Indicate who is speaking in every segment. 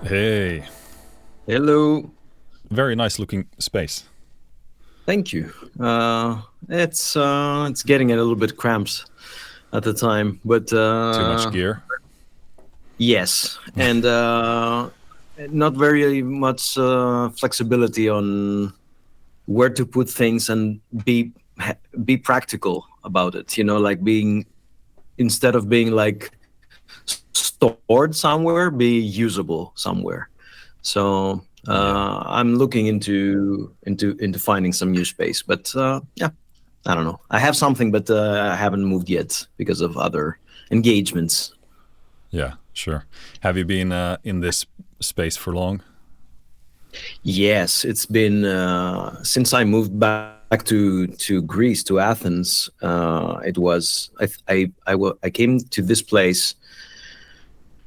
Speaker 1: Hey,
Speaker 2: Hello.
Speaker 1: very nice looking space.
Speaker 2: Thank you. It's getting a little bit cramped at the time, but
Speaker 1: Too much gear.
Speaker 2: yes, and not very much flexibility on where to put things and be practical about it. You know, like being instead of being like stored somewhere, be usable somewhere. So
Speaker 1: Yeah,
Speaker 2: I'm looking into finding some new space, but yeah, I don't know. I have something, but I haven't moved yet because of other engagements.
Speaker 1: yeah, sure. Have you been in this space for long?
Speaker 2: Yes, it's been since I moved back to Greece, to Athens. It was I came to this place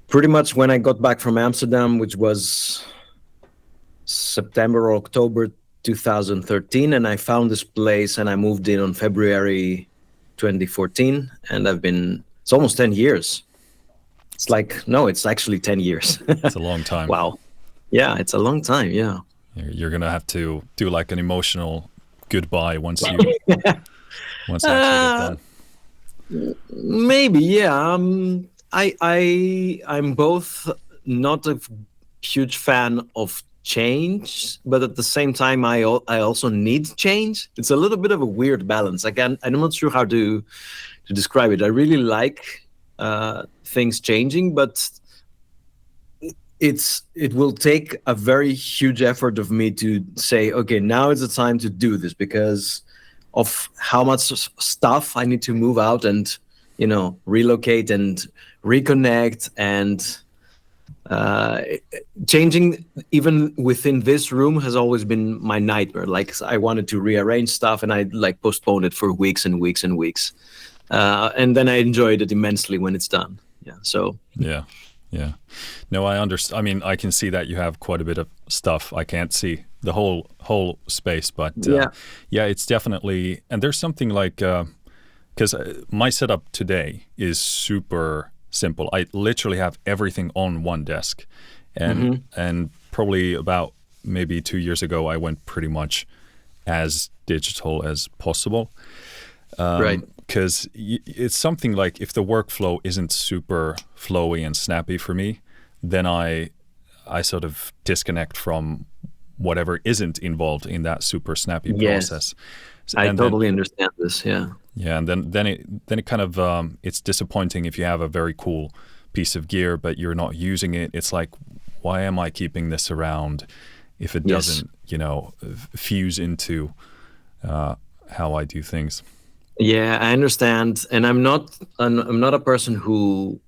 Speaker 2: pretty much when I got back from Amsterdam, which was September or October 2013, and I found this place and I moved in on February 2014, and it's almost 10 years. It's like, no, it's actually 10 years.
Speaker 1: It's a long time.
Speaker 2: Wow. Yeah, it's a long time. Yeah.
Speaker 1: You're gonna have to do like an emotional goodbye once you actually get
Speaker 2: Uh,
Speaker 1: done.
Speaker 2: maybe, yeah. I'm both not a huge fan of change, but at the same time, I also need change. It's a little bit of a weird balance. I'm not sure how to describe it. I really like things changing, but it will take a very huge effort of me to say, okay, now is the time to do this because of how much stuff I need to move out and relocate and reconnect and uh, changing even within this room has always been my nightmare. Like I wanted to rearrange stuff and I like postponed it for weeks and weeks and weeks, and then I enjoyed it immensely when it's done. Yeah. So
Speaker 1: Yeah, yeah. No, I understand. I mean, I can see that you have quite a bit of stuff. I can't see the whole space, but
Speaker 2: yeah.
Speaker 1: yeah, it's definitely. And there's something like because my setup today is super simple. I literally have everything on one desk,
Speaker 2: Hmm.
Speaker 1: and probably about maybe 2 years ago, I went pretty much as digital as possible
Speaker 2: Right.
Speaker 1: because it's something like if the workflow isn't super flowy and snappy for me, then I sort of disconnect from whatever isn't involved in that super snappy
Speaker 2: Yes,
Speaker 1: process.
Speaker 2: I
Speaker 1: And then
Speaker 2: totally understand this. Yeah.
Speaker 1: yeah, and then it kind of it's disappointing if you have a very cool piece of gear but you're not using it. It's like, why am I keeping this around if it
Speaker 2: Yes.
Speaker 1: doesn't, fuse into how I do things?
Speaker 2: Yeah, I understand, and I'm not a person who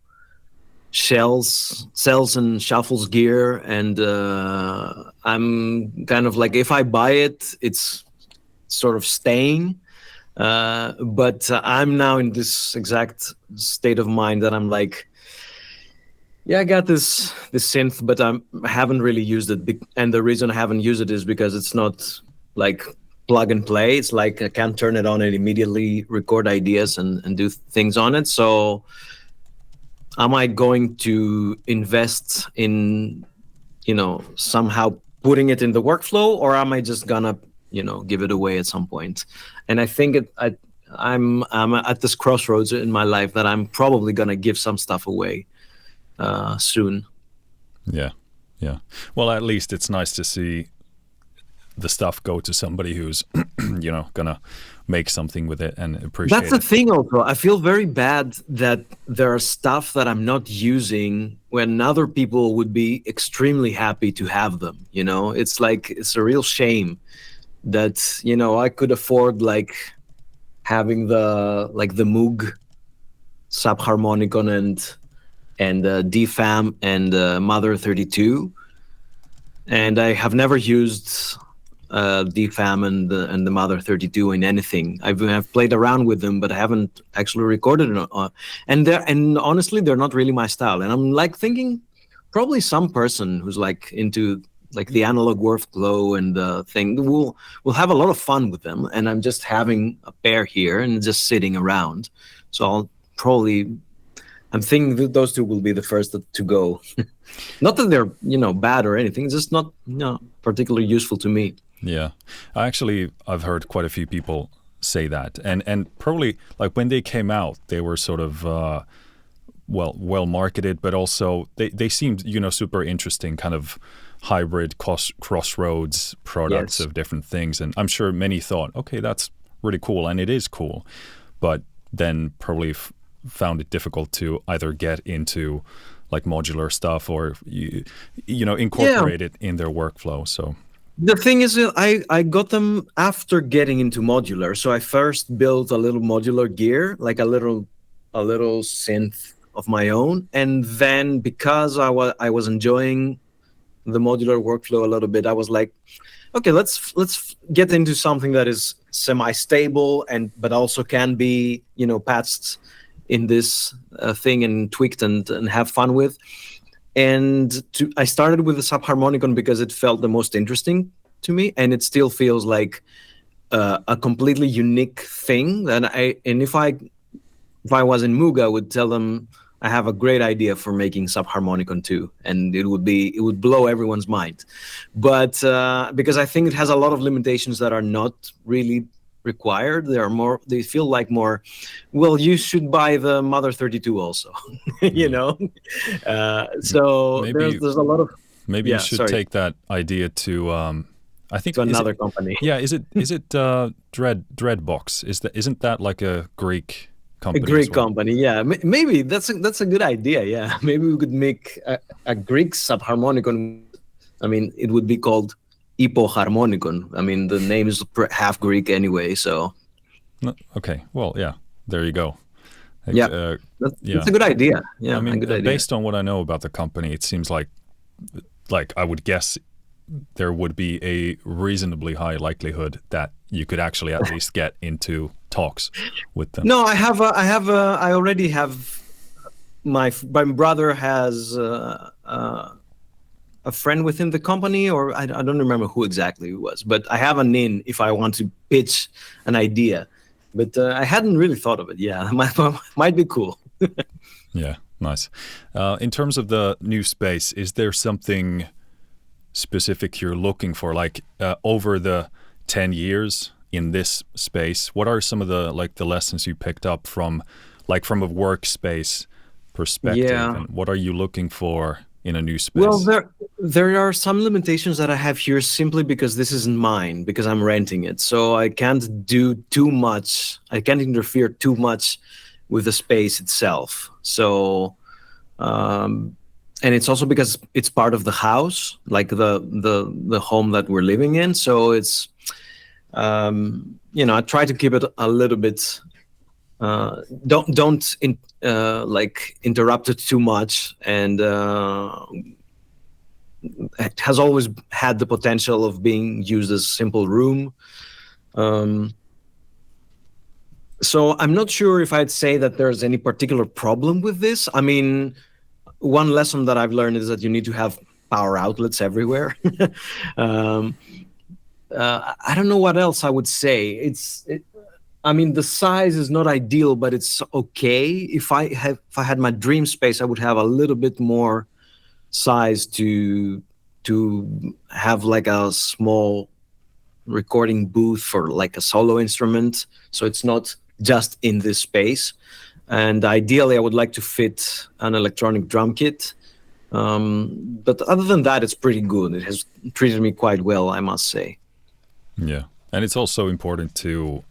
Speaker 2: sells and shuffles gear, and I'm kind of like if I buy it, it's sort of staying. But I'm now in this exact state of mind that I'm like, yeah, I got this synth, but I haven't really used it. And the reason I haven't used it is because it's not like plug and play. It's like I can't turn it on and immediately record ideas and do things on it. So am I going to invest in, somehow putting it in the workflow, or am I just gonna, give it away at some point? And I think I'm at this crossroads in my life that I'm probably gonna give some stuff away soon.
Speaker 1: Yeah, yeah. Well, at least it's nice to see the stuff go to somebody who's, gonna make something with it and
Speaker 2: That's
Speaker 1: appreciate
Speaker 2: the
Speaker 1: it.
Speaker 2: thing also. I feel very bad that there are stuff that I'm not using when other people would be extremely happy to have them. It's like it's a real shame that, I could afford like having the Moog subharmonicon and DFAM and Mother 32, and I have never used DFAM and the Mother 32 in anything. I've played around with them, but I haven't actually recorded it. And honestly, they're not really my style. And I'm like thinking, probably some person who's like into like the analog workflow and the thing will have a lot of fun with them. And I'm just having a pair here and just sitting around. So I'll probably I'm thinking that those two will be the first to go. Not that they're bad or anything, it's just not particularly useful to me.
Speaker 1: Yeah, I've heard quite a few people say that, and probably like when they came out, they were sort of well marketed, but also they seemed super interesting, kind of hybrid crossroads products of different things. And I'm sure many thought, okay, that's really cool, and it is cool, but then probably found it difficult to either get into like modular stuff or incorporate it in their workflow. So
Speaker 2: the thing is, I got them after getting into modular. So I first built a little modular gear, like a little synth of my own, and then because I was enjoying the modular workflow a little bit, I was like, okay, let's get into something that is semi-stable but also can be patched in this thing and tweaked and have fun with. And I started with the subharmonicon because it felt the most interesting to me, and it still feels like a completely unique thing. And if I was in Moog, I would tell them I have a great idea for making subharmonicon too, and it would blow everyone's mind. But because I think it has a lot of limitations that are not really required. They feel like more, well, you should buy the Mother 32 also. So maybe there's a lot of
Speaker 1: you should take that idea to I think
Speaker 2: to another company.
Speaker 1: Yeah, is it Dreadbox? Isn't that like a Greek company?
Speaker 2: A Greek company, yeah. Maybe that's a good idea. Yeah, maybe we could make a Greek subharmonicon. I mean, it would be called Hypoharmonicon. I mean, the name is half Greek anyway, so.
Speaker 1: Okay, well, yeah, there you go.
Speaker 2: Yeah, that's a good idea. Yeah,
Speaker 1: I mean,
Speaker 2: a good idea.
Speaker 1: Based on what I know about the company, it seems like I would guess there would be a reasonably high likelihood that you could actually at least get into talks with them.
Speaker 2: No, I already have. My brother has a friend within the company, or I don't remember who exactly it was, but I have an in if I want to pitch an idea. But I hadn't really thought of it. Yeah, might be cool.
Speaker 1: Yeah, nice. In terms of the new space, is there something specific you're looking for, like over the 10 years in this space? What are some of the lessons you picked up from a workspace perspective?
Speaker 2: Yeah.
Speaker 1: And what are you looking for in a new space?
Speaker 2: Well, there are some limitations that I have here simply because this isn't mine, because I'm renting it. So I can't do too much. I can't interfere too much with the space itself. So, and it's also because it's part of the house, like the home that we're living in. So it's, I try to keep it a little bit. Don't interrupt it too much, and it has always had the potential of being used as a simple room. So I'm not sure if I'd say that there's any particular problem with this. I mean, one lesson that I've learned is that you need to have power outlets everywhere. I don't know what else I would say. I mean, the size is not ideal, but it's okay. If I had my dream space, I would have a little bit more size to have like a small recording booth for like a solo instrument. So it's not just in this space. And ideally, I would like to fit an electronic drum kit. But other than that, it's pretty good. It has treated me quite well, I must say.
Speaker 1: Yeah. And it's also important to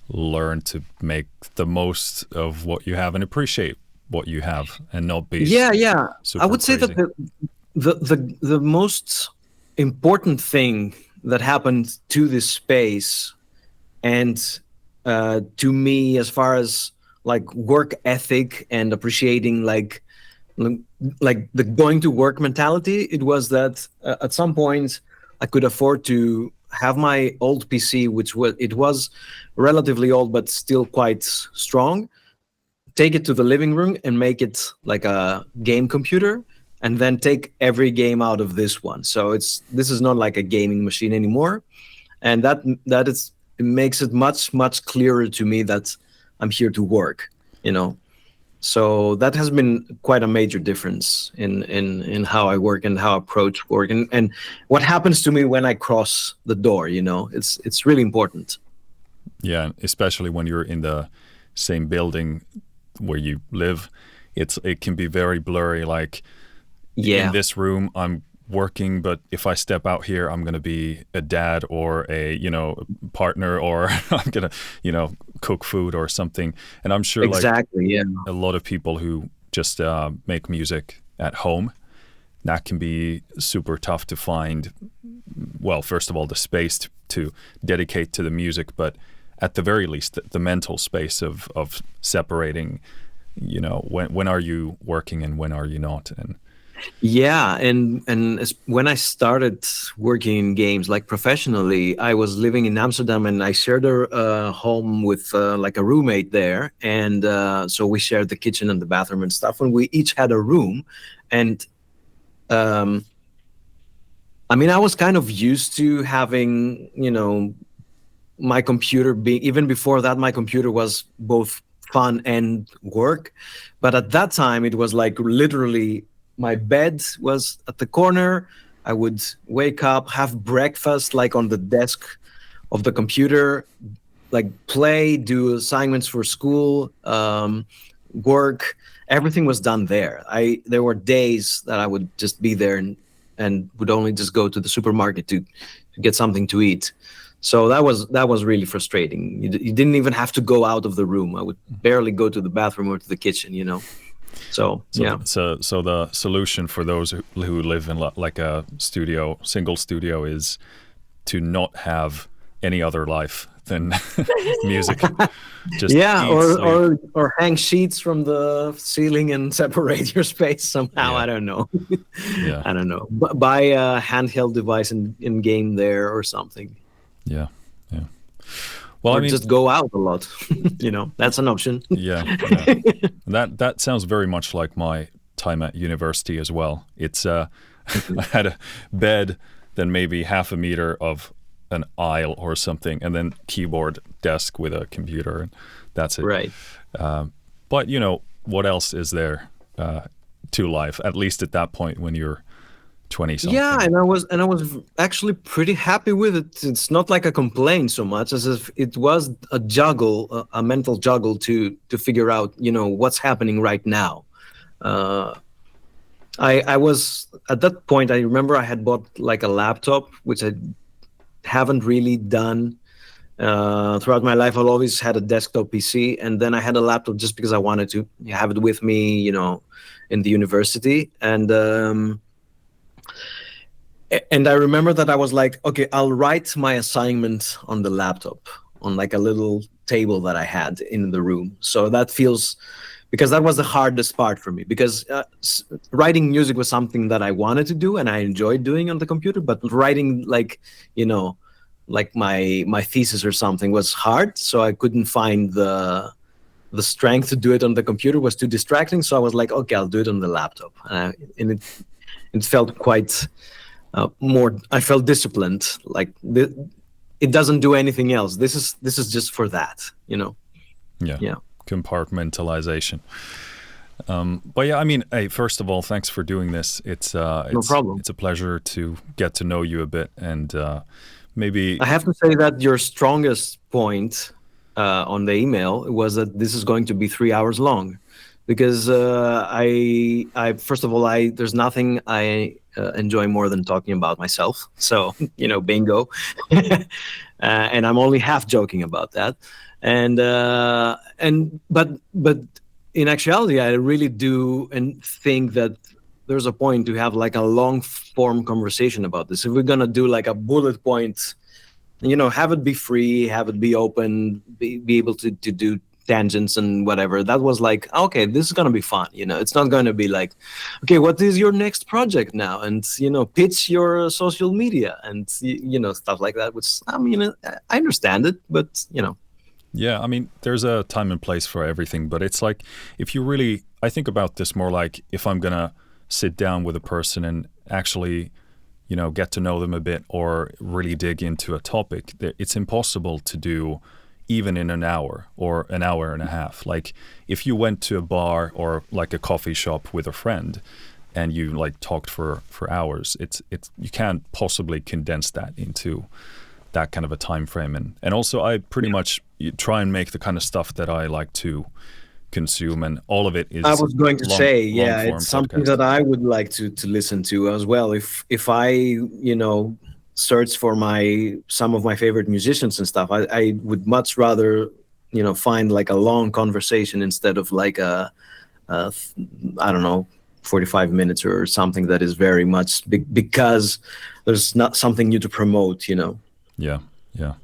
Speaker 1: learn to make the most of what you have and appreciate what you have and not be super
Speaker 2: I would say
Speaker 1: crazy.
Speaker 2: that the most important thing that happened to this space and to me as far as like work ethic and appreciating like the going to work mentality, it was that at some point I could afford to have my old PC, which was relatively old but still quite strong, take it to the living room and make it like a game computer, and then take every game out of this one. So this is not like a gaming machine anymore, and it makes it much clearer to me that I'm here to work, So that has been quite a major difference in how I work and how I approach work, and what happens to me when I cross the door. It's really important.
Speaker 1: Yeah, especially when you're in the same building where you live, it can be very blurry. Like in
Speaker 2: Yeah,
Speaker 1: this room, I'm working, but if I step out here, I'm gonna be a dad or a partner, or I'm gonna cook food or something. And I'm sure like
Speaker 2: exactly. Yeah.
Speaker 1: a lot of people who just make music at home, that can be super tough to find. Well, first of all, the space to dedicate to the music, but at the very least, the mental space of separating, when are you working and when are you not? And
Speaker 2: Yeah, and when I started working in games like professionally, I was living in Amsterdam, and I shared a home with like a roommate there, and so we shared the kitchen and the bathroom and stuff, and we each had a room, and um, I mean, I was kind of used to having my computer being, even before that, my computer was both fun and work, but at that time it was like literally my bed was at the corner. I would wake up, have breakfast like on the desk of the computer, like play, do assignments for school, work. Everything was done there. There were days that I would just be there and would only just go to the supermarket to get something to eat. So that was really frustrating. You didn't even have to go out of the room. I would barely go to the bathroom or to the kitchen. So yeah.
Speaker 1: So the solution for those who live in like a single studio, is to not have any other life than music. Just
Speaker 2: Yeah,
Speaker 1: eat, sleep.
Speaker 2: or hang sheets from the ceiling and separate your space somehow.
Speaker 1: Yeah.
Speaker 2: I don't know.
Speaker 1: Yeah.
Speaker 2: I don't know. Buy a handheld device in game there or something.
Speaker 1: Yeah. Yeah. Well,
Speaker 2: Or
Speaker 1: I mean,
Speaker 2: just go out a lot. That's an option.
Speaker 1: yeah. That sounds very much like my time at university as well. It's I had a bed, then maybe half a meter of an aisle or something, and then keyboard, desk with a computer, and that's it.
Speaker 2: Right.
Speaker 1: But what else is there to life? At least at that point when you're 20 something.
Speaker 2: Yeah, and I was actually pretty happy with it. It's not like a complaint so much as if it was a juggle, a mental juggle to figure out, what's happening right now. I was at that point. I remember I had bought like a laptop, which I haven't really done throughout my life. I've always had a desktop PC, and then I had a laptop just because I wanted to have it with me, in the university. And I remember that I was like, okay, I'll write my assignment on the laptop on like a little table that I had in the room. So that feels, because that was the hardest part for me, because writing music was something that I wanted to do and I enjoyed doing on the computer, but writing like my thesis or something was hard. So I couldn't find the strength to do it on the computer, was too distracting. So I was like, okay, I'll do it on the laptop. And it felt quite more, I felt disciplined. Like it doesn't do anything else. This is just for that,
Speaker 1: Yeah. Compartmentalization. But yeah, I mean, hey, first of all, thanks for doing this.
Speaker 2: No problem.
Speaker 1: It's a pleasure to get to know you a bit, and maybe
Speaker 2: I have to say that your strongest point on the email was that this is going to be 3 hours long, because I first of all, there's nothing I enjoy more than talking about myself. So bingo, and I'm only half joking about that. But in actuality, I really do and think that there's a point to have like a long form conversation about this. If we're gonna do like a bullet point, have it be free, have it be open, be able to do tangents and whatever. That was like, okay, this is gonna be fun. It's not gonna be like, okay, what is your next project now? And pitch your social media and stuff like that. Which, I mean, I understand it, but
Speaker 1: Yeah, I mean, there's a time and place for everything, but it's like, I think about this more like if I'm gonna sit down with a person and actually, get to know them a bit or really dig into a topic, it's impossible to do even in an hour or an hour and a half. Like if you went to a bar or like a coffee shop with a friend and you like talked for hours, it's you can't possibly condense that into that kind of a time frame. And also I pretty much try and make the kind of stuff that I like to consume, and all of it is.
Speaker 2: I was going to say, yeah,
Speaker 1: long-form
Speaker 2: it's something
Speaker 1: podcast.
Speaker 2: that I would like to listen to as well. If I, search for some of my favorite musicians and stuff, I would much rather, find like a long conversation instead of like I don't know, 45 minutes or something that is very much because there's not something new to promote,
Speaker 1: Yeah. Well,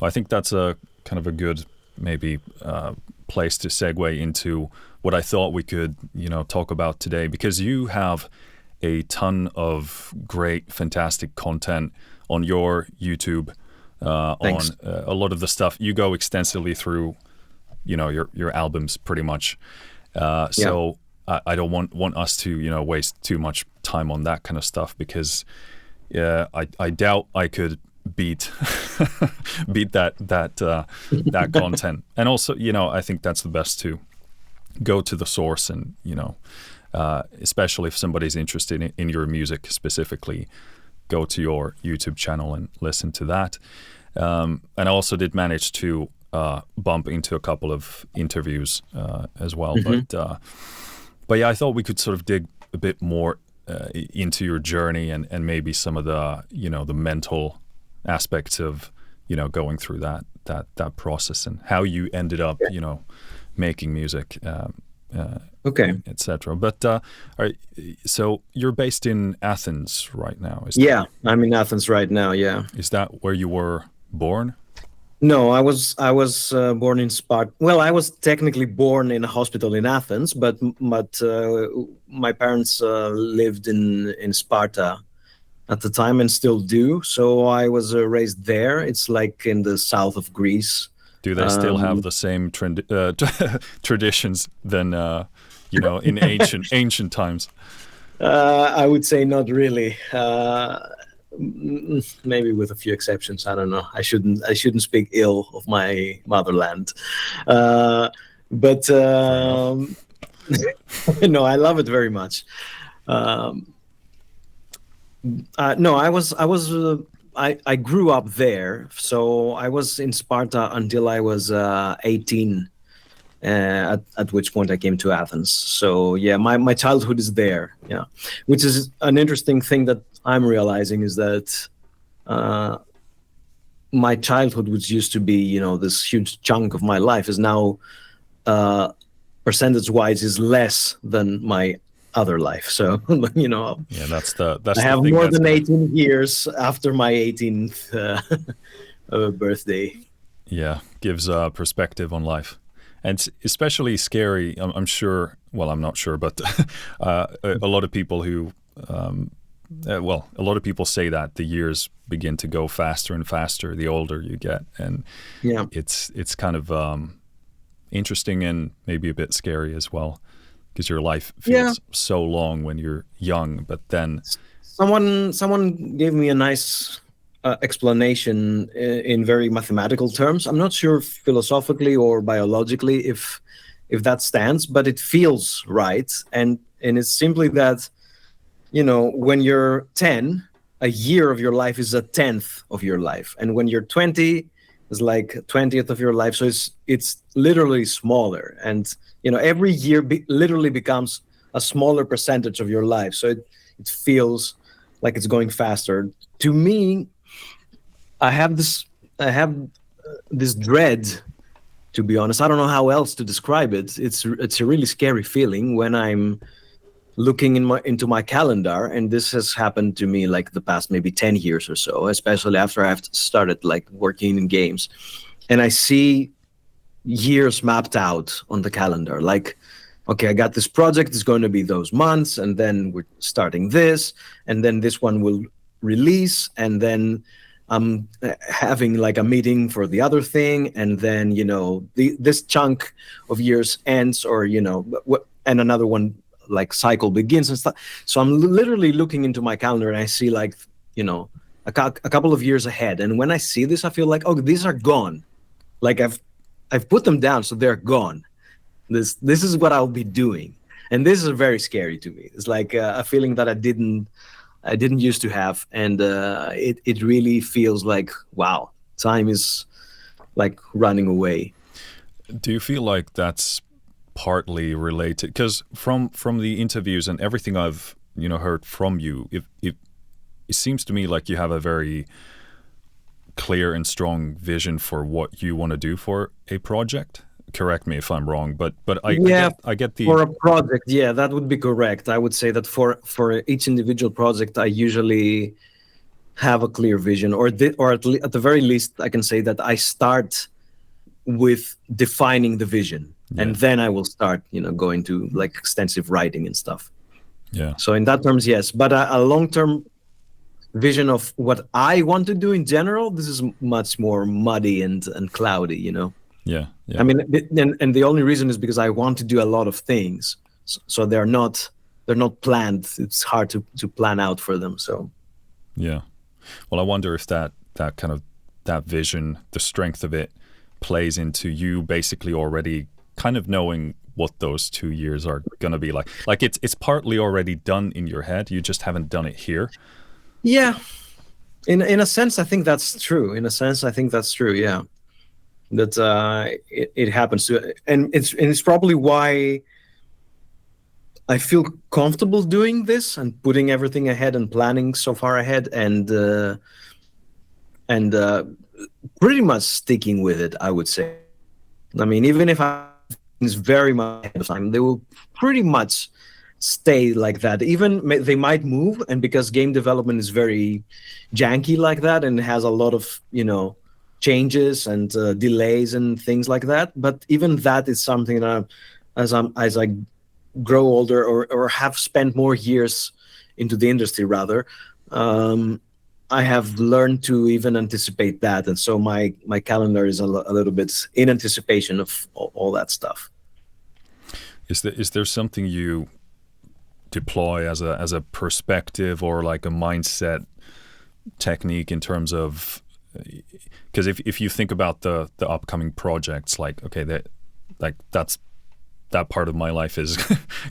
Speaker 1: I think that's a kind of a good maybe place to segue into what I thought we could, talk about today, because you have a ton of great, fantastic content on your YouTube.
Speaker 2: Thanks.
Speaker 1: On a lot of the stuff you go extensively through, your albums pretty much. So I don't want us to waste too much time on that kind of stuff, because I doubt I could beat that content. And also, I think that's the best to go to the source, and especially if somebody's interested in your music specifically, go to your YouTube channel and listen to that. And I also did manage to bump into a couple of interviews as well.
Speaker 2: Mm-hmm.
Speaker 1: But yeah, I thought we could sort of dig a bit more into your journey and maybe some of the the mental aspects of going through that process, and how you ended up making music,
Speaker 2: Okay.
Speaker 1: etc. But all right, so you're based in Athens right now,
Speaker 2: I'm in Athens right now. Yeah.
Speaker 1: Is that where you were born?
Speaker 2: No, I was born in Sparta. Well, I was technically born in a hospital in Athens, but my parents lived in Sparta at the time and still do. So I was raised there. It's like in the south of Greece.
Speaker 1: Do they still have the same traditions than in ancient times?
Speaker 2: I would say not really. Maybe with a few exceptions. I don't know. I shouldn't speak ill of my motherland. But no, I love it very much. No, I grew up there, so I was in Sparta until I was 18, at which point I came to Athens. So yeah, my childhood is there. Yeah, which is an interesting thing that I'm realizing, is that my childhood, which used to be this huge chunk of my life, is now percentage-wise is less than my other life. So
Speaker 1: yeah, that's
Speaker 2: I have
Speaker 1: the thing
Speaker 2: more than 18 years after my 18th birthday.
Speaker 1: Yeah, gives perspective on life. And it's especially scary, I'm sure, well, I'm not sure, but a lot of people who a lot of people say that the years begin to go faster and faster the older you get, and
Speaker 2: yeah,
Speaker 1: it's kind of interesting and maybe a bit scary as well, because your life feels so long when you're young. But then
Speaker 2: someone gave me a nice explanation in very mathematical terms. I'm not sure philosophically or biologically if that stands, but it feels right, and it's simply that when you're 10, a year of your life is a 10th of your life, and when you're 20, it's like 20th of your life. So it's literally smaller, and every year literally becomes a smaller percentage of your life. So it feels like it's going faster. To me, I have this dread, to be honest. I don't know how else to describe it. It's a really scary feeling when I'm looking into my calendar, and this has happened to me like the past maybe 10 years or so, especially after I've started like working in games, and I see years mapped out on the calendar. Like, okay, I got this project, it's going to be those months, and then we're starting this, and then this one will release, and then I'm having like a meeting for the other thing, and then this chunk of years ends, or and another one like cycle begins and stuff. So I'm literally looking into my calendar, and I see like a couple of years ahead, and when I see this, I feel like, oh, these are gone. Like I've put them down, so they're gone. This is what I'll be doing, and this is very scary to me. It's like a feeling that I didn't used to have, and it really feels like, wow, time is like running away.
Speaker 1: Do you feel like that's partly related? Because from the interviews and everything I've heard from you, it seems to me like you have a very clear and strong vision for what you want to do for a project. Correct me if I'm wrong, but I get the
Speaker 2: for a project, yeah, that would be correct. I would say that for each individual project, I usually have a clear vision, or at the very least, I can say that I start with defining the vision, and then I will start, going to like extensive writing and stuff.
Speaker 1: Yeah.
Speaker 2: So in that terms, yes, but a long-term vision of what I want to do in general, this is much more muddy and cloudy,
Speaker 1: Yeah.
Speaker 2: I mean, and the only reason is because I want to do a lot of things, so they're not planned. It's hard to plan out for them. So
Speaker 1: yeah. Well, I wonder if that kind of that vision, the strength of it, plays into you basically already kind of knowing what those 2 years are going to be like. Like it's partly already done in your head. You just haven't done it here.
Speaker 2: Yeah, in a sense, I think that's true. Yeah, that it happens to, and it's probably why I feel comfortable doing this and putting everything ahead and planning so far ahead, and pretty much sticking with it, I would say. I mean, even if it's very much ahead of time, they will pretty much stay like that. Even they might move, and because game development is very janky like that and has a lot of changes and delays and things like that. But even that is something that as I grow older or have spent more years into the industry rather, I have learned to even anticipate that, and so my calendar is a little bit in anticipation of all that stuff.
Speaker 1: Is there something you deploy as a perspective or like a mindset technique in terms of, because if you think about the upcoming projects, like okay, that part of my life is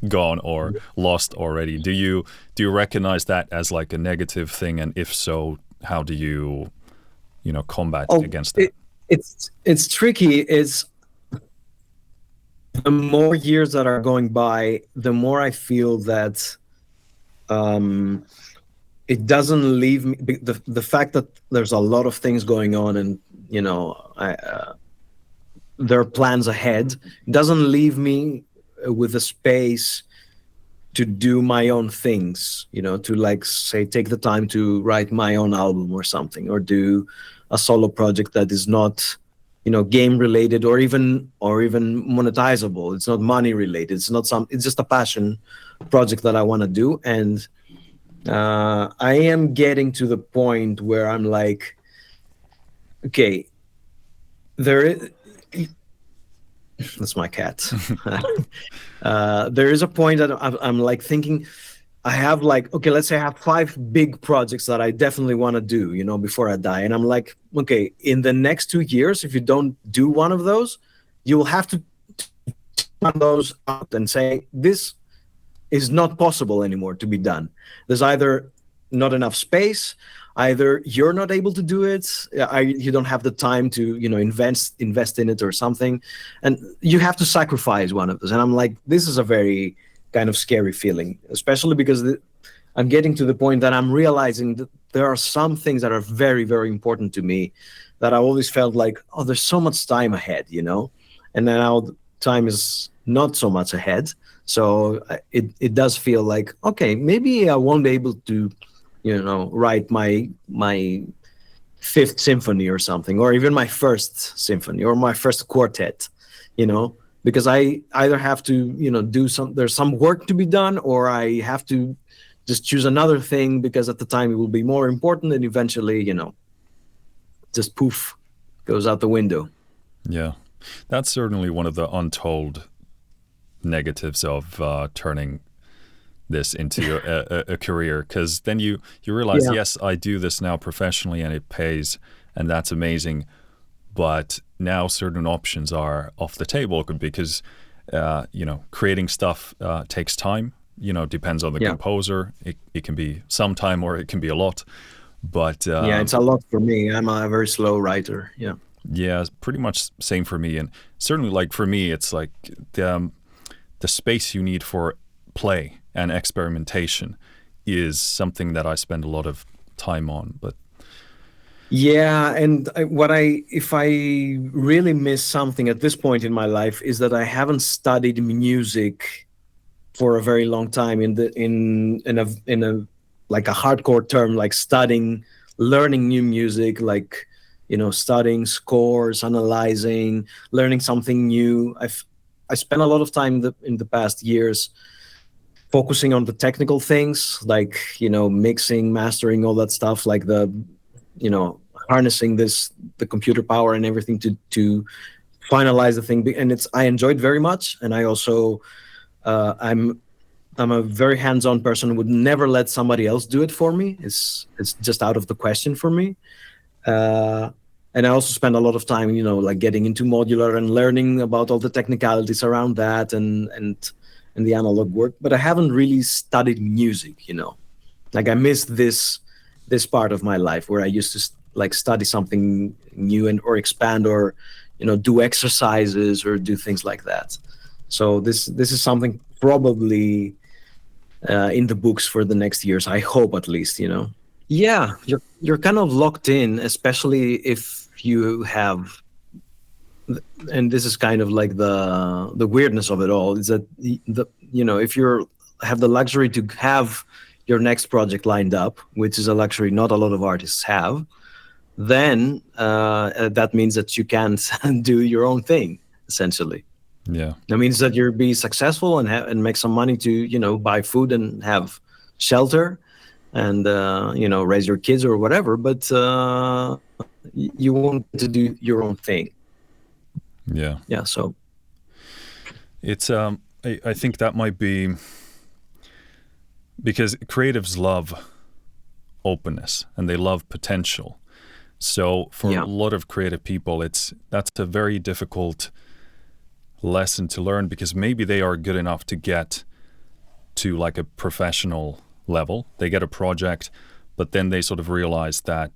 Speaker 1: gone or lost already. Do you recognize that as like a negative thing, and if so, how do you combat against that?
Speaker 2: It's tricky. It's the more years that are going by, the more I feel that it doesn't leave me. The fact that there's a lot of things going on, and there are plans ahead, doesn't leave me with a space to do my own things, to like say take the time to write my own album or something, or do a solo project that is not game related or even monetizable. It's not money related. It's just a passion project that I want to do. And I am getting to the point where I'm like, okay, that's my cat. There is a point that I'm like thinking, I have like, okay, let's say I have 5 big projects that I definitely want to do, before I die. And I'm like, okay, in the next 2 years, if you don't do one of those, you will have to turn those out and say, this is not possible anymore to be done. There's either not enough space, either you're not able to do it, you don't have the time to invest in it or something, and you have to sacrifice one of those. And I'm like, this is a very kind of scary feeling, especially because I'm getting to the point that I'm realizing that there are some things that are very, very important to me that I always felt like, oh, there's so much time ahead, and now time is not so much ahead. So it does feel like, okay, maybe I won't be able to write my 5th symphony or something, or even my 1st symphony or my 1st quartet, because I either have to, there's some work to be done, or I have to just choose another thing because at the time it will be more important, and eventually, just poof, goes out the window.
Speaker 1: Yeah, that's certainly one of the untold negatives of turning this into a career, because then you realize, yes, I do this now professionally and it pays, and that's amazing, but now certain options are off the table because creating stuff takes time. Depends on the composer. It can be some time or it can be a lot. But
Speaker 2: it's a lot for me. I'm a very slow writer.
Speaker 1: Yeah, it's pretty much same for me. And certainly, like for me, it's like the space you need for play and experimentation is something that I spend a lot of time on. But
Speaker 2: and if I really miss something at this point in my life is that I haven't studied music for a very long time in a like a hardcore term, like learning new music, like studying scores, analyzing, learning something new. I spent a lot of time in the past years focusing on the technical things, like mixing, mastering, all that stuff, like harnessing the computer power and everything to finalize the thing. And I enjoyed very much. And I also I'm a very hands-on person, would never let somebody else do it for me. It's just out of the question for me. And I also spend a lot of time, like getting into modular and learning about all the technicalities around that and the analog work. But I haven't really studied music, Like I missed this part of my life where I used to like study something new or expand or, do exercises or do things like that. So this is something probably in the books for the next years, I hope, at least. Yeah, you're kind of locked in, especially if you have, and this is kind of like the weirdness of it all, is that if you have the luxury to have your next project lined up, which is a luxury not a lot of artists have, then that means that you can't do your own thing, essentially.
Speaker 1: Yeah,
Speaker 2: that means that you'll be successful and make some money to buy food and have shelter and raise your kids or whatever, but you won't get to do your own thing. So
Speaker 1: it's I think that might be because creatives love openness and they love potential. So for a lot of creative people, that's a very difficult lesson to learn, because maybe they are good enough to get to like a professional level. They get a project, but then they sort of realize that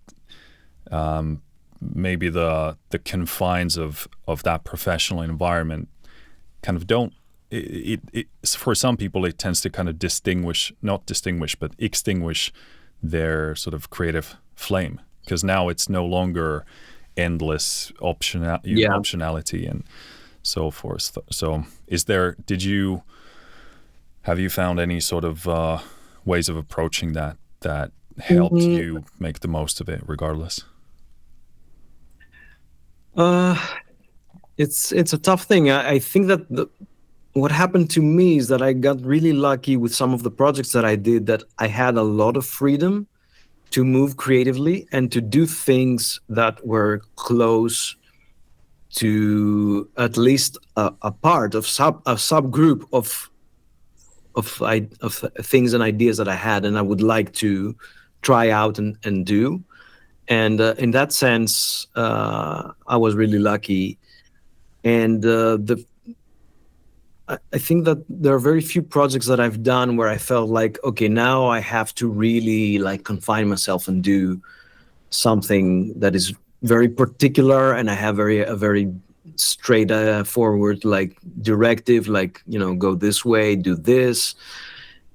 Speaker 1: maybe the confines of that professional environment kind of don't. For some people, it tends to kind of extinguish their sort of creative flame, because now it's no longer endless optionality and so forth. So have you found any sort of ways of approaching that helped you make the most of it regardless?
Speaker 2: It's a tough thing. I think that what happened to me is that I got really lucky with some of the projects that I did, that I had a lot of freedom to move creatively and to do things that were close to at least a part of a subgroup of things and ideas that I had and I would like to try out and do. And in that sense, I was really lucky. And I think that there are very few projects that I've done where I felt like, okay, now I have to really like confine myself and do something that is very particular, and I have a very straight forward like directive, like go this way, do this.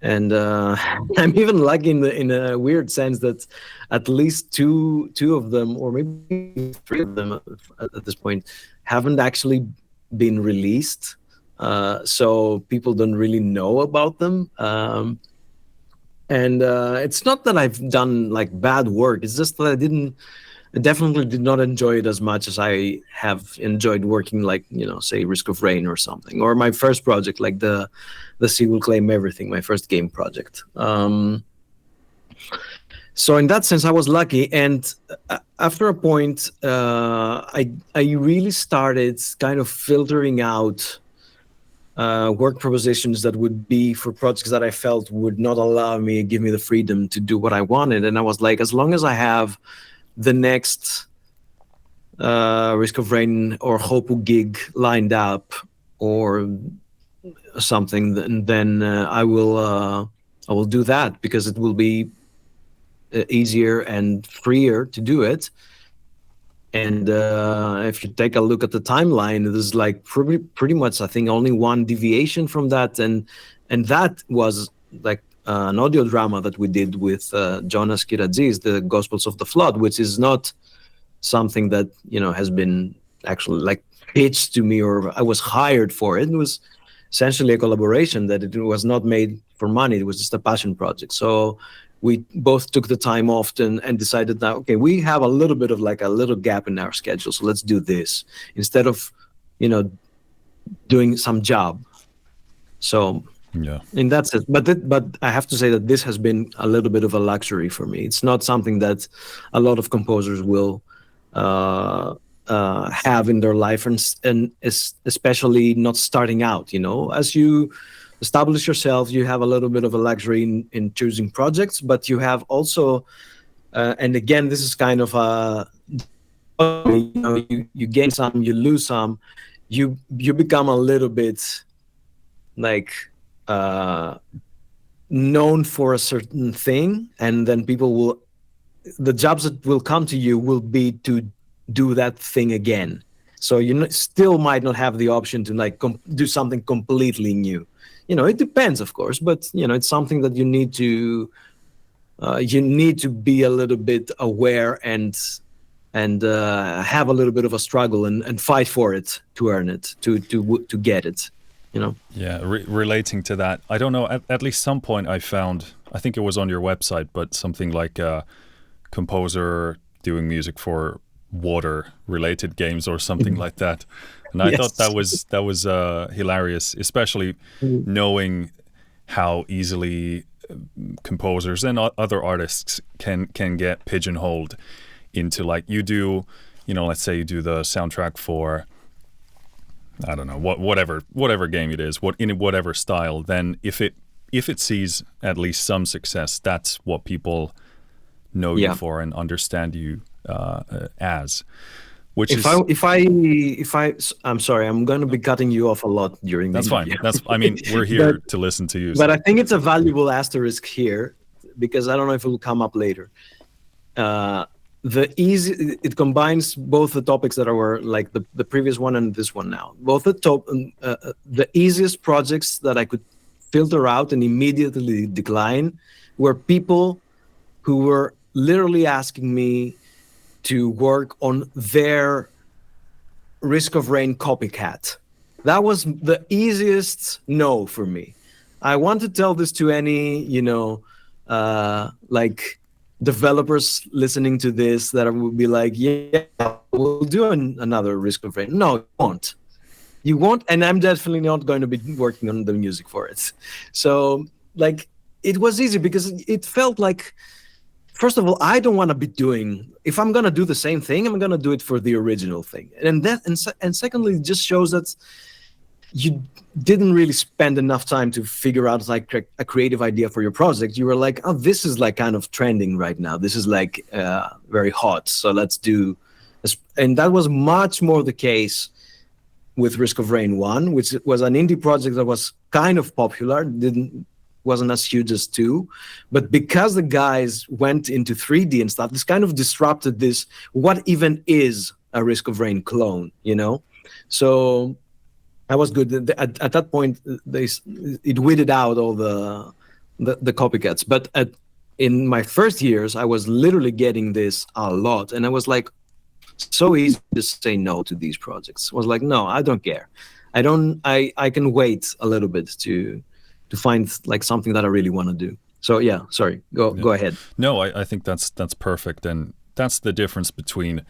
Speaker 2: And I'm even lucky in a weird sense that at least two of them, or maybe three of them at this point, haven't actually been released. So people don't really know about them. And it's not that I've done like bad work. It's just that I definitely did not enjoy it as much as I have enjoyed working, like, say Risk of Rain or something, or my first project, like the Sea Will Claim Everything, my first game project. So in that sense, I was lucky. And after a point, I really started kind of filtering out work propositions that would be for projects that I felt would not allow me, give me the freedom to do what I wanted. And I was like, as long as I have the next Risk of Rain or Hopu gig lined up or something, then I will do that, because it will be easier and freer to do it. And if you take a look at the timeline, there's like pretty much, I think, only one deviation from that, and that was like an audio drama that we did with Jonas Kiradzi's, the Gospels of the Flood, which is not something that, you know, has been actually like pitched to me or I was hired for it. It was essentially a collaboration, that it was not made for money. It was just a passion project. So we both took the time off and decided that, okay, we have a little bit of like a little gap in our schedule, so let's do this instead of, you know, doing some job. So
Speaker 1: Yeah.
Speaker 2: and that's it. But I have to say that this has been a little bit of a luxury for me. It's not something that a lot of composers will have in their life, and especially not starting out. You know, as you establish yourself, you have a little bit of a luxury in choosing projects, but you have also, and again, this is kind of a, you know, you gain some, you lose some, you become a little bit like known for a certain thing, and then the jobs that will come to you will be to do that thing again. So you still might not have the option to like do something completely new. You know, it depends, of course, but you know, it's something that you need to be a little bit aware and have a little bit of a struggle and fight for it, to earn it, to get it. You know.
Speaker 1: Yeah, relating to that, I don't know. At least some point, I found, I think it was on your website, but something like a composer doing music for water-related games or something like that. And I thought that was hilarious, especially knowing how easily composers and other artists can get pigeonholed into, like, you do, you know, let's say you do the soundtrack for, I don't know, whatever game it is, in whatever style. Then if it sees at least some success, that's what people know you for and understand you as. Which I'm sorry, I'm going to be cutting you off a lot during the interview. That's fine. I mean, we're here to listen to you.
Speaker 2: But I think it's a valuable asterisk here, because I don't know if it will come up later. It combines both the topics that were like the previous one and this one now. Both the easiest projects that I could filter out and immediately decline were people who were literally asking me to work on their Risk of Rain copycat. That was the easiest no for me. I want to tell this to any, you know, like developers listening to this that would be like, yeah, we'll do another Risk of Rain. No, you won't. You won't, and I'm definitely not going to be working on the music for it. So, like, it was easy because it felt like, first of all, I don't want to be doing, if I'm going to do the same thing, I'm going to do it for the original thing. And secondly, it just shows that you didn't really spend enough time to figure out like a creative idea for your project. You were like, oh, this is like kind of trending right now. This is like very hot. So let's do this. And that was much more the case with Risk of Rain 1, which was an indie project that was kind of popular, wasn't as huge as 2, but because the guys went into 3D and stuff, this kind of disrupted this, what even is a Risk of Rain clone, you know? So that was good. At that point, it weeded out all the copycats. But in my first years, I was literally getting this a lot, and I was like, so easy to say no to these projects. I was like, no, I don't care. I can wait a little bit to find like something that I really want to do. So yeah, sorry, go ahead.
Speaker 1: No, I think that's perfect. And that's the difference between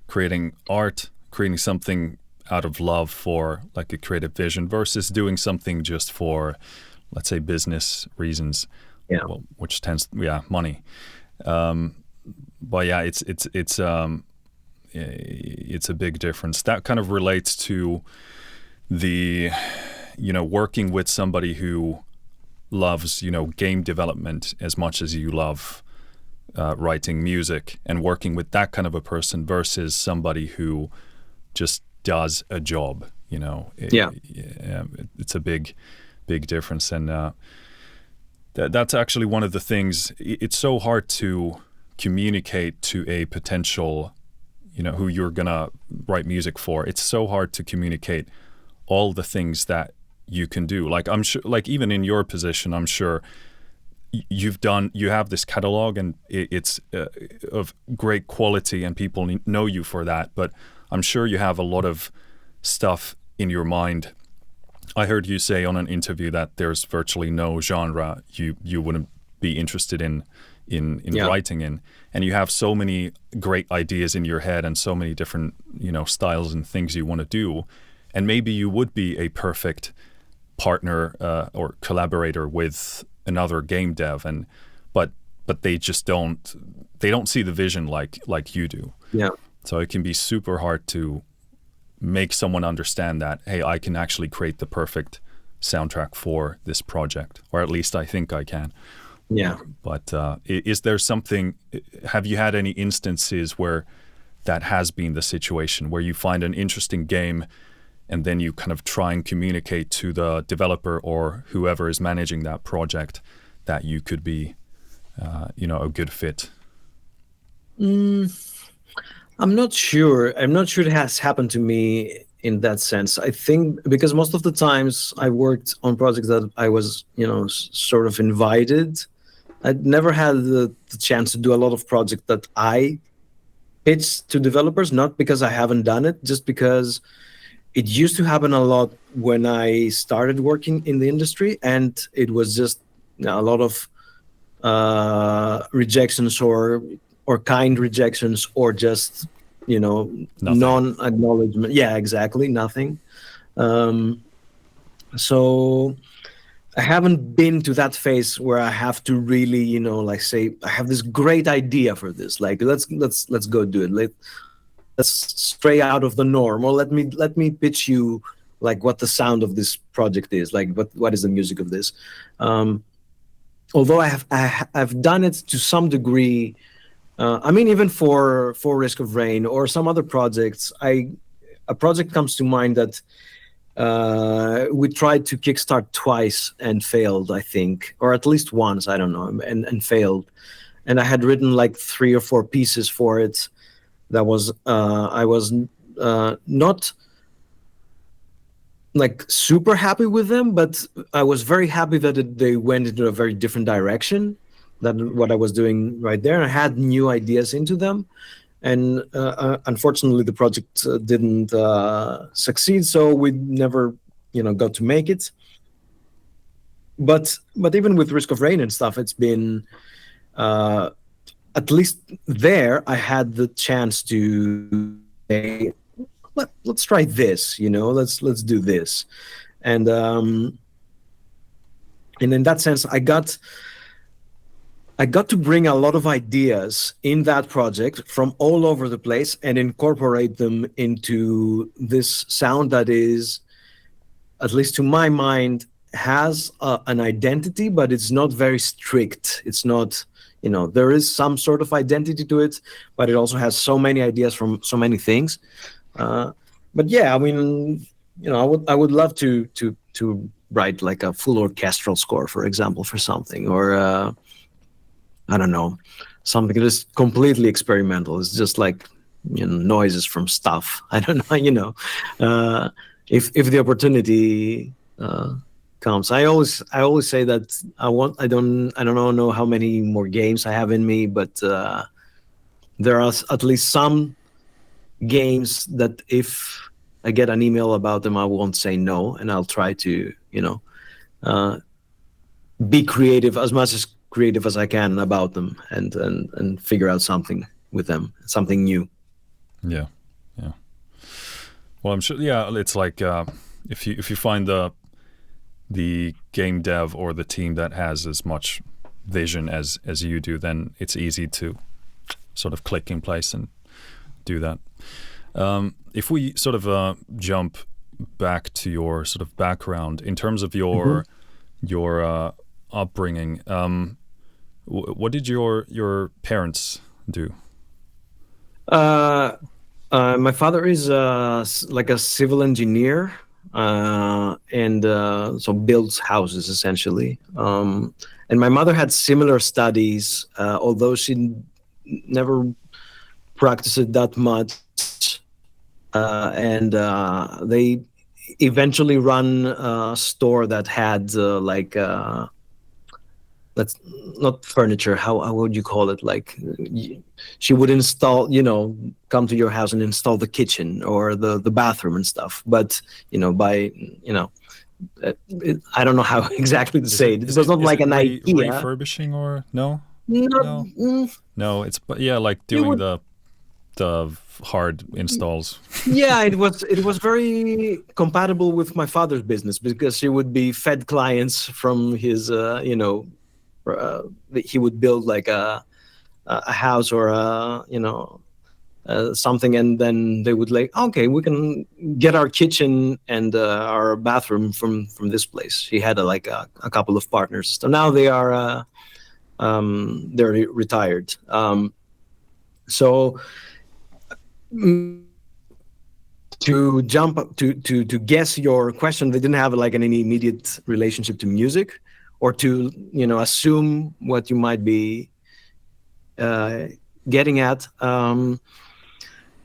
Speaker 1: creating art, creating something out of love for like a creative vision versus doing something just for, let's say, business reasons, which tends, money. But yeah, it's a big difference. That kind of relates to the, you know, working with somebody who loves, you know, game development as much as you love writing music and working with that kind of a person versus somebody who just does a job. It's a big difference, and that's actually one of the things. It's so hard to communicate to a potential, who you're gonna write music for. It's so hard to communicate all the things that you can do. Like I'm sure, like even in your position, I'm sure you have this catalog, and it's of great quality, and people know you for that. But I'm sure you have a lot of stuff in your mind. I heard you say on an interview that there's virtually no genre you wouldn't be interested in writing in, and you have so many great ideas in your head and so many different styles and things you want to do, and maybe you would be a perfect partner or collaborator with another game dev, but they just don't see the vision like you do.
Speaker 2: Yeah.
Speaker 1: So it can be super hard to make someone understand that, hey, I can actually create the perfect soundtrack for this project, or at least I think I can.
Speaker 2: Yeah.
Speaker 1: But is there something, have you had any instances where that has been the situation, where you find an interesting game and then you kind of try and communicate to the developer or whoever is managing that project that you could be, a good fit?
Speaker 2: I'm not sure. I'm not sure it has happened to me in that sense. I think because most of the times I worked on projects that I was, sort of invited. I'd never had the chance to do a lot of projects that I pitched to developers, not because I haven't done it, just because it used to happen a lot when I started working in the industry, and it was just a lot of rejections or kind rejections, or just non-acknowledgement. Yeah, exactly, nothing. So I haven't been to that phase where I have to really say I have this great idea for this, like let's go do it, let's stray out of the norm, or let me pitch you like what the sound of this project is, like what is the music of this. Although I've done it to some degree. Even for Risk of Rain or some other projects, a project comes to mind that we tried to kickstart twice and failed, I think, or at least once, I don't know, and failed. And I had written like 3 or 4 pieces for it. That was I was not like super happy with them, but I was very happy that they went into a very different direction than what I was doing right there. I had new ideas into them, and unfortunately the project didn't succeed, so we never got to make it. But even with Risk of Rain and stuff, it's been at least there I had the chance to say, let's try this, let's do this. And in that sense I got to bring a lot of ideas in that project from all over the place and incorporate them into this sound that is, at least to my mind, has an identity, but it's not very strict. It's not, there is some sort of identity to it, but it also has so many ideas from so many things. But yeah, I would love to write like a full orchestral score, for example, for something, or I don't know, something that is completely experimental. It's just like noises from stuff. I don't know. If the opportunity comes, I always say that I don't know how many more games I have in me, but there are at least some games that if I get an email about them, I won't say no, and I'll try to be creative, as much as creative as I can about them, and figure out something with them, something new.
Speaker 1: Yeah. Well, I'm sure. Yeah, it's like if you find the game dev or the team that has as much vision as you do, then it's easy to sort of click in place and do that. If we sort of jump back to your sort of background in terms of your upbringing, What did your parents do?
Speaker 2: My father is like a civil engineer, and so builds houses essentially. And my mother had similar studies, although she never practiced it that much. And they eventually run a store that had that's not furniture. How would you call it? Like she would install, come to your house and install the kitchen or the bathroom and stuff. But by I don't know how exactly to say it. It was not like an idea.
Speaker 1: Refurbishing or no?
Speaker 2: No,
Speaker 1: No, it's like doing the hard installs.
Speaker 2: Yeah, it was very compatible with my father's business because he would be fed clients from his he would build like a house or something, and then they would like, okay, we can get our kitchen and our bathroom from this place. He had a couple of partners, so now they are they're retired. So to jump up to guess your question, they didn't have like any immediate relationship to music, or to assume what you might be getting at.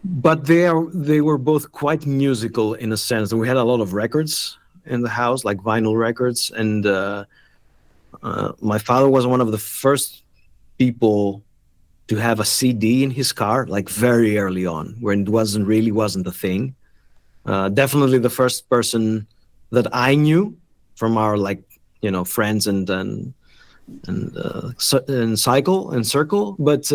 Speaker 2: But they were both quite musical in a sense. We had a lot of records in the house, like vinyl records, and my father was one of the first people to have a CD in his car, like very early on, when it wasn't a thing. Definitely the first person that I knew from our friends and cycle and circle. But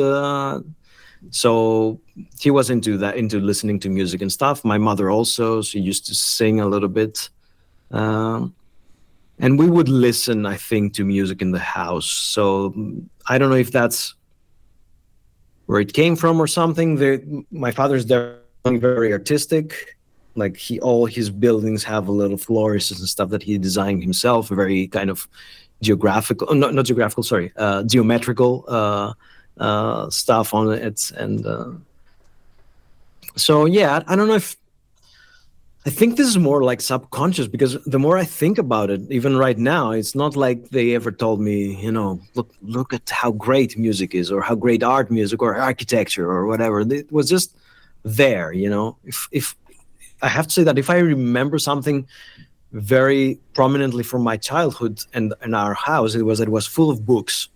Speaker 2: so he was into listening to music and stuff. My mother also, she used to sing a little bit. And we would listen, I think, to music in the house. So I don't know if that's where it came from or something. My father's definitely very artistic. Like all his buildings have a little florists and stuff that he designed himself. Very kind of geometrical stuff on it. And so yeah, I don't know if. I think this is more like subconscious, because the more I think about it, even right now, it's not like they ever told me, look at how great music is, or how great art music or architecture or whatever. It was just there, If I have to say that if I remember something very prominently from my childhood and in our house, it was full of books.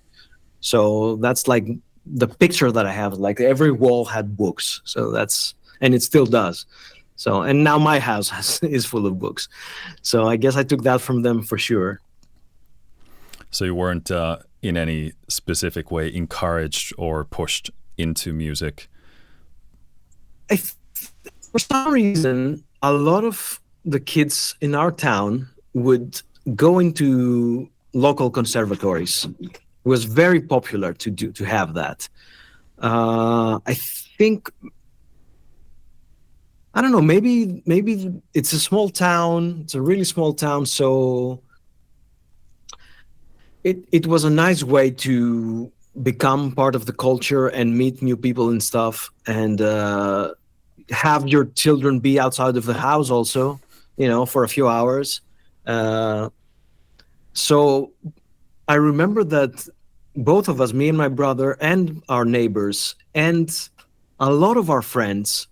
Speaker 2: So that's like the picture that I have. Like every wall had books. So and it still does. So, and now my house is full of books. So I guess I took that from them for sure.
Speaker 1: So you weren't in any specific way encouraged or pushed into music?
Speaker 2: For some reason, a lot of the kids in our town would go into local conservatories. It was very popular to have that. I think, I don't know, maybe it's a small town. It's a really small town, so it was a nice way to become part of the culture and meet new people and stuff, and have your children be outside of the house also, for a few hours. So I remember that both of us, me and my brother and our neighbors and a lot of our friends,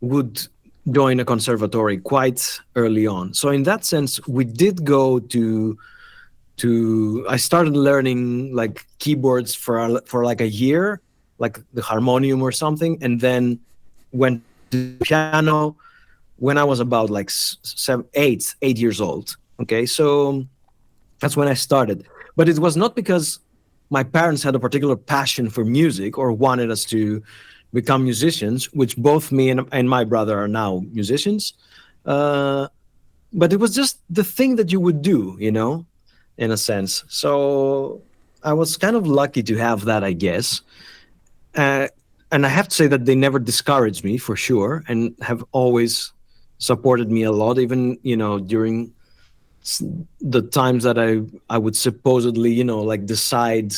Speaker 2: would join a conservatory quite early on. So in that sense, we did go to I started learning like keyboards for like a year, like the harmonium or something, and then went to piano when I was about like 8 years old. Okay, so that's when I started. But it was not because my parents had a particular passion for music or wanted us to become musicians, which both me and my brother are now musicians. But it was just the thing that you would do, in a sense. So I was kind of lucky to have that, I guess. And I have to say that they never discouraged me, for sure, and have always supported me a lot, even, during the times that I would supposedly, like decide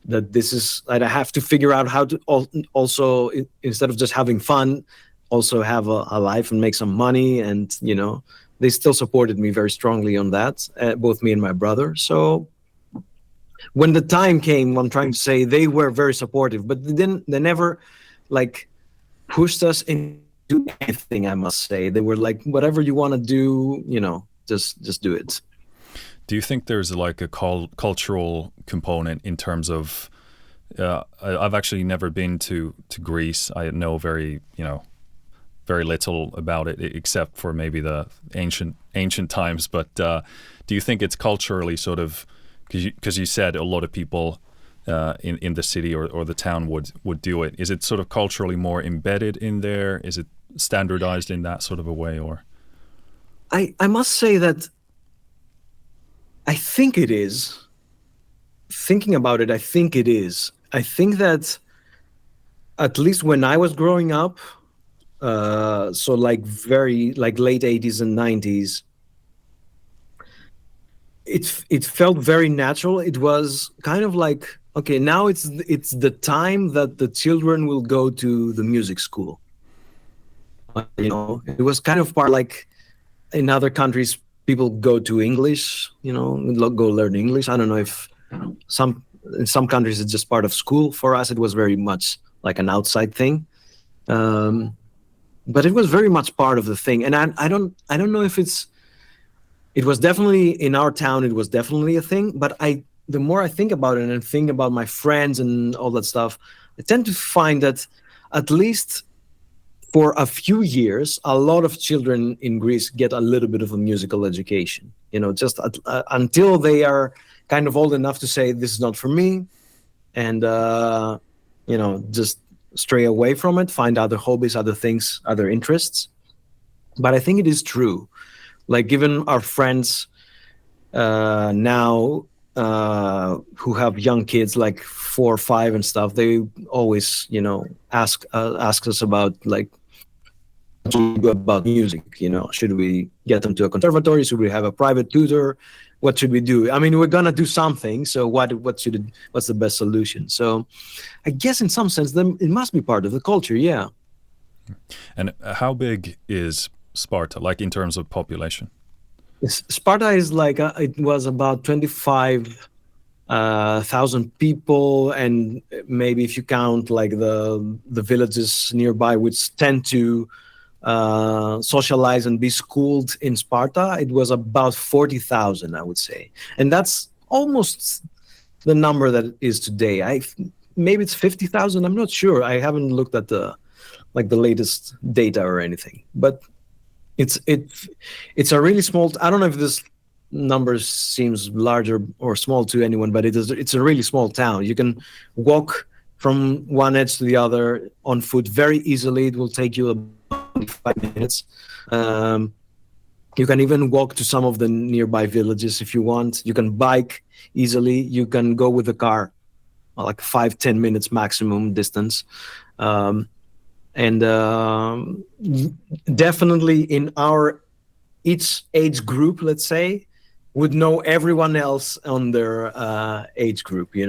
Speaker 2: that this is that I have to figure out how to also, instead of just having fun, also have a life and make some money. And they still supported me very strongly on that, both me and my brother. So when the time came, I'm trying to say, they were very supportive, but they never like pushed us into anything. I must say, they were like, whatever you want to do, just do it.
Speaker 1: Do you think there's like a cultural component in terms of? I've actually never been to Greece. I know very little about it, except for maybe the ancient times. But do you think it's culturally sort of, because you said a lot of people in the city or the town would do it? Is it sort of culturally more embedded in there? Is it standardized in that sort of a way? Or
Speaker 2: I must say that I think it is. Thinking about it, I think it is. I think that at least when I was growing up, so like very like late 80s and 90s, it felt very natural. It was kind of like, okay, now it's the time that the children will go to the music school. It was kind of part, like in other countries, people go to English, go learn English. I don't know if in some countries it's just part of school. For us, it was very much like an outside thing. But it was very much part of the thing. And I don't know if it was definitely in our town, it was definitely a thing. But the more I think about it and think about my friends and all that stuff, I tend to find that at least for a few years, a lot of children in Greece get a little bit of a musical education, just until they are kind of old enough to say, this is not for me. And, just stray away from it, find other hobbies, other things, other interests. But I think it is true. Like, given our friends now who have young kids, like 4 or 5 and stuff, they always, ask us about, like, about music. Should we get them to a conservatory? Should we have a private tutor? What should we do? I mean, we're gonna do something. So what's the best solution? So I guess in some sense, it must be part of the culture. Yeah.
Speaker 1: And how big is Sparta, like in terms of population?
Speaker 2: Sparta is like it was about 25,000 people, and maybe if you count like the villages nearby, which tend to socialize and be schooled in Sparta, it was about 40,000, I would say. And that's almost the number that it is today. Maybe it's 50,000. I'm not sure. I haven't looked at the latest data or anything. But it's a really small. I don't know if this number seems larger or small to anyone, but it's a really small town. You can walk from one edge to the other on foot very easily. It will take you about 5 minutes. You can even walk to some of the nearby villages if you want. You can bike easily. You can go with a car, like 5-10 minutes maximum distance. And definitely in each age group, let's say, would know everyone else on their age group. We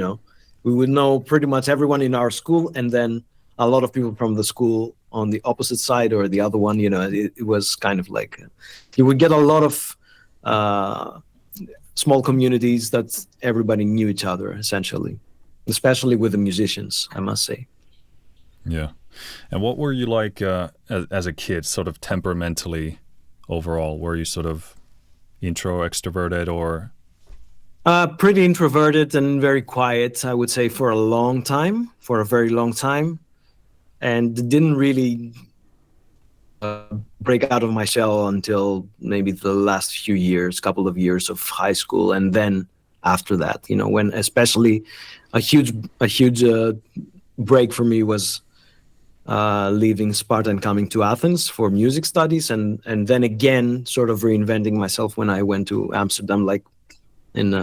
Speaker 2: would know pretty much everyone in our school, and then a lot of people from the school on the opposite side or the other one. It was kind of like you would get a lot of small communities that everybody knew each other, essentially, especially with the musicians, I must say.
Speaker 1: Yeah. And what were you like as a kid, sort of temperamentally overall? Were you sort of intro, extroverted, or?
Speaker 2: Pretty introverted and very quiet, I would say, for a very long time. And didn't really break out of my shell until maybe the last couple of years of high school. And then after that, when especially a huge break for me was leaving Sparta and coming to Athens for music studies, and then again sort of reinventing myself when I went to Amsterdam, like in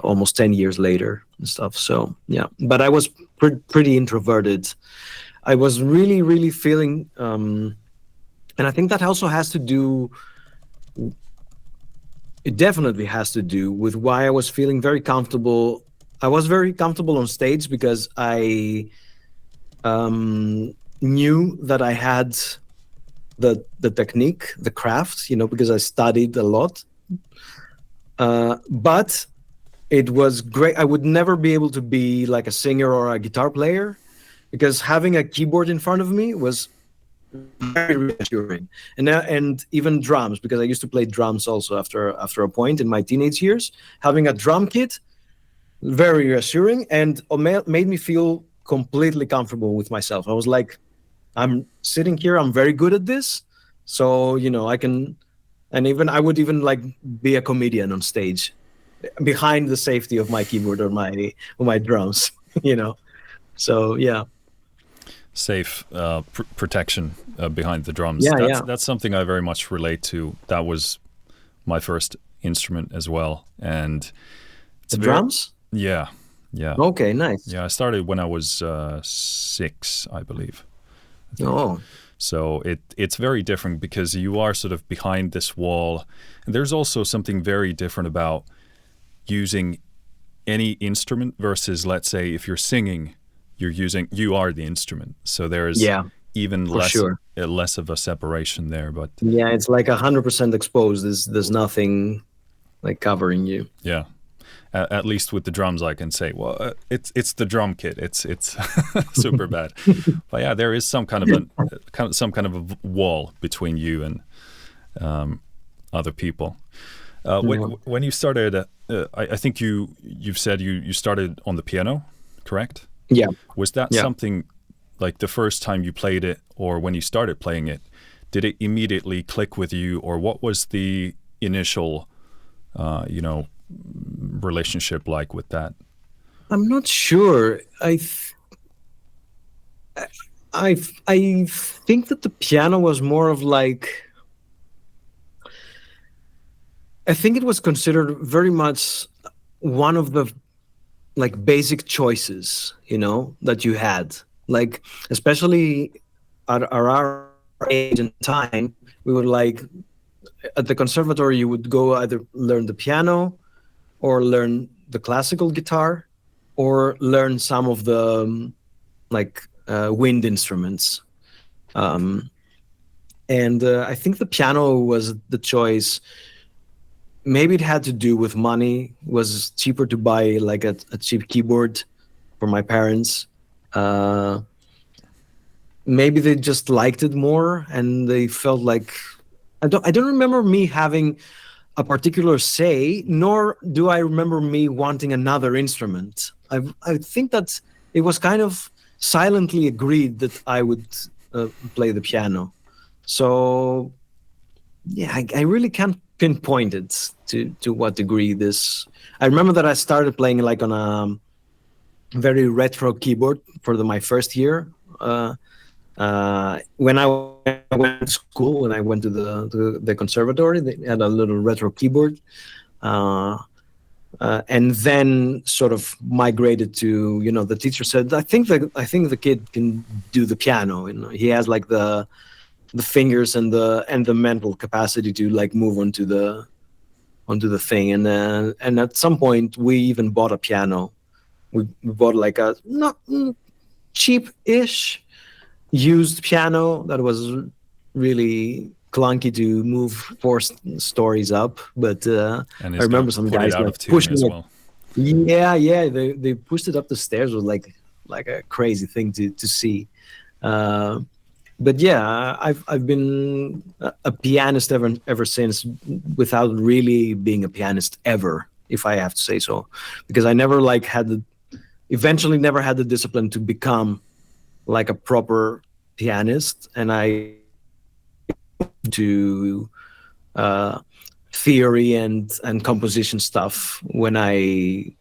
Speaker 2: almost 10 years later and stuff. So yeah, but I was pretty introverted. I was really, really feeling, and I think that also has to do, it definitely has to do with why I was feeling very comfortable I was very comfortable on stage because I knew that I had the technique, the craft, because I studied a lot. But it was great. I would never be able to be like a singer or a guitar player, because having a keyboard in front of me was very reassuring, and even drums, because I used to play drums also after a point in my teenage years. Having a drum kit, very reassuring, and made me feel completely comfortable with myself. I was like, I'm sitting here, I'm very good at this, so I can, and even I would even like be a comedian on stage behind the safety of my keyboard or my drums. So yeah.
Speaker 1: Safe protection behind the drums.
Speaker 2: Yeah.
Speaker 1: That's something I very much relate to. That was my first instrument as well, and
Speaker 2: the drums.
Speaker 1: Yeah.
Speaker 2: Okay, nice.
Speaker 1: Yeah, I started when I was 6, I believe.
Speaker 2: Oh.
Speaker 1: So it's very different because you are sort of behind this wall, and there's also something very different about using any instrument versus, let's say, if you're singing, you are the instrument. So there's even less of a separation there. But
Speaker 2: yeah, it's like 100% exposed. There's nothing like covering you.
Speaker 1: Yeah. At least with the drums, I can say, well, it's the drum kit. It's super bad. But yeah, there is some kind of a wall between you and other people. When you started, I think you've said you started on the piano, correct?
Speaker 2: Yeah.
Speaker 1: Was that something like the first time you played it, or when you started playing it, did it immediately click with you, or what was the initial, relationship like with that?
Speaker 2: I'm not sure. I think that the piano was more of like, I think it was considered very much one of the like basic choices, that you had. Like, especially at our age and time, we would like, at the conservatory, you would go either learn the piano or learn the classical guitar or learn some of the wind instruments. And I think the piano was the choice. Maybe it had to do with money. It was cheaper to buy like a cheap keyboard for my parents. Maybe they just liked it more, and they felt like, I don't remember me having a particular say, nor do I remember me wanting another instrument. I think that it was kind of silently agreed that I would play the piano. So yeah, I really can't pinpoint it to what degree this. I remember that I started playing like on a very retro keyboard for my first year. When I went to school, when I went to the conservatory, they had a little retro keyboard, and then sort of migrated to, the teacher said, I think the kid can do the piano. He has like the fingers and the mental capacity to like move onto the thing. And at some point we even bought a piano. We bought like a not cheap-ish used piano that was really clunky to move 4 stories up, but I remember some guys like pushing it. Well. Yeah, they pushed it up the stairs. It was like a crazy thing to see. But yeah, I've been a pianist ever since, without really being a pianist ever, if I have to say so, because I never eventually never had the discipline to become like a proper pianist, and I do theory and composition stuff when I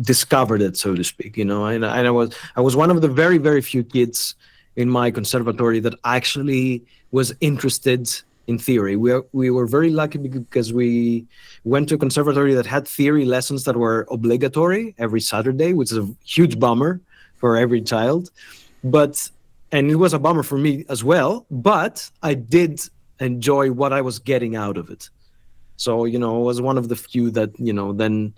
Speaker 2: discovered it, so to speak. And I was one of the very, very few kids in my conservatory that actually was interested in theory. We were very lucky because we went to a conservatory that had theory lessons that were obligatory every Saturday, which is a huge bummer for every child. And it was a bummer for me as well, but I did enjoy what I was getting out of it. So, I was one of the few that, then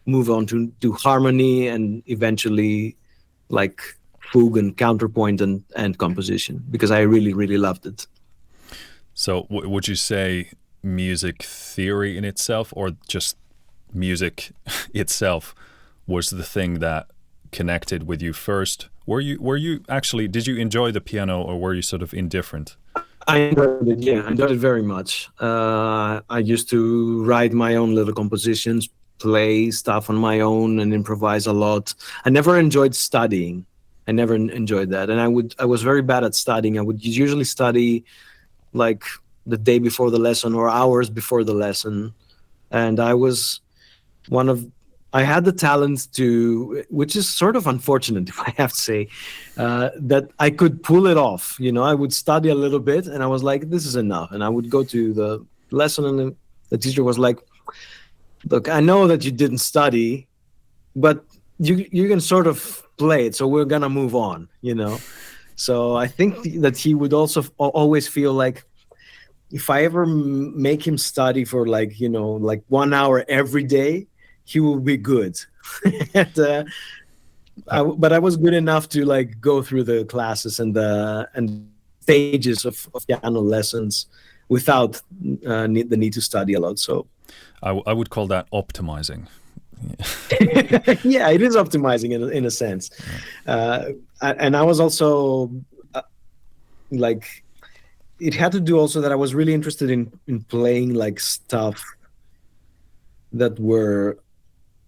Speaker 2: move on to harmony and eventually like fugue and counterpoint and composition, because I really, really loved it.
Speaker 1: So would you say music theory in itself, or just music itself, was the thing that connected with you first? Were you actually, did you enjoy the piano, or were you sort of indifferent?
Speaker 2: I enjoyed it, yeah, I enjoyed it very much. I used to write my own little compositions, play stuff on my own, and improvise a lot. I never enjoyed studying. I never enjoyed that, and I was very bad at studying. I would usually study like the day before the lesson or hours before the lesson, and I had the talent to, which is sort of unfortunate, if I have to say, that I could pull it off. I would study a little bit, and I was like, this is enough. And I would go to the lesson, and the teacher was like, look, I know that you didn't study, but you can sort of play it, so we're going to move on, So I think that he would also always feel like, if I ever make him study for like 1 hour every day, he will be good. But I was good enough to like go through the classes and stages of piano lessons without the need to study a lot. So
Speaker 1: I would call that optimizing.
Speaker 2: Yeah, it is optimizing in a sense.
Speaker 1: Yeah.
Speaker 2: And I was also like, it had to do also that I was really interested in playing like stuff that were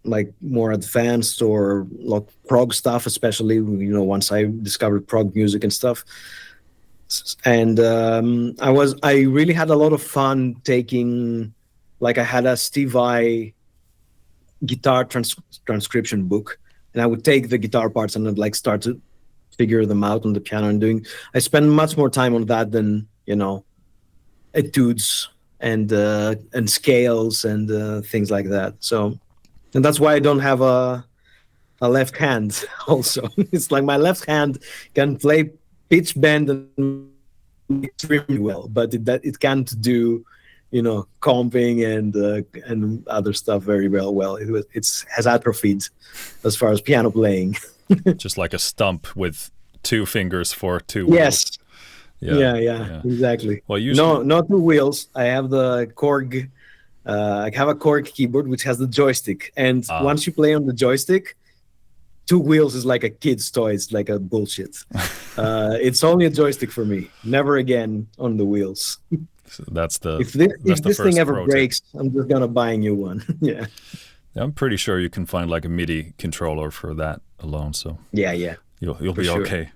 Speaker 2: like more advanced, or like prog stuff, especially once I discovered prog music and stuff. And I really had a lot of fun taking, like, I had a Steve Vai guitar transcription book, and I would take the guitar parts and I'd like start to figure them out on the piano, and I spend much more time on that than etudes and scales and things like that. So, and that's why I don't have a left hand also. It's like my left hand can play pitch bend and extremely well, but it can't do comping and other stuff very well. It has atrophied as far as piano playing.
Speaker 1: Just like a stump with 2 fingers for 2
Speaker 2: Yes.
Speaker 1: wheels.
Speaker 2: Yeah, exactly.
Speaker 1: Well, usually,
Speaker 2: No 2 wheels. I have the Korg. I have a Korg keyboard which has the joystick, and once you play on the joystick, 2 wheels is like a kid's toy. It's like a bullshit. It's only a joystick for me. Never again on the wheels.
Speaker 1: So that's the
Speaker 2: if
Speaker 1: that's
Speaker 2: this
Speaker 1: the
Speaker 2: thing
Speaker 1: first
Speaker 2: ever
Speaker 1: pro
Speaker 2: breaks,
Speaker 1: tip.
Speaker 2: I'm just gonna buy a new one. Yeah.
Speaker 1: I'm pretty sure you can find like a MIDI controller for that alone. So
Speaker 2: Yeah.
Speaker 1: you'll be
Speaker 2: sure.
Speaker 1: okay.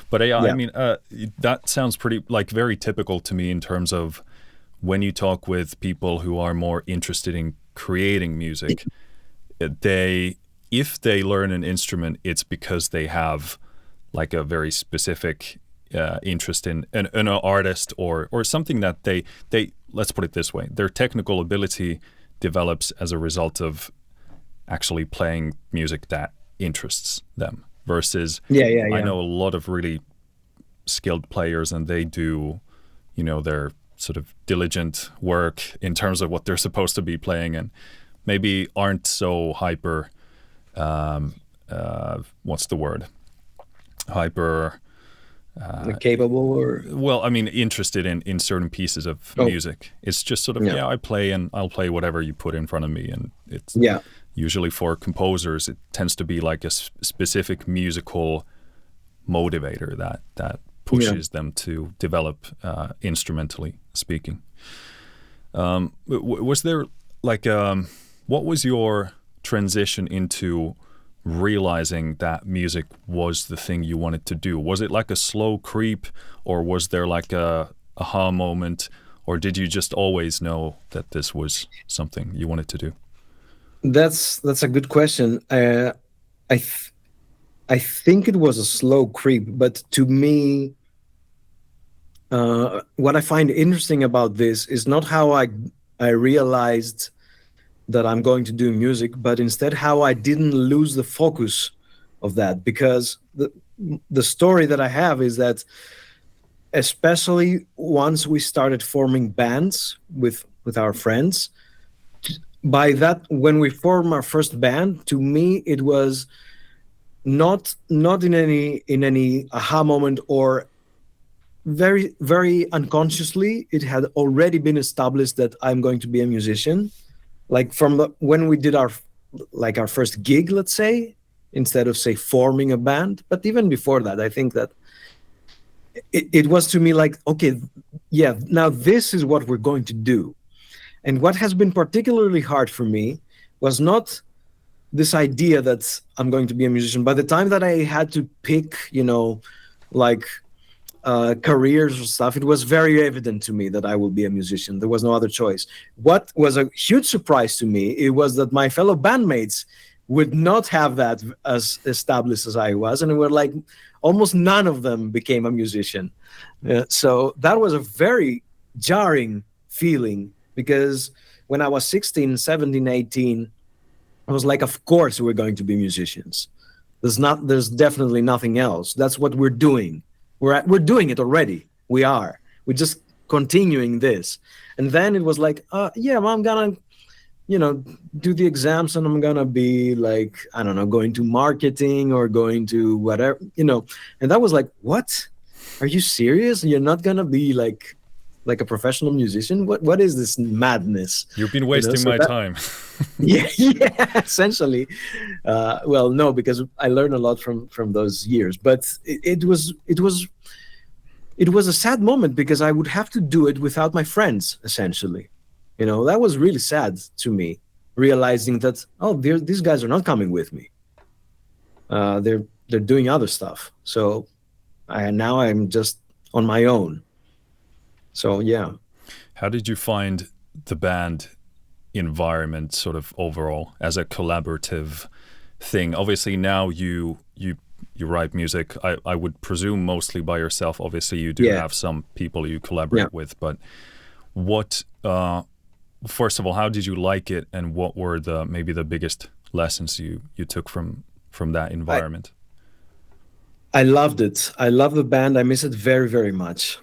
Speaker 1: But I mean, that sounds pretty like very typical to me in terms of when you talk with people who are more interested in creating music. If they learn an instrument, it's because they have like a very specific interest in an artist or something that they let's put it this way, their technical ability develops as a result of actually playing music that interests them, versus I know a lot of really skilled players, and they do their sort of diligent work in terms of what they're supposed to be playing, and maybe aren't so hyper what's the word, hyper
Speaker 2: capable, or
Speaker 1: well, I mean, interested in certain pieces of music. It's just sort of I play, and I'll play whatever you put in front of me, and it's usually for composers it tends to be like a specific musical motivator that pushes them to develop instrumentally speaking. Was there like what was your transition into realizing that music was the thing you wanted to do? Was it like a slow creep, or was there like a aha moment, or did you just always know that this was something you wanted to do?
Speaker 2: That's a good question. I think it was a slow creep, but to me, what I find interesting about this is not how I realized that I'm going to do music, but instead how I didn't lose the focus of that. Because the story that I have is that, especially once we started forming bands with our friends, by that, when we formed our first band, to me it was not in any aha moment, or very very unconsciously it had already been established that I'm going to be a musician, like from when we did our first gig, let's say, instead of say forming a band. But even before that, I think that it was to me like, okay, yeah, now this is what we're going to do. And what has been particularly hard for me was not this idea that I'm going to be a musician. By the time that I had to pick, like careers or stuff, it was very evident to me that I will be a musician. There was no other choice. What was a huge surprise to me, it was that my fellow bandmates would not have that as established as I was, and it were like almost none of them became a musician. So that was a very jarring feeling, because when I was 16, 17, 18, I was like, of course we're going to be musicians. There's definitely nothing else. That's what we're doing. We're doing it already. We're just continuing this. And then it was like, yeah, well, I'm gonna, do the exams, and I'm gonna be like, I don't know, going to marketing or going to whatever, And that was like, what? Are you serious? You're not gonna be like a professional musician? What is this madness?
Speaker 1: You've been wasting my time.
Speaker 2: yeah, essentially. Well, no, because I learned a lot from those years. But it was a sad moment, because I would have to do it without my friends, essentially. That was really sad to me, realizing that, these guys are not coming with me. They're doing other stuff. So now I'm just on my own. So yeah.
Speaker 1: How did you find the band environment sort of overall as a collaborative thing? Obviously now you write music, I would presume mostly by yourself. Obviously you do have some people you collaborate with, but what first of all, how did you like it, and what were maybe the biggest lessons you took from that environment?
Speaker 2: I loved it. I love the band. I miss it very, very much.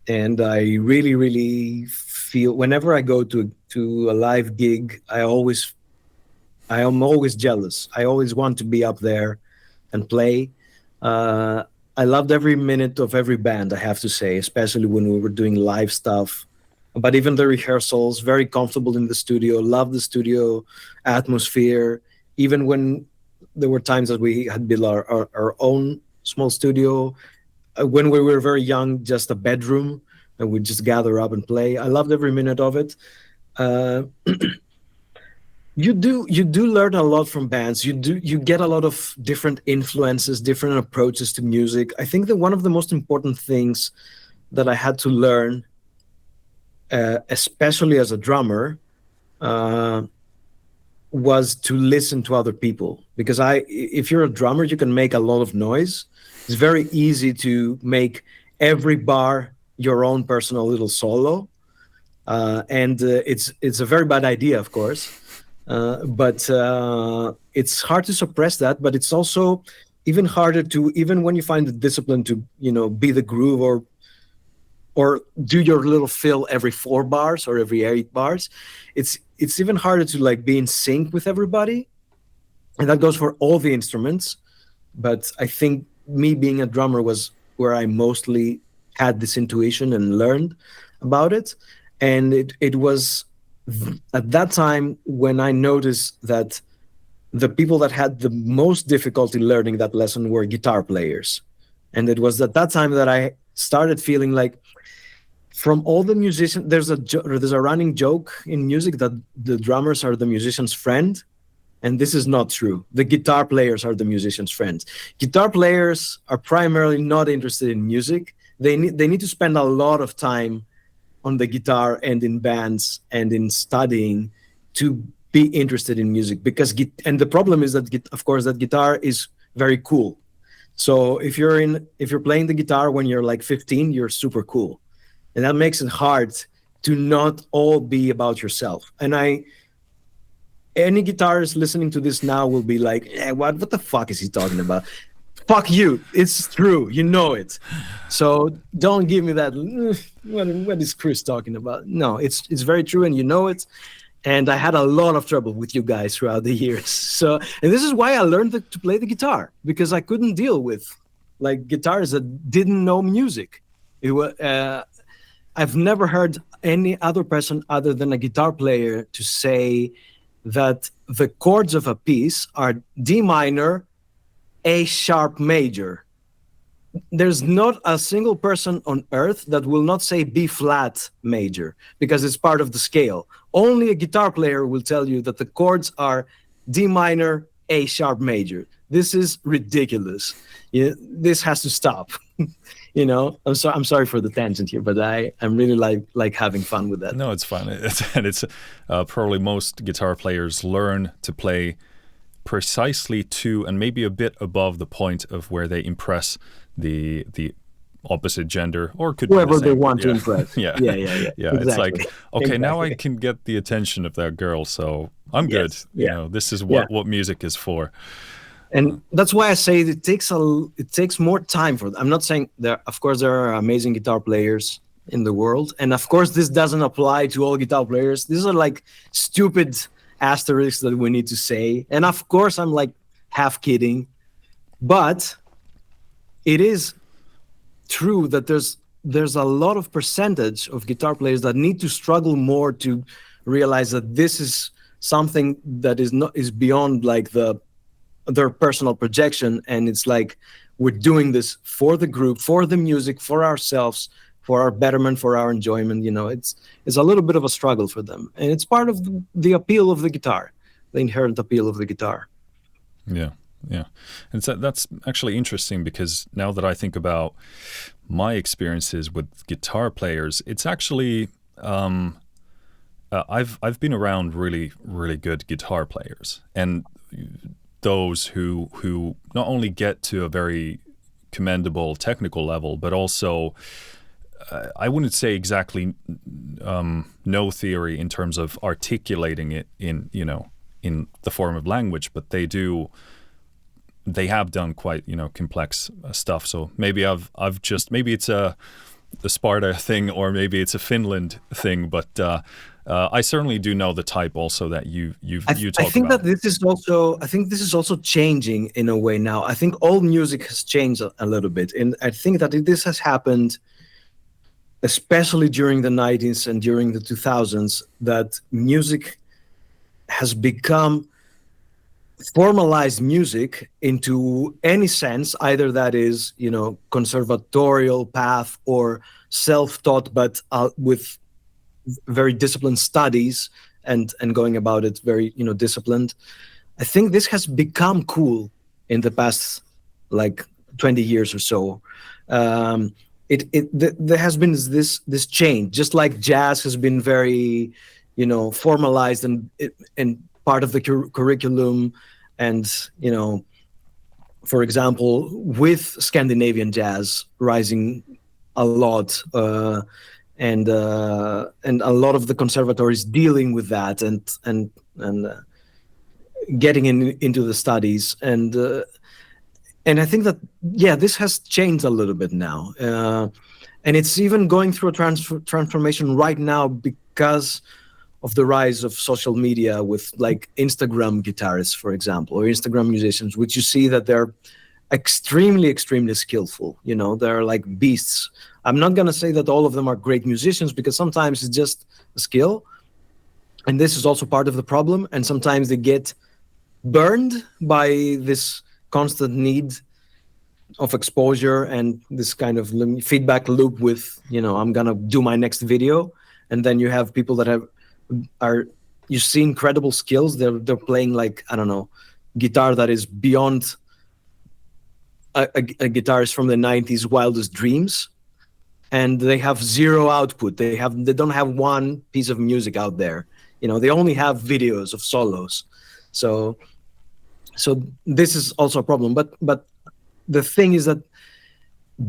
Speaker 2: And I really, really feel, whenever I go to a live gig, I am always jealous. I always want to be up there and play. I loved every minute of every band, I have to say, especially when we were doing live stuff. But even the rehearsals, very comfortable in the studio, loved the studio atmosphere. Even when there were times that we had built our own small studio, when we were very young, just a bedroom, and we'd just gather up and play. I loved every minute of it. You do learn a lot from bands. You get a lot of different influences, different approaches to music. I think that one of the most important things that I had to learn, especially as a drummer, was to listen to other people. Because if you're a drummer, you can make a lot of noise. It's very easy to make every bar your own personal little solo, and it's a very bad idea, of course. But it's hard to suppress that. But it's also even harder to, even when you find the discipline to, be the groove or do your little fill every 4 bars or every 8 bars. It's even harder to like be in sync with everybody, and that goes for all the instruments. But I think me being a drummer was where I mostly had this intuition and learned about it. And it was at that time when I noticed that the people that had the most difficulty learning that lesson were guitar players. And it was at that time that I started feeling like, from all the musicians, there's a running joke in music that the drummers are the musician's friend. And this is not true. The guitar players are the musician's friends. Guitar players are primarily not interested in music. They need to spend a lot of time on the guitar and in bands and in studying to be interested in music. And the problem is that, of course, that guitar is very cool. So if you're playing the guitar when you're like 15, you're super cool. And that makes it hard to not all be about yourself. And any guitarist listening to this now will be like, what the fuck is he talking about? Fuck you. It's true. You know it. So don't give me that, what is Chris talking about? No, it's very true, and you know it. And I had a lot of trouble with you guys throughout the years. So, and this is why I learned to play the guitar, because I couldn't deal with like guitarists that didn't know music. It was, I've never heard any other person other than a guitar player to say that the chords of a piece are D minor, A sharp major. There's not a single person on earth that will not say B flat major, because it's part of the scale. Only a guitar player will tell you that the chords are D minor, A sharp major. This is ridiculous. This has to stop. I'm sorry for the tangent here, but I'm really like having fun with that.
Speaker 1: No, it's fun. It's probably most guitar players learn to play precisely to and maybe a bit above the point of where they impress the opposite gender, or could
Speaker 2: whoever
Speaker 1: be the
Speaker 2: they
Speaker 1: same.
Speaker 2: want to impress.
Speaker 1: Yeah.
Speaker 2: Exactly.
Speaker 1: It's like, okay, now I can get the attention of that girl, so I'm good. This is what music is for.
Speaker 2: And that's why I say it takes more time for them. I'm not saying of course there are amazing guitar players in the world, and of course this doesn't apply to all guitar players. These are like stupid asterisks that we need to say, and of course I'm like half kidding, but it is true that there's a lot of percentage of guitar players that need to struggle more to realize that this is something that is beyond like their personal projection, and it's like we're doing this for the group, for the music, for ourselves, for our betterment, for our enjoyment. It's a little bit of a struggle for them, and it's part of the appeal of the guitar, the inherent appeal of the guitar.
Speaker 1: Yeah, and so that's actually interesting, because now that I think about my experiences with guitar players, it's actually I've been around really, really good guitar players, and those who not only get to a very commendable technical level, but also I wouldn't say exactly no theory in terms of articulating it in the form of language, but they have done quite complex stuff. So maybe maybe it's a Sparta thing, or maybe it's a Finland thing, but I certainly do know the type also that you talk
Speaker 2: I think
Speaker 1: about.
Speaker 2: that this is also changing in a way now. I think all music has changed a little bit, and I think that this has happened especially during the 90s and during the 2000s, that music has become formalized music into any sense, either that is conservatorial path or self-taught, but with very disciplined studies and going about it very disciplined. I think this has become cool in the past like 20 years or so. There has been this change, just like jazz has been very formalized and part of the curriculum, and for example, with Scandinavian jazz rising a lot, and a lot of the conservatories dealing with that and getting into the studies, and I think that this has changed a little bit now, and it's even going through a transformation right now because of the rise of social media, with like Instagram guitarists, for example, or Instagram musicians, which you see that they're extremely skillful. They're like beasts. I'm not going to say that all of them are great musicians, because sometimes it's just a skill, and this is also part of the problem, and sometimes they get burned by this constant need of exposure and this kind of feedback loop with I'm gonna do my next video, and then you have people that you see incredible skills. They're playing like, I don't know, guitar that is beyond a guitarist from the 90s wildest dreams, and they have zero output. They don't have one piece of music out there. They only have videos of solos. So this is also a problem. But the thing is that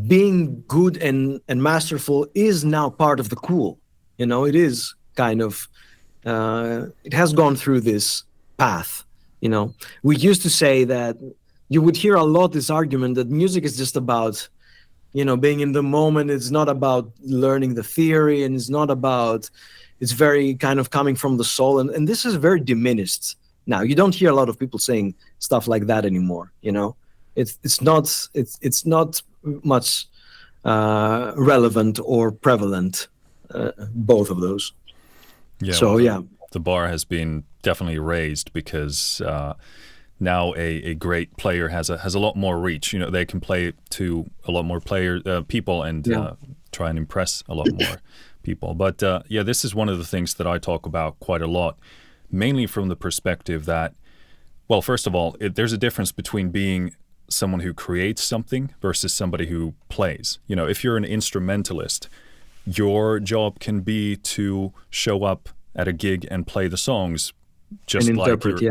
Speaker 2: being good and masterful is now part of the cool. It is kind of it has gone through this path. We used to say that you would hear a lot this argument that music is just about being in the moment. It's not about learning the theory, and it's very kind of coming from the soul. And this is very diminished now. You don't hear a lot of people saying stuff like that anymore. It's not much relevant or prevalent, both of those.
Speaker 1: Yeah.
Speaker 2: So
Speaker 1: well, the bar has been definitely raised because now a great player has a lot more reach. They can play to a lot more people and try and impress a lot more people. But this is one of the things that I talk about quite a lot, mainly from the perspective that, well, first of all, there's a difference between being someone who creates something versus somebody who plays. If you're an instrumentalist, your job can be to show up at a gig and play the songs just
Speaker 2: and
Speaker 1: like
Speaker 2: interpret,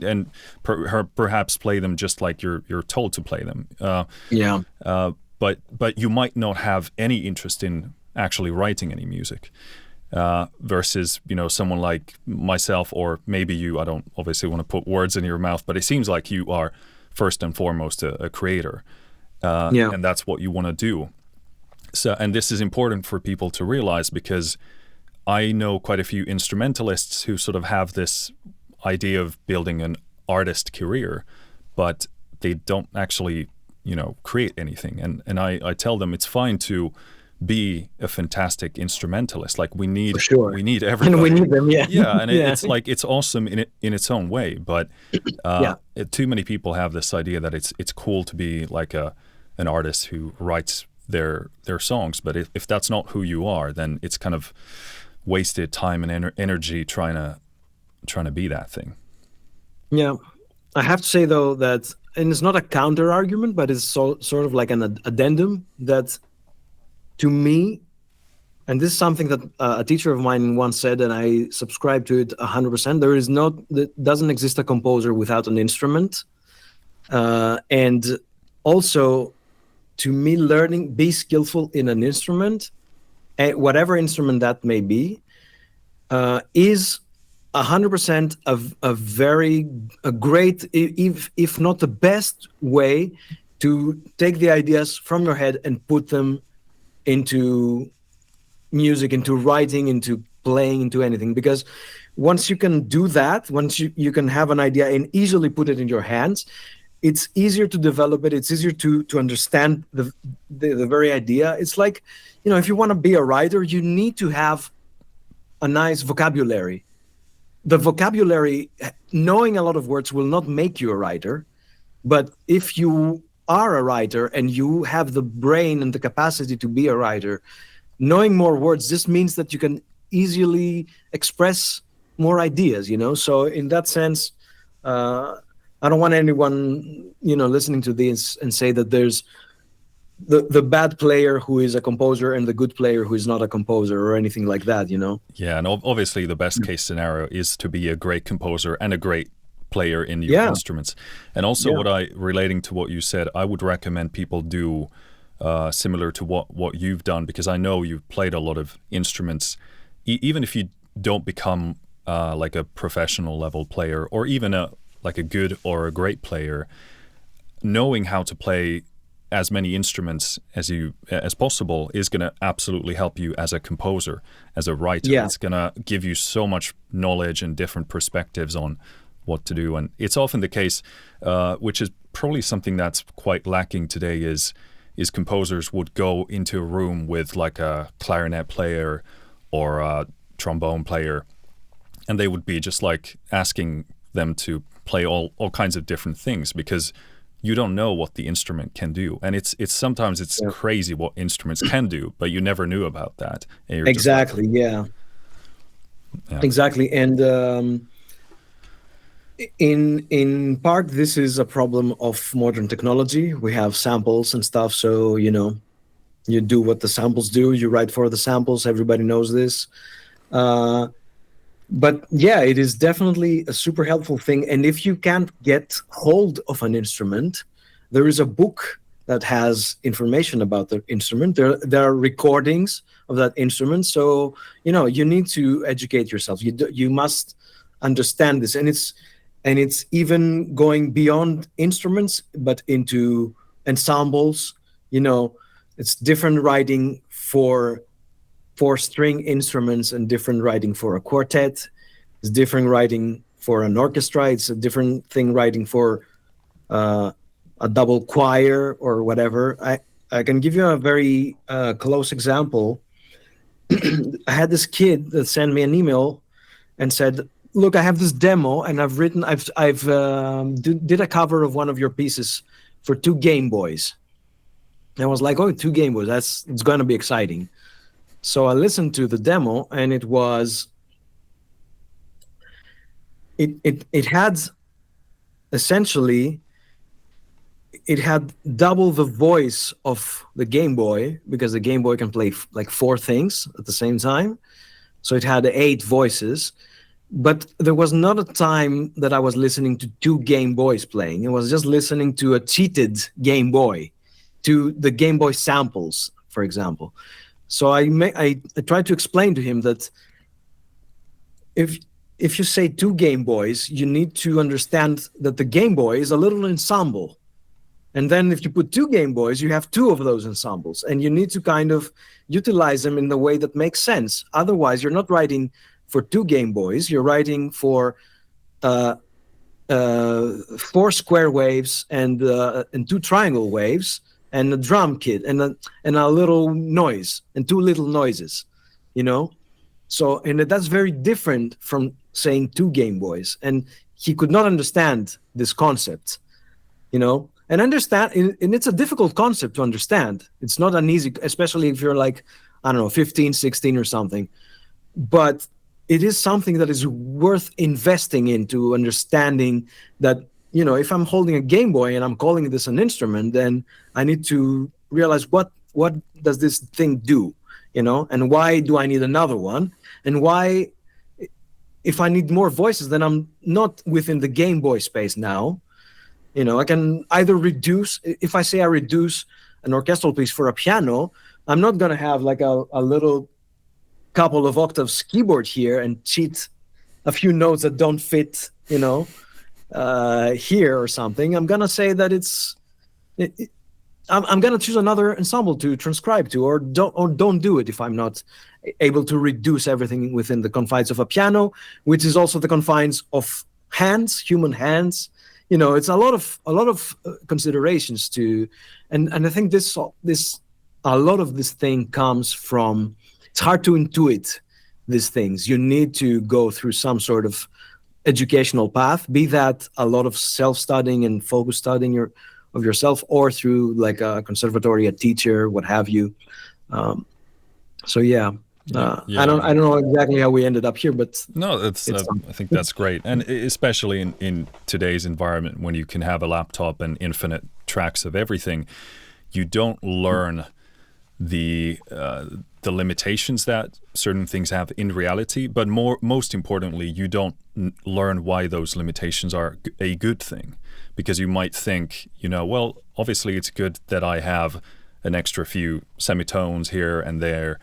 Speaker 1: and perhaps play them just like you're told to play them. But you might not have any interest in actually writing any music. Versus someone like myself, or maybe you. I don't obviously want to put words in your mouth, but it seems like you are first and foremost a creator, and that's what you want to do. So, and this is important for people to realize, because I know quite a few instrumentalists who sort of have this idea of building an artist career, but they don't actually, create anything. And I tell them it's fine to be a fantastic instrumentalist. Like we need everybody.
Speaker 2: And we need them,
Speaker 1: and it's like it's awesome in its own way. But too many people have this idea that it's cool to be like an artist who writes their songs. But if that's not who you are, then it's kind of wasted time and energy trying to be that thing.
Speaker 2: Yeah, I have to say though that, and it's not a counter argument, but it's sort of like an addendum that, to me, and this is something that a teacher of mine once said, and I subscribe to it 100%. There doesn't exist a composer without an instrument, and also, to me, be skillful in an instrument, whatever instrument that may be, is 100% a great, if not the best way to take the ideas from your head and put them into music, into writing, into playing, into anything. Because once you can do that, once you can have an idea and easily put it in your hands, it's easier to develop it. It's easier to understand the very idea. It's like, if you want to be a writer, you need to have a nice vocabulary. The vocabulary, knowing a lot of words will not make you a writer. But if you are a writer and you have the brain and the capacity to be a writer, knowing more words, this means that you can easily express more ideas, So in that sense, I don't want anyone, listening to this and say that there's the bad player who is a composer and the good player who is not a composer or anything like that,
Speaker 1: Yeah, and obviously the best case scenario is to be a great composer and a great player in your instruments. And also relating to what you said, I would recommend people do similar to what you've done, because I know you've played a lot of instruments. Even if you don't become like a professional level player, or even a good or a great player, knowing how to play as many instruments as possible is going to absolutely help you as a composer, as a writer. It's going to give you so much knowledge and different perspectives on what to do. And it's often the case, which is probably something that's quite lacking today, is composers would go into a room with like a clarinet player or a trombone player, and they would be just like asking them to play all kinds of different things, because you don't know what the instrument can do. And it's sometimes crazy what instruments can do, but you never knew about that. And
Speaker 2: exactly. Exactly. And in part, this is a problem of modern technology. We have samples and stuff, so you do what the samples do. You write for the samples. Everybody knows this. But it is definitely a super helpful thing. And if you can't get hold of an instrument, there is a book that has information about the instrument. There are recordings of that instrument. So you need to educate yourself. You must understand this, and it's even going beyond instruments, but into ensembles. It's different writing for string instruments and different writing for a quartet. It's different writing for an orchestra. It's a different thing writing for a double choir or whatever. I can give you a very close example. I had this kid that sent me an email and said, "Look, I have this demo, and I've did a cover of one of your pieces for 2 Game Boys." And I was like, "Oh, 2 Game Boys, it's going to be exciting." So I listened to the demo, and it had essentially, it had double the voice of the Game Boy, because the Game Boy can play like 4 things at the same time. So it had 8 voices. But there was not a time that I was listening to 2 Game Boys playing. I was just listening to a cheated Game Boy, to the Game Boy samples, for example. So I tried to explain to him that if you say 2 Game Boys, you need to understand that the Game Boy is a little ensemble. And then if you put 2 Game Boys, you have 2 of those ensembles. And you need to kind of utilize them in the way that makes sense. Otherwise, you're not writing for 2 Game Boys. You're writing for 4 square waves and 2 triangle waves and a drum kit and a little noise and 2 little noises, you know? So, and that's very different from saying 2 Game Boys. And he could not understand this concept, you know? And it's a difficult concept to understand. It's not an easy, especially if you're like, I don't know, 15, 16 or something. But it is something that is worth investing into, understanding that, you know, if I'm holding a Game Boy and I'm calling this an instrument, then I need to realize what does this thing do, you know, and why do I need another one? And why, if I need more voices, then I'm not within the Game Boy space now. You know, I can either reduce, if I say I reduce an orchestral piece for a piano, I'm not going to have like a little couple of octaves keyboard here and cheat a few notes that don't fit, you know, here or something. I'm going to say that I'm going to choose another ensemble to transcribe to, or don't do it if I'm not able to reduce everything within the confines of a piano, which is also the confines of hands, human hands. You know, it's a lot of considerations to, and I think a lot of this thing comes from, it's hard to intuit these things. You need to go through some sort of educational path, be that a lot of self-studying and focus studying of yourself, or through like a conservatory, a teacher, what have you. So yeah. I don't know exactly how we ended up here, but
Speaker 1: no, I think that's great, and especially in today's environment, when you can have a laptop and infinite tracks of everything, you don't learn the limitations that certain things have in reality. But most importantly, you don't learn why those limitations are a good thing, because you might think, you know, well, obviously it's good that I have an extra few semitones here and there,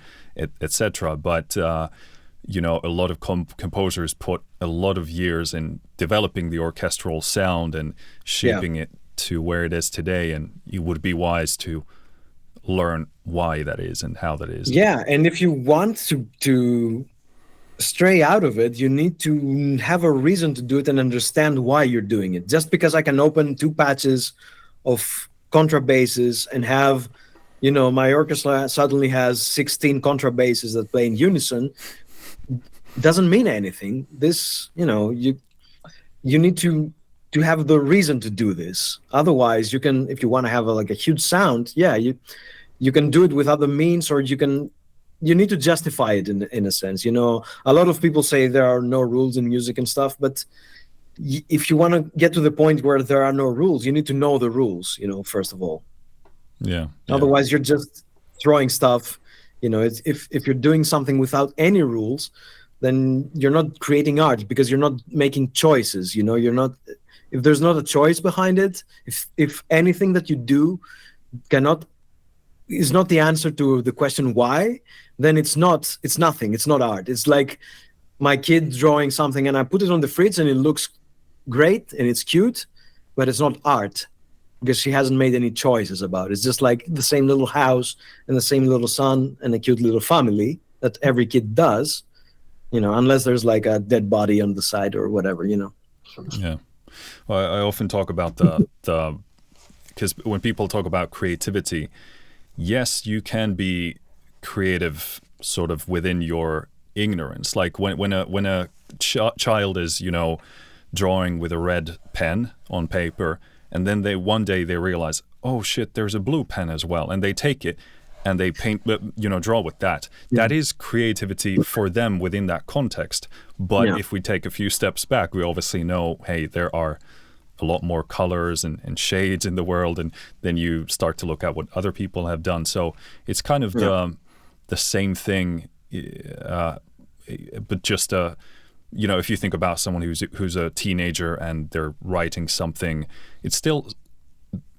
Speaker 1: etc. But you know, a lot of composers put a lot of years in developing the orchestral sound and shaping it to where it is today, and you would be wise to learn why that is and how that is.
Speaker 2: Yeah, and if you want to stray out of it, you need to have a reason to do it and understand why you're doing it. Just because I can open 2 patches of contrabasses and have, you know, my orchestra suddenly has 16 contrabasses that play in unison, doesn't mean anything. This, you know, you need to have the reason to do this. Otherwise, you can, if you want to have a huge sound, yeah, you can do it with other means, or you need to justify it in a sense. You know, a lot of people say there are no rules in music and stuff, but if you want to get to the point where there are no rules, you need to know the rules, you know, first of all.
Speaker 1: Yeah.
Speaker 2: Otherwise, you're just throwing stuff. You know, if you're doing something without any rules, then you're not creating art, because you're not making choices. You know, you're not. If there's not a choice behind it, if anything that you do is not the answer to the question why, then it's nothing. It's not art. It's like my kid drawing something and I put it on the fridge and it looks great and it's cute, but it's not art. because she hasn't made any choices about it. It's just like the same little house and the same little son and a cute little family that every kid does, unless there's like a dead body on the side or whatever,
Speaker 1: Yeah. Well, I often talk about the because when people talk about creativity, yes, you can be creative sort of within your ignorance. Like when a child is, drawing with a red pen on paper, and then one day they realize, oh shit, there's a blue pen as well, and they take it and they paint, draw with that. Yeah. That is creativity for them within that context. But if we take a few steps back, we obviously know, hey, there are a lot more colors and shades in the world, and then you start to look at what other people have done. So it's kind of the same thing, but just if you think about someone who's a teenager and they're writing something, it's still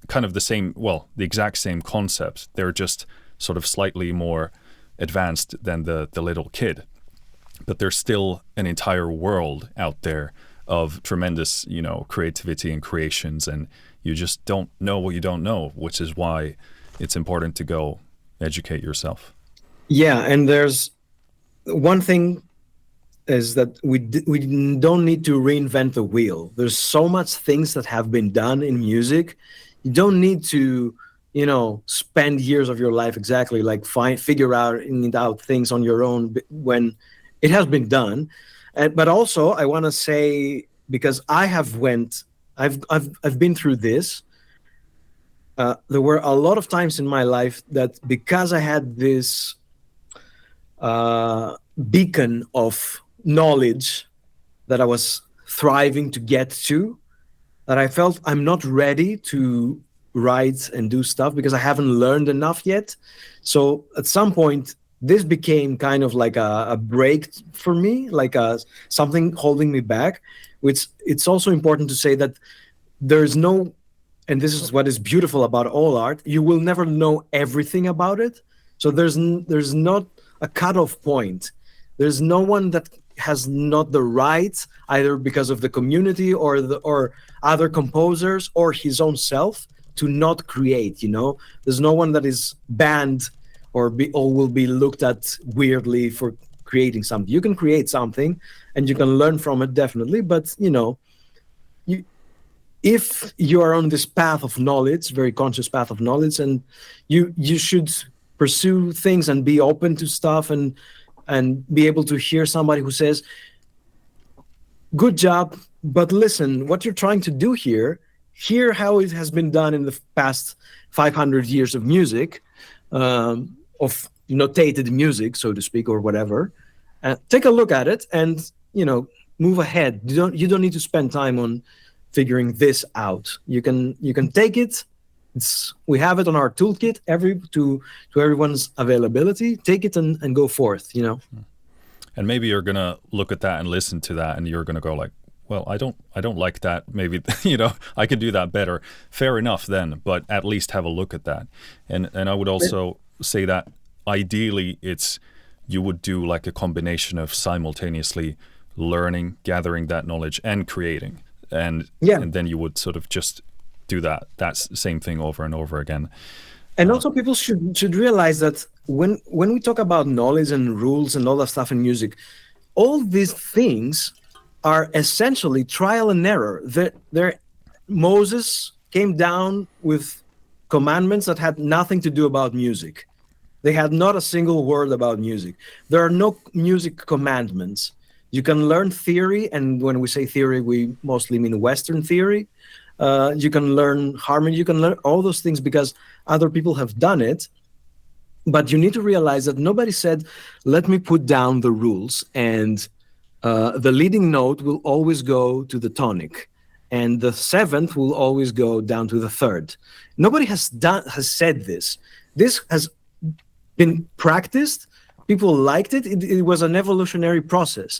Speaker 1: kind of the exact same concept. They're just sort of slightly more advanced than the little kid, but there's still an entire world out there of tremendous, creativity and creations, and you just don't know what you don't know, which is why it's important to go educate yourself.
Speaker 2: Yeah, and there's one thing is that we don't need to reinvent the wheel. There's so much things that have been done in music. You don't need to, spend years of your life exactly like figure out things on your own when it has been done. But also, I want to say, because I've been through this. There were a lot of times in my life that because I had this beacon of knowledge that I was thriving to get to, that I felt I'm not ready to write and do stuff because I haven't learned enough yet. So at some point, this became kind of like a break for me, like something holding me back. Which it's also important to say that there's no, and this is what is beautiful about all art, you will never know everything about it. So there's not a cutoff point. There's no one that has not the right, either because of the community or other composers or his own self, to not create. There's no one that is banned or will be looked at weirdly for creating something. You can create something and you can learn from it, definitely, but if you are on this path of knowledge, very conscious path of knowledge, and you should pursue things and be open to stuff and be able to hear somebody who says, good job, but listen, what you're trying to do here how it has been done in the past 500 years of music, of notated music, so to speak, or whatever. Take a look at it and move ahead. You don't need to spend time on figuring this out. You can take it. We have it on our toolkit to everyone's availability. Take it and go forth.
Speaker 1: And maybe you're gonna look at that and listen to that, and you're gonna go like, well, I don't like that. Maybe I could do that better. Fair enough then, but at least have a look at that. And I would also say that ideally you would do like a combination of simultaneously learning, gathering that knowledge, and creating. And then you would sort of just do that same thing over and over again.
Speaker 2: And also people should realize that when we talk about knowledge and rules and all that stuff in music, all these things are essentially trial and error. Moses came down with commandments that had nothing to do about music. They had not a single word about music. There are no music commandments. You can learn theory, and when we say theory, we mostly mean Western theory. You can learn harmony, you can learn all those things because other people have done it. But you need to realize that nobody said, let me put down the rules, and the leading note will always go to the tonic, and the seventh will always go down to the third. Nobody has said this. This has been practiced. People liked it. It was an evolutionary process.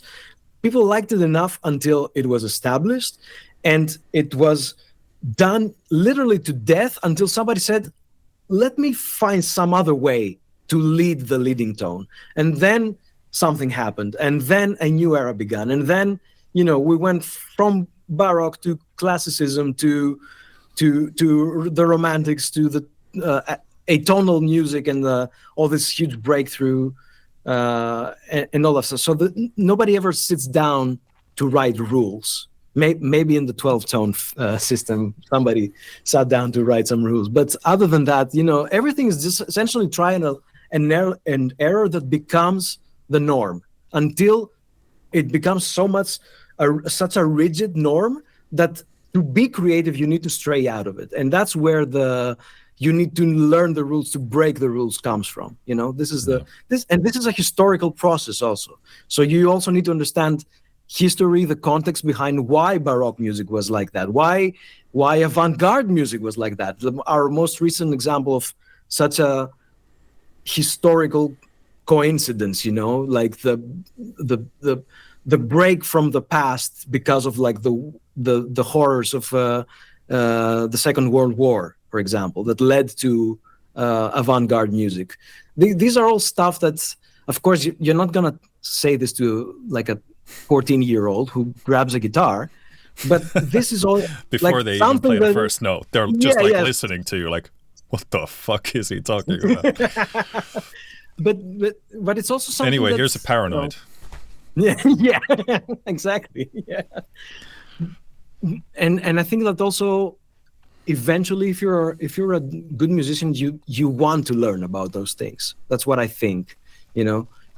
Speaker 2: People liked it enough until it was established, and it was done literally to death until somebody said, let me find some other way to lead the leading tone. And then something happened, and then a new era began. And then, we went from Baroque to classicism to to the romantics, to the atonal music, and all this huge breakthrough and all that stuff. So nobody ever sits down to write rules. Maybe in the 12-tone system, somebody sat down to write some rules. But other than that, everything is just essentially trying an error that becomes the norm until it becomes such a rigid norm that to be creative, you need to stray out of it. And that's where you need to learn the rules, to break the rules comes from. This is this is a historical process also. So you also need to understand history, the context behind why Baroque music was like that, why avant-garde music was like that. Our most recent example of such a historical coincidence, like the break from the past because of like the horrors of the Second World War, for example, that led to avant-garde music. These are all stuff that, of course, you're not gonna say this to like a 14-year-old who grabs a guitar, but this is all
Speaker 1: before
Speaker 2: like
Speaker 1: they even play the
Speaker 2: that,
Speaker 1: first note. They're just listening to you, like, what the fuck is he talking about?
Speaker 2: but it's also something.
Speaker 1: Anyway, here's a paranoid.
Speaker 2: Yeah, exactly. Yeah, and I think that also eventually, if you're a good musician, you want to learn about those things. That's what I think.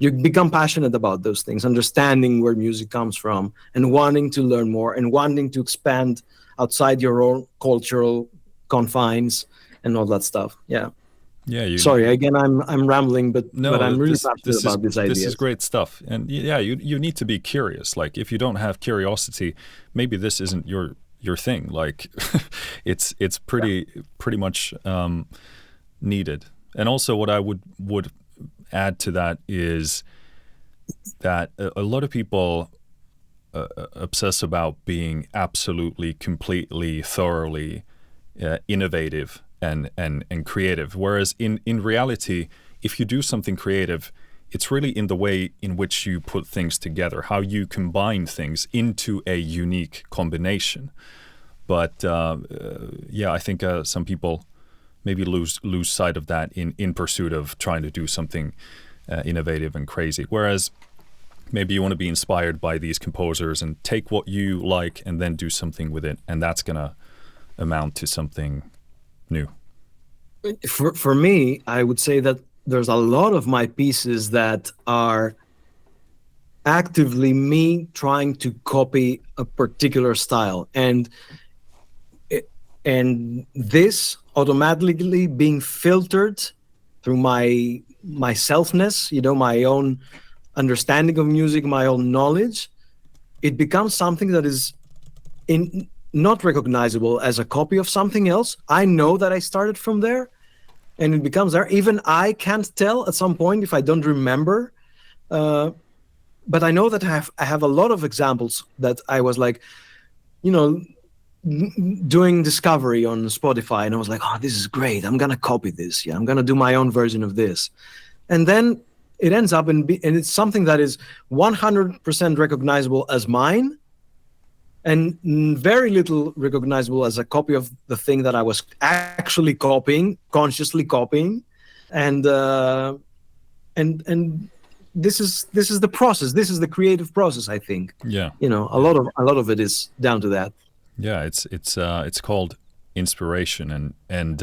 Speaker 2: You become passionate about those things, understanding where music comes from, and wanting to learn more, and wanting to expand outside your own cultural confines and all that stuff. Yeah.
Speaker 1: Yeah.
Speaker 2: Sorry, again, I'm rambling, but I'm really passionate about this idea.
Speaker 1: This is great stuff, and yeah, you need to be curious. Like, if you don't have curiosity, maybe this isn't your thing. Like, it's pretty much needed. And also, what I would add to that is that a lot of people obsess about being absolutely, completely, thoroughly innovative and creative, whereas in reality, if you do something creative, it's really in the way in which you put things together, how you combine things into a unique combination. But I think some people maybe lose sight of that in pursuit of trying to do something innovative and crazy. Whereas maybe you want to be inspired by these composers and take what you like and then do something with it, and that's going to amount to something new.
Speaker 2: For me, I would say that there's a lot of my pieces that are actively me trying to copy a particular style, and this automatically being filtered through my selfness, my own understanding of music, my own knowledge. It becomes something that is not recognizable as a copy of something else. I know that I started from there, and it becomes there. Even I can't tell at some point if I don't remember. But I know that I have a lot of examples that I was like, doing discovery on Spotify, and I was like, oh, this is great. I'm going to copy this. Yeah, I'm going to do my own version of this. And then it ends up and it's something that is 100% recognizable as mine, and very little recognizable as a copy of the thing that I was actually copying, consciously copying. And this is the process. This is the creative process, I think.
Speaker 1: Yeah.
Speaker 2: A lot of it is down to that.
Speaker 1: Yeah, it's called inspiration, and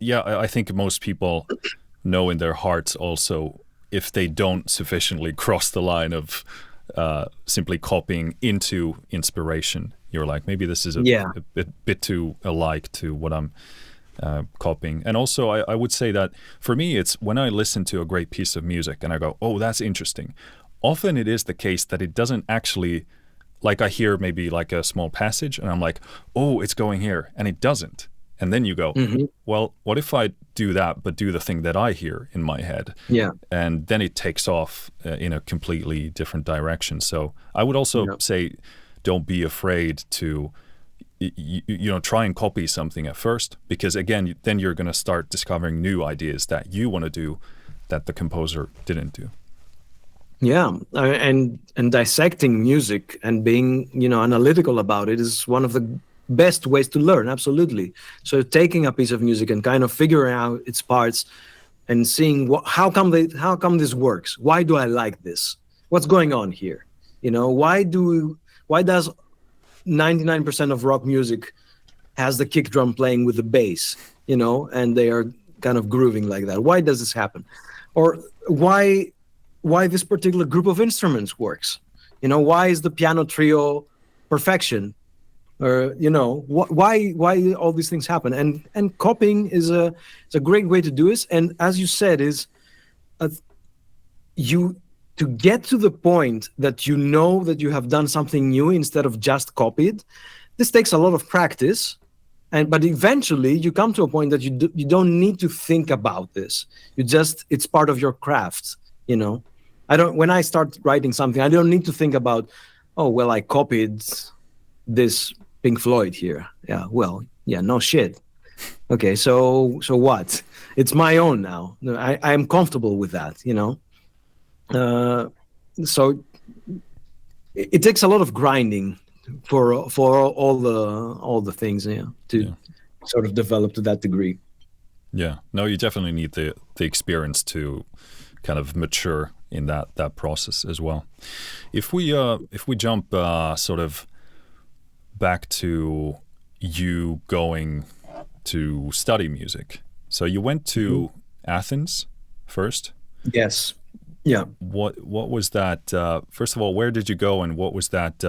Speaker 1: yeah, I think most people know in their hearts also, if they don't sufficiently cross the line of simply copying into inspiration, you're like, maybe this is a bit too alike to what I'm copying. And also, I would say that for me, it's when I listen to a great piece of music and I go, oh, that's interesting. Often it is the case that it doesn't actually. Like, I hear maybe like a small passage and I'm like, oh, it's going here, and it doesn't. And then you go, well, what if I do that, but do the thing that I hear in my head?
Speaker 2: Yeah.
Speaker 1: And then it takes off in a completely different direction. So I would also say, don't be afraid to, try and copy something at first, because again, then you're going to start discovering new ideas that you want to do that the composer didn't do.
Speaker 2: Yeah, and dissecting music and being analytical about it is one of the best ways to learn, absolutely. So taking a piece of music and kind of figuring out its parts and seeing how come this works, why do I like this, what's going on here, why does 99% of rock music has the kick drum playing with the bass, and they are kind of grooving like that. Why does this happen? Or why this particular group of instruments works? Why is the piano trio perfection? Or why all these things happen? And copying is a great way to do this. And as you said, is you to get to the point that you know that you have done something new instead of just copied. This takes a lot of practice. But eventually you come to a point that you don't need to think about this. It's part of your craft, when I start writing something, I don't need to think about, oh, well, I copied this Pink Floyd here. Yeah, well, yeah, no shit. Okay, so what? It's my own now. I am comfortable with that, so it takes a lot of grinding for all the things, to sort of develop to that degree.
Speaker 1: Yeah, no, you definitely need the experience to kind of mature in that process as well. If we jump sort of back to you going to study music, so you went to Athens first.
Speaker 2: Yes. Yeah.
Speaker 1: What was that? First of all, where did you go, and what was that?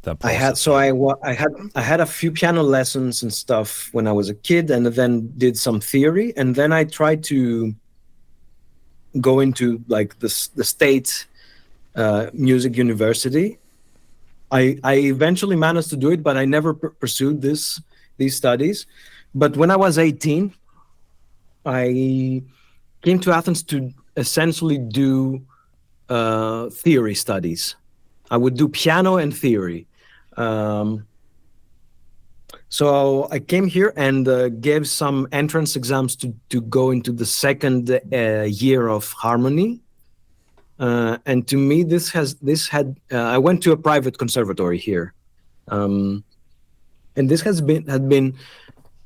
Speaker 1: That process?
Speaker 2: I had a few piano lessons and stuff when I was a kid, and then did some theory, and then I tried to go into like the state music university. I eventually managed to do it, but I never pursued these studies. But when I was 18, I came to Athens to essentially do theory studies. I would do piano and theory. So I came here and gave some entrance exams to go into the second year of harmony. And to me, I went to a private conservatory here, and this had been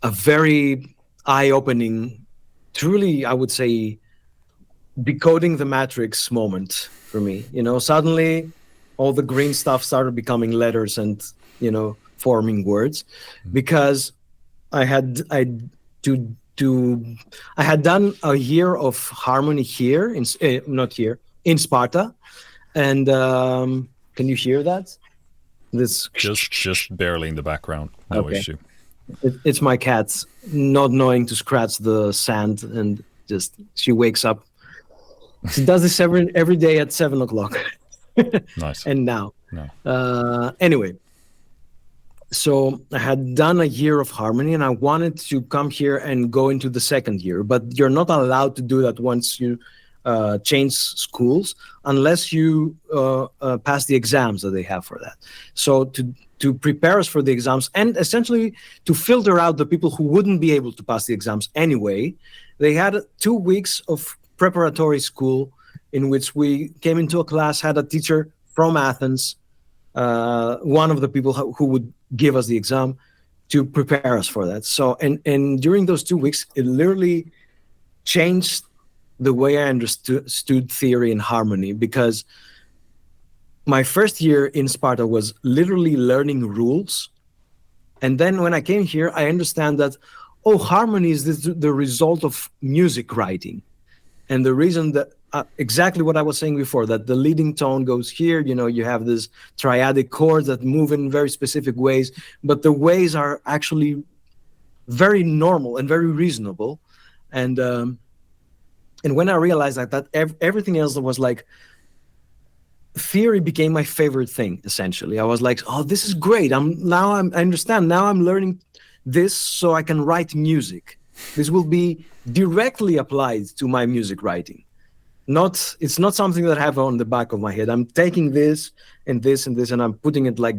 Speaker 2: a very eye-opening, truly, I would say, decoding the matrix moment for me. Suddenly all the green stuff started becoming letters and forming words, because I had done a year of harmony here in Sparta, and can you hear that? This
Speaker 1: just barely in the background. No
Speaker 2: okay.
Speaker 1: Issue.
Speaker 2: It's my cat not knowing to scratch the sand, and she wakes up. She does this every day at 7 o'clock.
Speaker 1: Nice.
Speaker 2: And now,
Speaker 1: no.
Speaker 2: Anyway, so I had done a year of harmony, and I wanted to come here and go into the second year, but you're not allowed to do that once you change schools, unless you pass the exams that they have for that. So to prepare us for the exams, and essentially to filter out the people who wouldn't be able to pass the exams anyway, they had 2 weeks of preparatory school in which we came into a class, had a teacher from Athens, one of the people who would give us the exam, to prepare us for that. So, and during those 2 weeks, it literally changed the way I understood theory and harmony, because my first year in Sparta was literally learning rules. And then when I came here, I understand that, harmony is the result of music writing. And the reason that, exactly what I was saying before, that the leading tone goes here, you have this triadic chords that move in very specific ways, but the ways are actually very normal and very reasonable. And when I realized that everything else was like, theory became my favorite thing, essentially. I was like, this is great. I understand. Now I'm learning this so I can write music. This will be directly applied to my music writing. It's not something that I have on the back of my head. I'm taking this and this and this, and I'm putting it like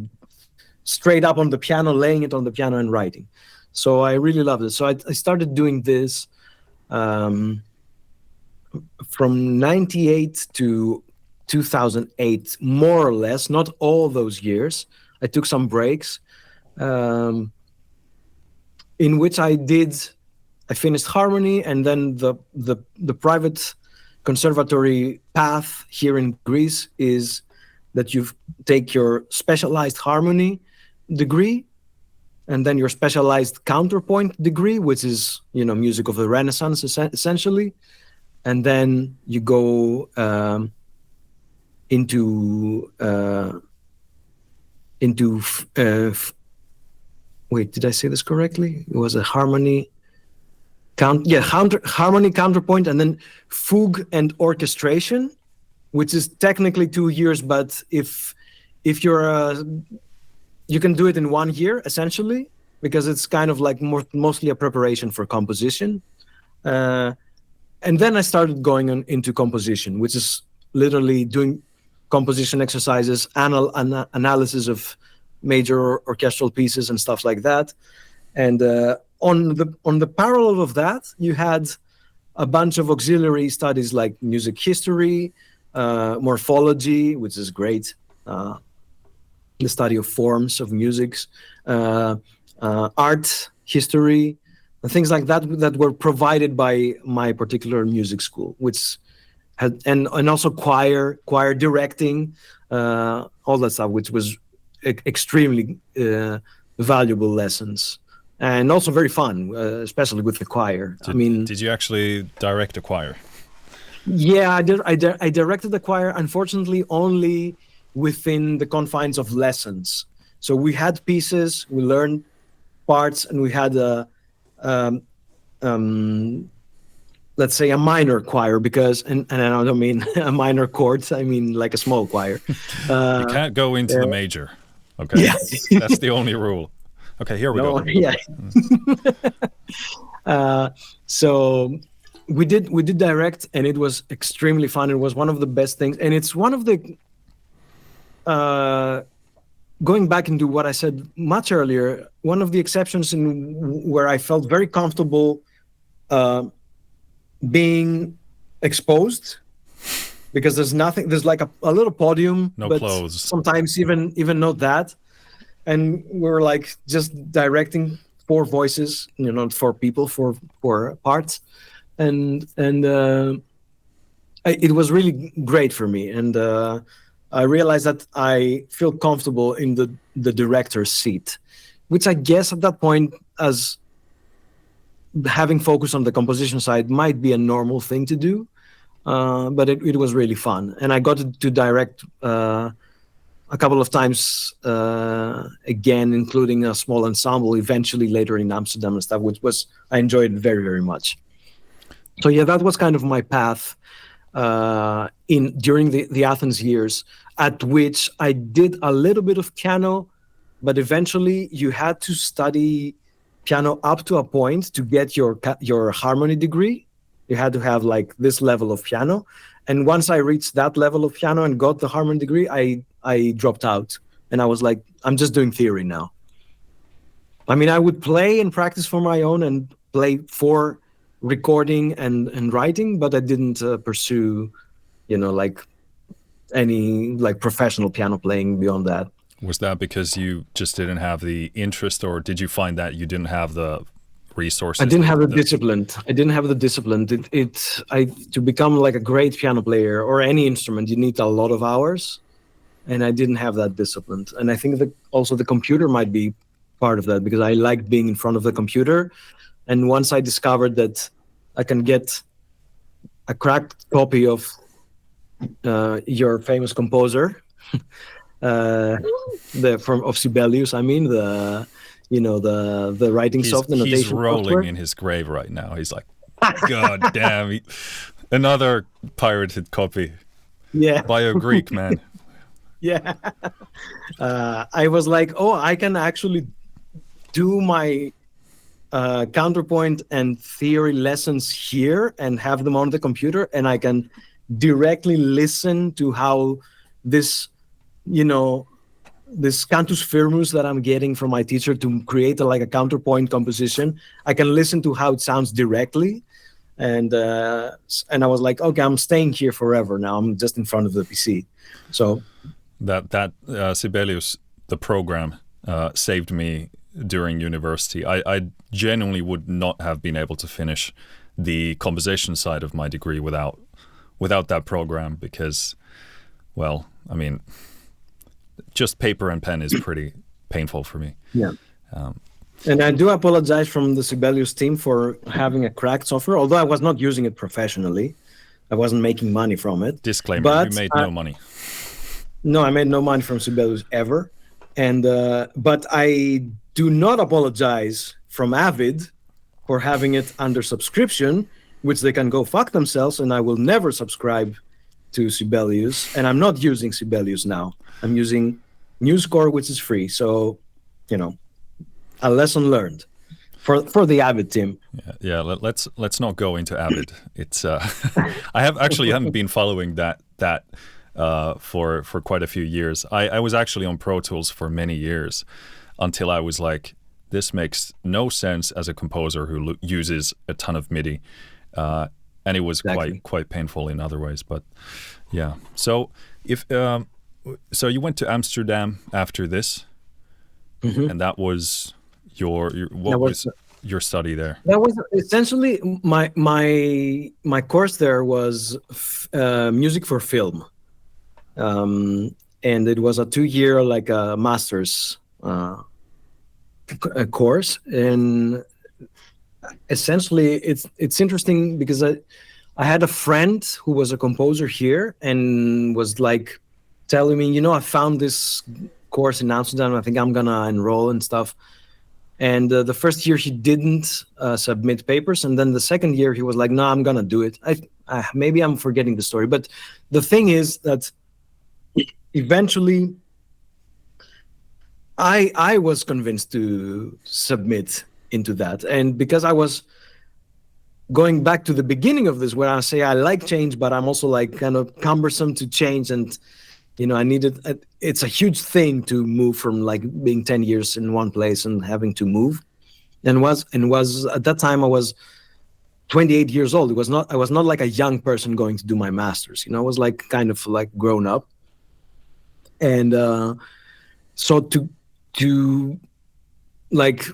Speaker 2: straight up on the piano, laying it on the piano and writing. So I really loved it. So I started doing this from 98 to 2008, more or less, not all those years. I took some breaks. in which I finished harmony, and then the private conservatory path here in Greece is that you take your specialized harmony degree, and then your specialized counterpoint degree, which is music of the Renaissance essentially, and then you go into wait, did I say this correctly? It was a harmony harmony counterpoint, and then fugue and orchestration, which is technically 2 years, but if you're you can do it in 1 year essentially, because it's kind of like mostly a preparation for composition. And then I started going into composition, which is literally doing composition exercises, analysis of major orchestral pieces and stuff like that. And on the parallel of that, you had a bunch of auxiliary studies like music history, morphology, which is great, the study of forms of musics, art history, and things like that were provided by my particular music school, which had and also choir directing, all that stuff, which was extremely valuable lessons, and also very fun, especially with the choir.
Speaker 1: Did you actually direct a choir?
Speaker 2: Yeah, I did. I directed the choir, unfortunately, only within the confines of lessons. So we had pieces, we learned parts, and we had let's say a minor choir, because, and I don't mean a minor chord, I mean like a small choir.
Speaker 1: You can't go into the major. Okay, yeah. That's the only rule. Okay, here we go.
Speaker 2: Yeah. So we did direct, and it was extremely fun. It was one of the best things, and it's one of the going back into what I said much earlier, one of the exceptions in where I felt very comfortable being exposed, because there's like a little podium,
Speaker 1: no
Speaker 2: but
Speaker 1: clothes.
Speaker 2: Sometimes even not that, and we're like just directing 4 voices, 4 people, 4 parts, and it was really great for me, and I realized that I feel comfortable in the director's seat, which I guess at that point, as having focus on the composition side, might be a normal thing to do, but it was really fun, and I got to direct a couple of times again, including a small ensemble eventually later in Amsterdam and stuff, which was, I enjoyed very, very much. So yeah, that was kind of my path during the Athens years, at which I did a little bit of piano, but eventually you had to study piano up to a point to get your harmony degree. You had to have like this level of piano, and once I reached that level of piano and got the harmony degree, I dropped out, and I was like, I'm just doing theory now. I mean, I would play and practice for my own and play for recording and writing, but I didn't pursue, like any like professional piano playing beyond that.
Speaker 1: Was that because you just didn't have the interest, or did you find that you didn't have the resources?
Speaker 2: I didn't have the discipline. I didn't have the discipline. To become like a great piano player or any instrument, you need a lot of hours, and I didn't have that discipline. And I think that also the computer might be part of that, because I like being in front of the computer. And once I discovered that I can get a cracked copy of your famous composer, of Sibelius, I mean, the writing software, the notation
Speaker 1: he's rolling
Speaker 2: software.
Speaker 1: In his grave right now. He's like, God damn, another pirated copy.
Speaker 2: Yeah,
Speaker 1: by a Greek man.
Speaker 2: Yeah. I was like, oh, I can actually do my counterpoint and theory lessons here and have them on the computer, and I can directly listen to how this, this cantus firmus that I'm getting from my teacher to create a counterpoint composition. I can listen to how it sounds directly, and I was like, okay, I'm staying here forever now. I'm just in front of the PC. So
Speaker 1: that Sibelius, the program, saved me during university. I genuinely would not have been able to finish the composition side of my degree without that program because, well, I mean, just paper and pen is pretty painful for me.
Speaker 2: Yeah. And I do apologize from the Sibelius team for having a cracked software, although I was not using it professionally. I wasn't making money from it.
Speaker 1: Disclaimer,
Speaker 2: but
Speaker 1: you made no money.
Speaker 2: No, I made no money from Sibelius ever. And but I do not apologize from Avid for having it under subscription, which they can go fuck themselves, and I will never subscribe to Sibelius. And I'm not using Sibelius now. I'm using MuseScore, which is free. So, you know, a lesson learned for the Avid team.
Speaker 1: Yeah. Let's not go into Avid. It's I haven't been following that for quite a few years. I was actually on Pro Tools for many years until I was like, this makes no sense as a composer who uses a ton of MIDI, and it was quite painful in other ways. But yeah, so so you went to Amsterdam after this, and that was what was your study there?
Speaker 2: That was essentially my course there was music for film, and it was a 2-year like a master's course. And essentially, it's interesting because I had a friend who was a composer here and was like telling me, I found this course in Amsterdam. I think I'm gonna enroll and stuff. And the first year he didn't submit papers, and then the second year he was like, "No, I'm gonna do it." Maybe I'm forgetting the story, but the thing is that eventually I was convinced to submit into that, and because I was going back to the beginning of this, where I say I like change, but I'm also like kind of cumbersome to change, and I needed. It's a huge thing to move from like being 10 years in one place and having to move, and was at that time I was 28 years old. I was not like a young person going to do my master's. I was like kind of like grown up, and so to like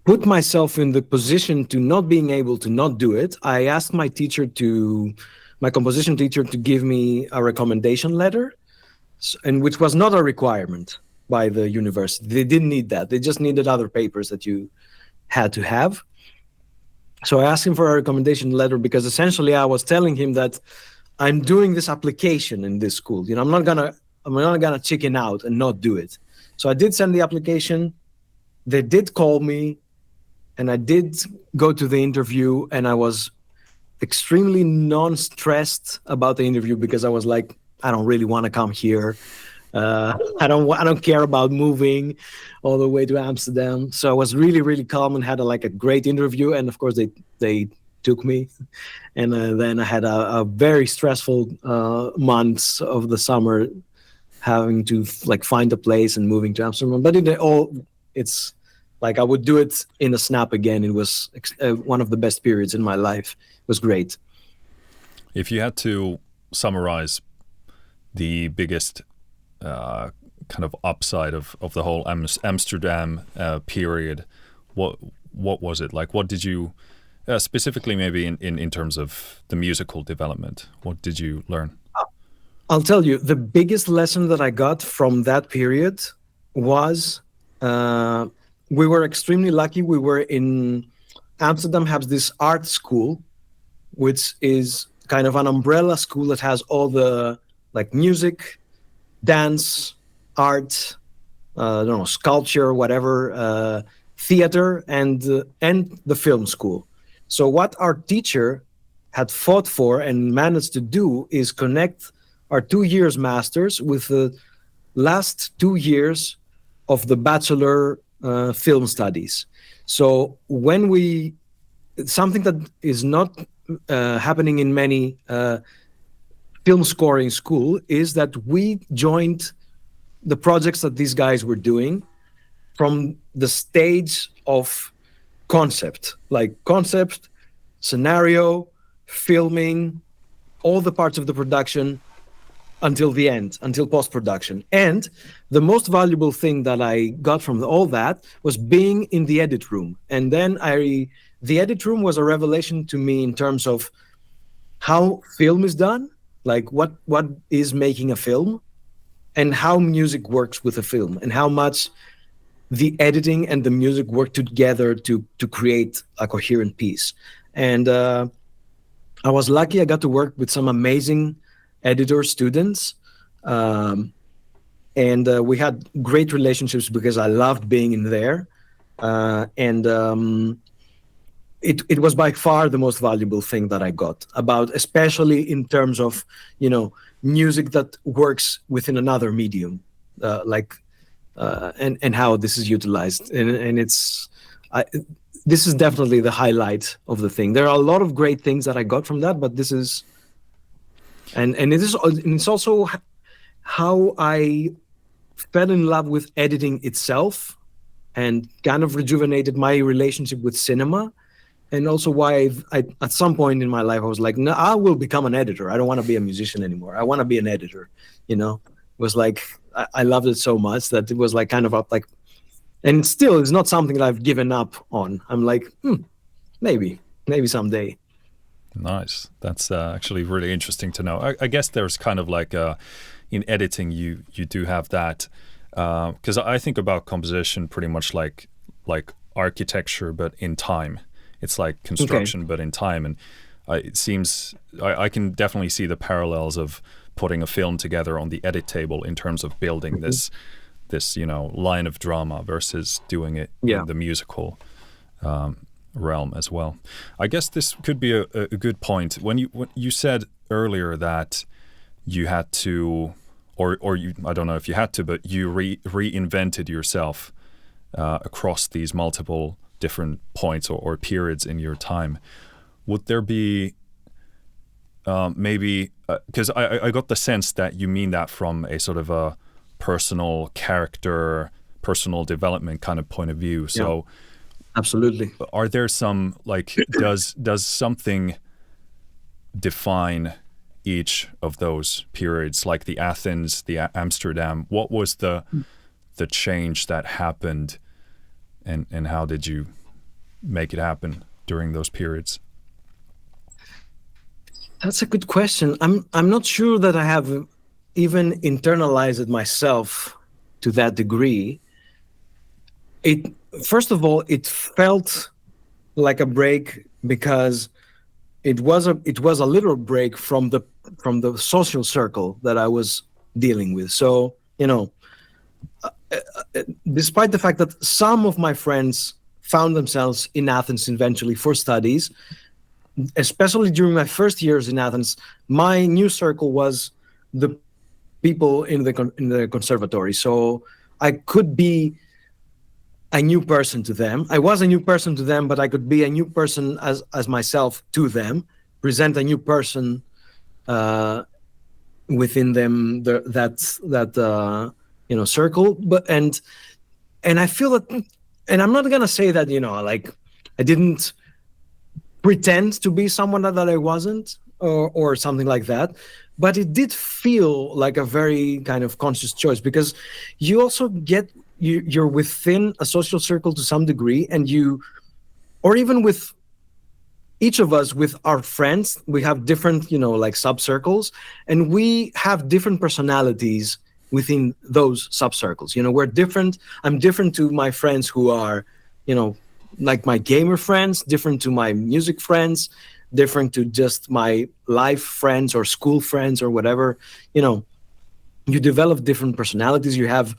Speaker 2: put myself in the position to not being able to not do it, I asked my composition teacher to give me a recommendation letter. And which was not a requirement by the university. They didn't need that. They just needed other papers that you had to have. So I asked him for a recommendation letter because essentially I was telling him that I'm doing this application in this school. I'm not gonna chicken out and not do it. So I did send the application. They did call me, and I did go to the interview, and I was extremely non-stressed about the interview because I was like, I don't really want to come here. I don't care about moving all the way to Amsterdam. So I was really, really calm and had a great interview. And of course they took me. And then I had a very stressful months of the summer, having to find a place and moving to Amsterdam. But it's like I would do it in a snap again. It was one of the best periods in my life. It was great.
Speaker 1: If you had to summarize the biggest kind of upside of the whole Amsterdam period, what was it like? What did you specifically, maybe in terms of the musical development, what did you learn?
Speaker 2: I'll tell you, the biggest lesson that I got from that period was we were extremely lucky. We were in Amsterdam, has this art school, which is kind of an umbrella school that has all the music, dance, art, sculpture, whatever, theater, and the film school. So what our teacher had fought for and managed to do is connect our 2 years masters with the last 2 years of the bachelor film studies. So something that is not happening in many film scoring school is that we joined the projects that these guys were doing from the stage of concept, scenario, filming, all the parts of the production, until the end, until post-production. And the most valuable thing that I got from all that was being in the edit room. And then the edit room was a revelation to me in terms of how film is done, like what is making a film, and how music works with a film, and how much the editing and the music work together to create a coherent piece. And I was lucky. I got to work with some amazing editor students, and we had great relationships because I loved being in there, and it was by far the most valuable thing that I got about, especially in terms of music that works within another medium, and how this is utilized, and this is definitely the highlight of the thing. There are a lot of great things that I got from that, but this is, and it's also how I fell in love with editing itself, and kind of rejuvenated my relationship with cinema, and also why I at some point in my life I was like, no, I will become an editor. I don't want to be a musician anymore. I want to be an editor. It was like I loved it so much that it was like kind of up like. And still, it's not something that I've given up on. I'm like, maybe someday.
Speaker 1: Nice. That's actually really interesting to know. I guess there's kind of like in editing, you do have that, because I think about composition pretty much like architecture, but in time. It's like construction, but in time. And it seems I can definitely see the parallels of putting a film together on the edit table in terms of building this line of drama versus doing it in the musical realm as well. I guess this could be a good point. When you said earlier that you had to, or you, I don't know if you had to, but you reinvented yourself across these multiple different points or periods in your time. Would there be maybe, because I got the sense that you mean that from a sort of a personal character, personal development kind of point of view. So
Speaker 2: absolutely.
Speaker 1: Are there some, like, does something define each of those periods, like the Athens, the Amsterdam? What was the change that happened, and how did you make it happen during those periods?
Speaker 2: That's a good question. I'm not sure that I have even internalized it myself to that degree. First of all, it felt like a break because it was a literal break from the social circle that I was dealing with. So, despite the fact that some of my friends found themselves in Athens eventually for studies, especially during my first years in Athens, my new circle was the people in the conservatory. So I could be a new person to them. I was a new person to them, but I could be a new person as myself to them, present a new person within them, that circle. But and I feel that, and I'm not gonna say that like I didn't pretend to be someone that I wasn't, or something like that. But it did feel like a very kind of conscious choice, because you also you're within a social circle to some degree, and or even with each of us, with our friends, we have different, like sub-circles, and we have different personalities within those sub-circles. We're different. I'm different to my friends who are, like my gamer friends, different to my music friends, different to just my life friends or school friends or whatever. You develop different personalities. You have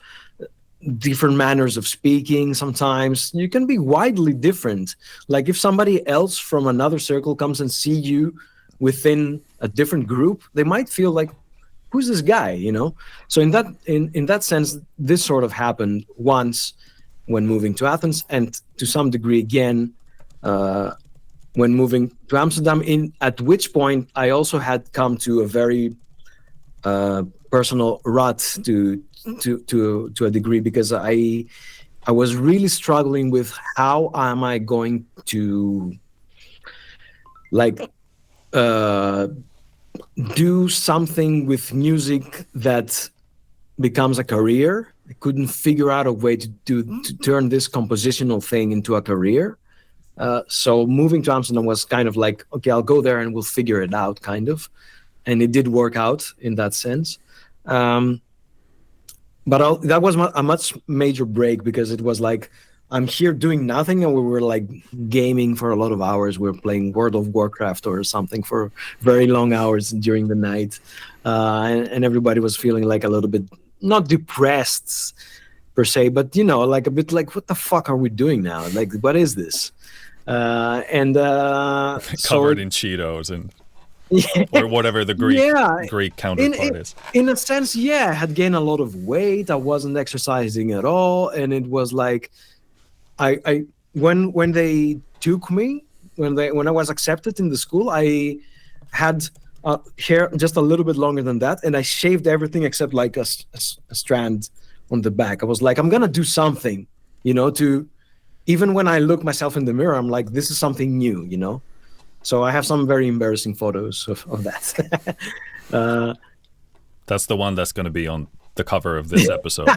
Speaker 2: different manners of speaking. Sometimes you can be widely different. Like if somebody else from another circle comes and see you within a different group, they might feel like, who's this guy? So in that sense, this sort of happened once when moving to Athens, and to some degree again when moving to Amsterdam, at which point I also had come to a very personal rut to a degree, because I was really struggling with how am I going to do something with music that becomes a career. I couldn't figure out a way to turn this compositional thing into a career. So moving to Amsterdam was kind of like, okay, I'll go there and we'll figure it out, kind of. And it did work out in that sense. But that was a much major break, because it was like, I'm here doing nothing, and we were like gaming for a lot of hours. We were playing World of Warcraft or something for very long hours during the night. And everybody was feeling like a little bit, not depressed per se, but, you know, like a bit like, what the fuck are we doing now? Like, what is this?
Speaker 1: Covered in Cheetos and or whatever the Greek counterpart is.
Speaker 2: In a sense, I had gained a lot of weight. I wasn't exercising at all, and it was like, when they took me, when I was accepted in the school, I had hair just a little bit longer than that, and I shaved everything except like a strand on the back. I was like, I'm gonna do something, you know, to even when I look myself in the mirror, I'm like, this is something new, you know. So I have some very embarrassing photos of that.
Speaker 1: That's the one that's going to be on the cover of this episode.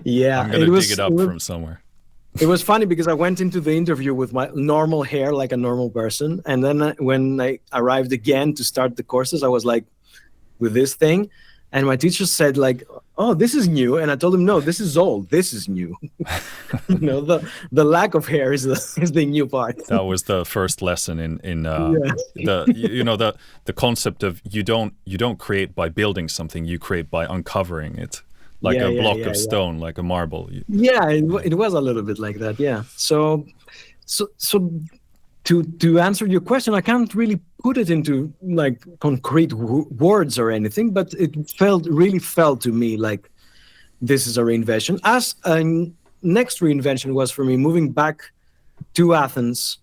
Speaker 2: Yeah,
Speaker 1: I'm going to dig it up from somewhere.
Speaker 2: It was funny because I went into the interview with my normal hair, like a normal person. And then when I arrived again to start the courses, I was like, with this thing. And my teacher said like, oh, this is new. And I told him, no, this is old. This is new. You know, the lack of hair is the new part.
Speaker 1: That was the first lesson in the concept of you don't create by building something, you create by uncovering it, like a block of stone, like a marble.
Speaker 2: It was a little bit like that. Yeah. So to answer your question, I can't really put it into like concrete words or anything, but it really felt to me like this is a reinvention. As a next reinvention was for me moving back to Athens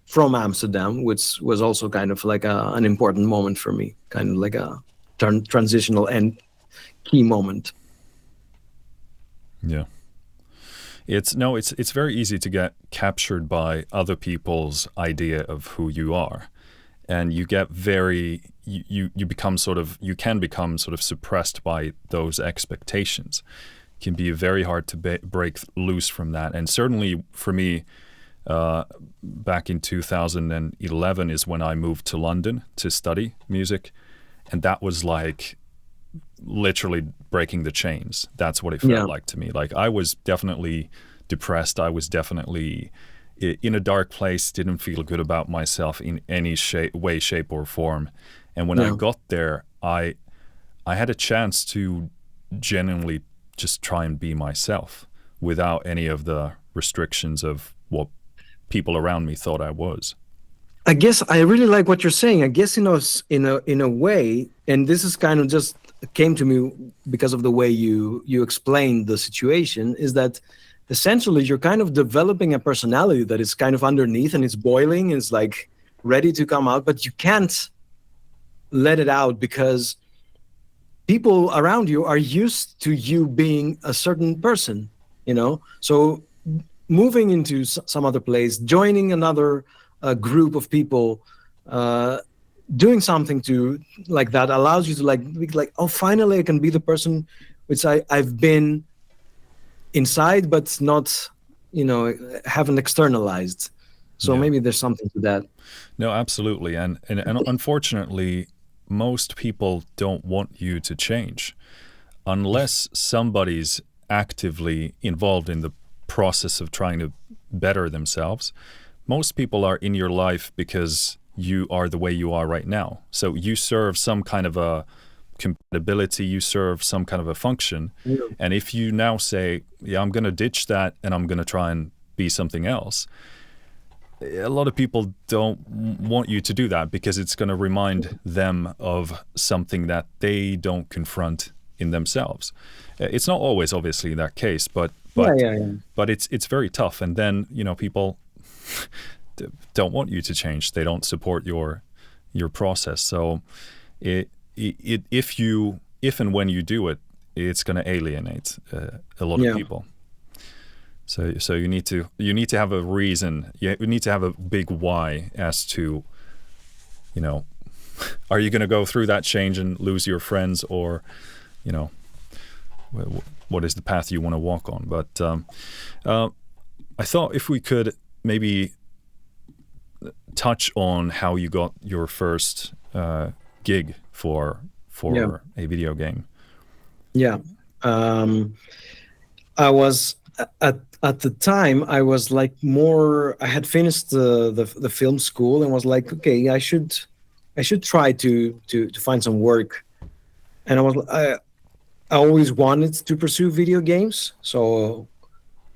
Speaker 2: from Amsterdam, which was also kind of like an important moment for me, kind of like a transitional and key moment.
Speaker 1: Yeah. It's very easy to get captured by other people's idea of who you are, and you get you can become sort of suppressed by those expectations. It can be very hard to break loose from that, and certainly for me, back in 2011 is when I moved to London to study music, and that was like literally breaking the chains. That's what it felt like to me. Like I was definitely depressed. I was definitely in a dark place, didn't feel good about myself in any way, shape or form. And when I got there, I had a chance to genuinely just try and be myself without any of the restrictions of what people around me thought I was.
Speaker 2: I guess I really like what you're saying. I guess in a way, and this is kind of just came to me because of the way you explained the situation, is that essentially you're kind of developing a personality that is kind of underneath and it's boiling, it's like ready to come out, but you can't let it out because people around you are used to you being a certain person, you know. So moving into some other place, joining another group of people, doing something to like that allows you to be like, oh, finally I can be the person which I've been inside, but not, you know, haven't externalized. So maybe there's something to that.
Speaker 1: No, absolutely. And unfortunately, most people don't want you to change unless somebody's actively involved in the process of trying to better themselves. Most people are in your life because you are the way you are right now. So you serve some kind of a compatibility, you serve some kind of a function. And if you now say, I'm going to ditch that and I'm going to try and be something else, a lot of people don't want you to do that because it's going to remind them of something that they don't confront in themselves. It's not always obviously that case, but it's very tough. And then, you know, people don't want you to change. They don't support your process. So if and when you do it, it's going to alienate a lot of people. So you need to have a reason. You need to have a big why as to, you know, are you going to go through that change and lose your friends, or, you know, what is the path you want to walk on? But I thought if we could maybe touch on how you got your first gig for a video game.
Speaker 2: Yeah. I was at the time, I was like I had finished the film school and was like, okay, I should try to find some work. And I always wanted to pursue video games, so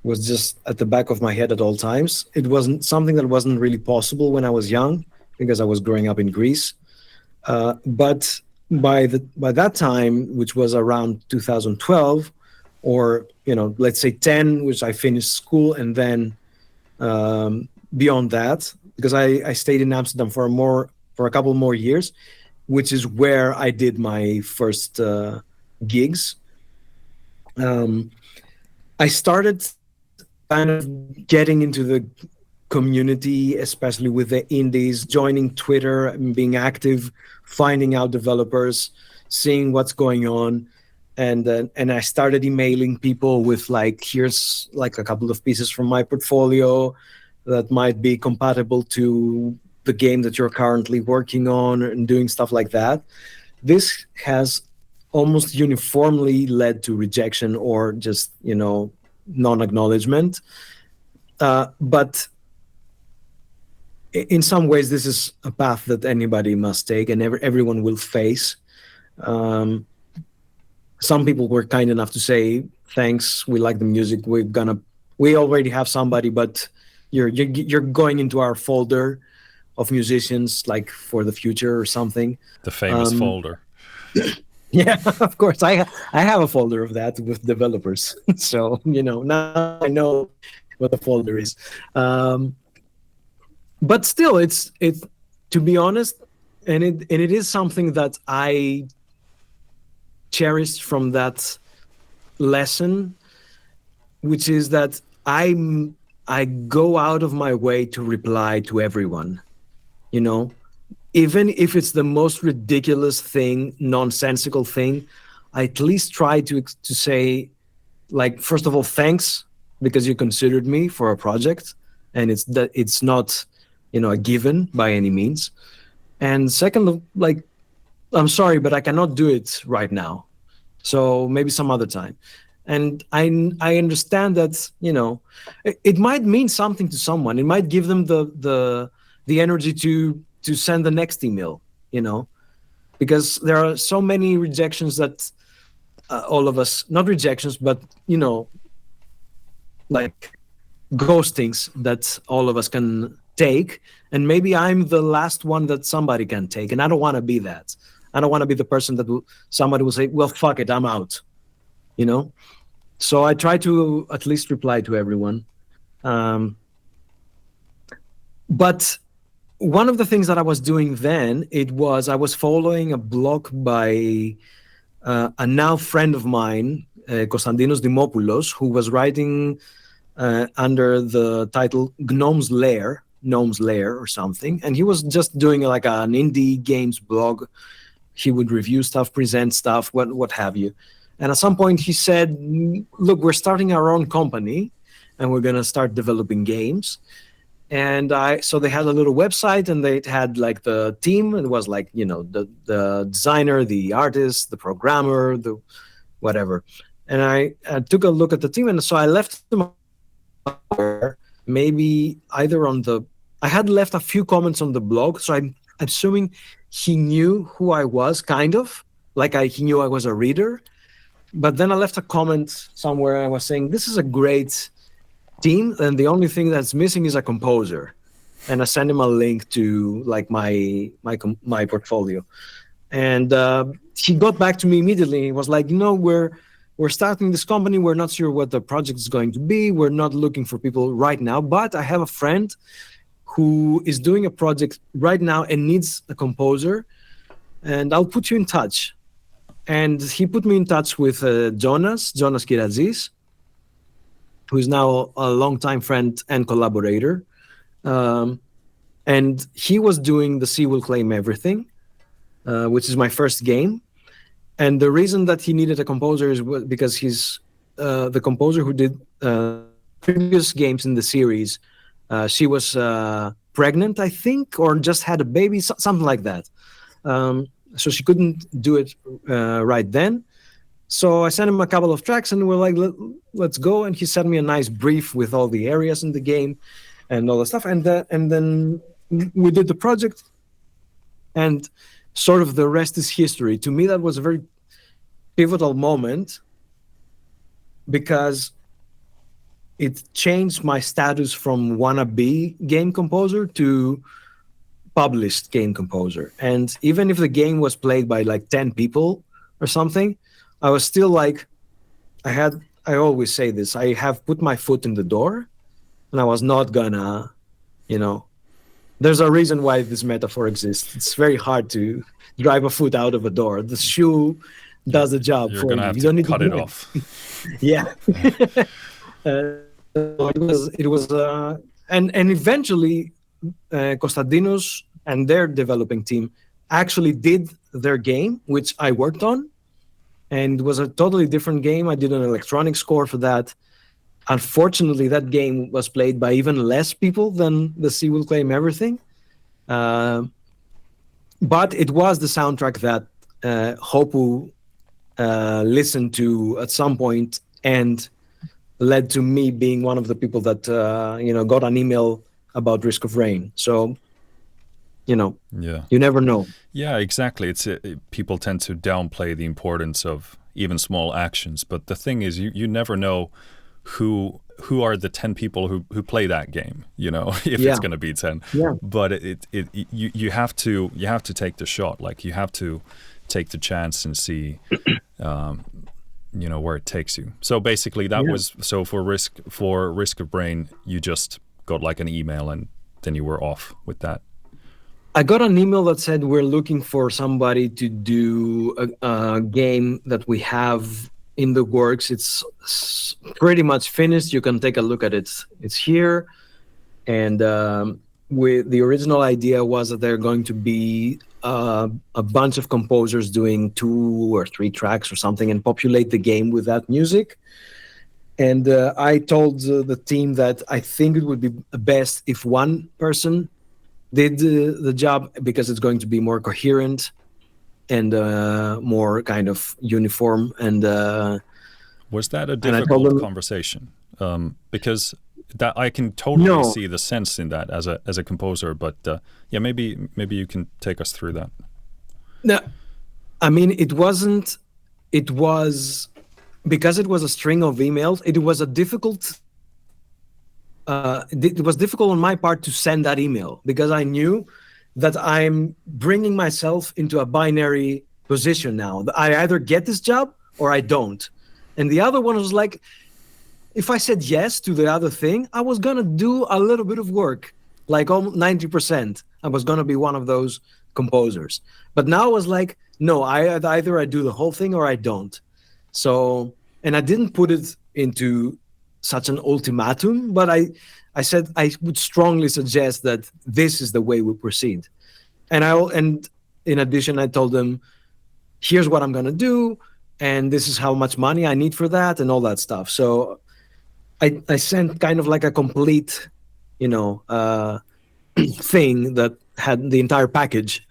Speaker 2: it was just at the back of my head at all times. It wasn't something that wasn't really possible when I was young because I was growing up in Greece. But by that time, which was around 2012, or let's say 10, which I finished school, and then beyond that, because I stayed in Amsterdam for a couple more years, which is where I did my first gigs. I started kind of getting into the community, especially with the indies, joining Twitter and being active, finding out developers, seeing what's going on. And I started emailing people with like, here's like a couple of pieces from my portfolio that might be compatible to the game that you're currently working on, and doing stuff like that. This has almost uniformly led to rejection or just, non-acknowledgement. But in some ways, this is a path that anybody must take and everyone will face. Some people were kind enough to say, thanks, we like the music, we already have somebody, but you're going into our folder of musicians, like for the future or something.
Speaker 1: The famous folder.
Speaker 2: Yeah, of course. I have a folder of that with developers. So, now I know what the folder is. But still, it's to be honest, and it is something that I cherished from that lesson, which is that I go out of my way to reply to everyone, even if it's the most ridiculous thing, nonsensical thing. I at least try to say, like, first of all, thanks, because you considered me for a project, and it's not a given by any means. And second, like, I'm sorry, but I cannot do it right now. So maybe some other time. And I understand that, it might mean something to someone. It might give them the energy to send the next email, because there are so many rejections that all of us, not rejections, but, like ghostings that all of us can take. And maybe I'm the last one that somebody can take. And I don't want to be that. I don't want to be the person that somebody will say, well, fuck it, I'm out, So I try to at least reply to everyone. But one of the things that I was doing then, I was following a blog by a now friend of mine, Konstantinos Dimopoulos, who was writing under the title Gnome's Lair or something. And he was just doing like an indie games blog. He would review stuff, present stuff, what have you. And at some point he said, look, we're starting our own company and we're going to start developing games. And so they had a little website, and they had like the team. It was like, the designer, the artist, the programmer, the whatever. And I took a look at the team, and so I left them maybe either I had left a few comments on the blog. So I'm assuming he knew who I was, kind of, like he knew I was a reader. But then I left a comment somewhere. I was saying, this is a great team, and the only thing that's missing is a composer. And I sent him a link to like my portfolio. And he got back to me immediately. He was like, we're starting this company. We're not sure what the project is going to be. We're not looking for people right now, but I have a friend who is doing a project right now and needs a composer, and I'll put you in touch. And he put me in touch with Jonas Kirazis, who is now a longtime friend and collaborator. And he was doing the Sea Will Claim Everything. which is my first game. And the reason that he needed a composer is because he's the composer who did previous games in the series. She was pregnant, I think, or just had a baby, something like that. So she couldn't do it right then. So I sent him a couple of tracks, and we're like, let's go. And he sent me a nice brief with all the areas in the game and all the stuff. And then we did the project, and sort of the rest is history. To me, that was a very pivotal moment because it changed my status from wannabe game composer to published game composer. And even if the game was played by like 10 people or something, I was still like, I always say this, I have put my foot in the door, and I was not gonna, there's a reason why this metaphor exists. It's very hard to drive a foot out of a door. The shoe does the job
Speaker 1: You're
Speaker 2: for
Speaker 1: gonna
Speaker 2: you.
Speaker 1: have
Speaker 2: You don't
Speaker 1: to
Speaker 2: need
Speaker 1: cut
Speaker 2: to
Speaker 1: it
Speaker 2: do
Speaker 1: off.
Speaker 2: Yeah. It was and eventually Konstantinos and their developing team actually did their game, which I worked on, and it was a totally different game. I did an electronic score for that. Unfortunately, that game was played by even less people than The Sea Will Claim Everything. But it was the soundtrack that Hopu listened to at some point and led to me being one of the people that got an email about Risk of Rain. So, you never know.
Speaker 1: Yeah, exactly. It's people tend to downplay the importance of even small actions, but the thing is, you never know who are the 10 people who play that game. If it's going to be 10.
Speaker 2: Yeah.
Speaker 1: But you have to take the shot. Like you have to take the chance and see. Where it takes you. So basically that was, so for Risk of Rain, you just got like an email and then you were off with that.
Speaker 2: I got an email that said, we're looking for somebody to do a game that we have in the works. It's pretty much finished. You can take a look at it. It's here. And with the original idea was that they're going to be a bunch of composers doing 2 or 3 tracks or something and populate the game with that music. And I told the team that I think it would be best if one person did the job, because it's going to be more coherent and more kind of uniform. And
Speaker 1: was that a difficult conversation? Because that I can totally see the sense in that as a composer, but maybe you can take us through that.
Speaker 2: No, I mean, it was because it was a string of emails. It was difficult on my part to send that email, because I knew that I'm bringing myself into a binary position now. I either get this job or I don't. And the other one was like, if I said yes to the other thing, I was going to do a little bit of work, like almost 90%. I was going to be one of those composers. But now I was like, no, either I do the whole thing or I don't. So, and I didn't put it into such an ultimatum, but I said I would strongly suggest that this is the way we proceed. And in addition, I told them, here's what I'm going to do, and this is how much money I need for that, and all that stuff. So I sent kind of like a complete, thing that had the entire package.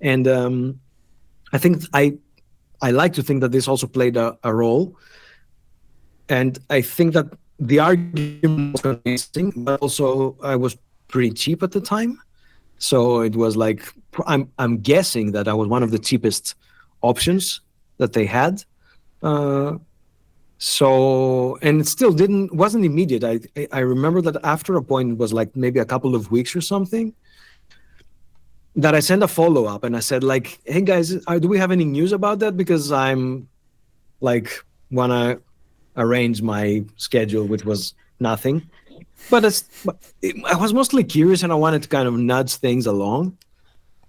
Speaker 2: And I think I like to think that this also played a role. And I think that the argument was convincing, but also I was pretty cheap at the time. So it was like, I'm guessing that I was one of the cheapest options that they had. So, and it still wasn't immediate. I remember that after a point, it was like maybe a couple of weeks or something, that I sent a follow-up and I said like, hey guys, do we have any news about that? Because I'm like, want to arrange my schedule, which was nothing. But I was mostly curious and I wanted to kind of nudge things along.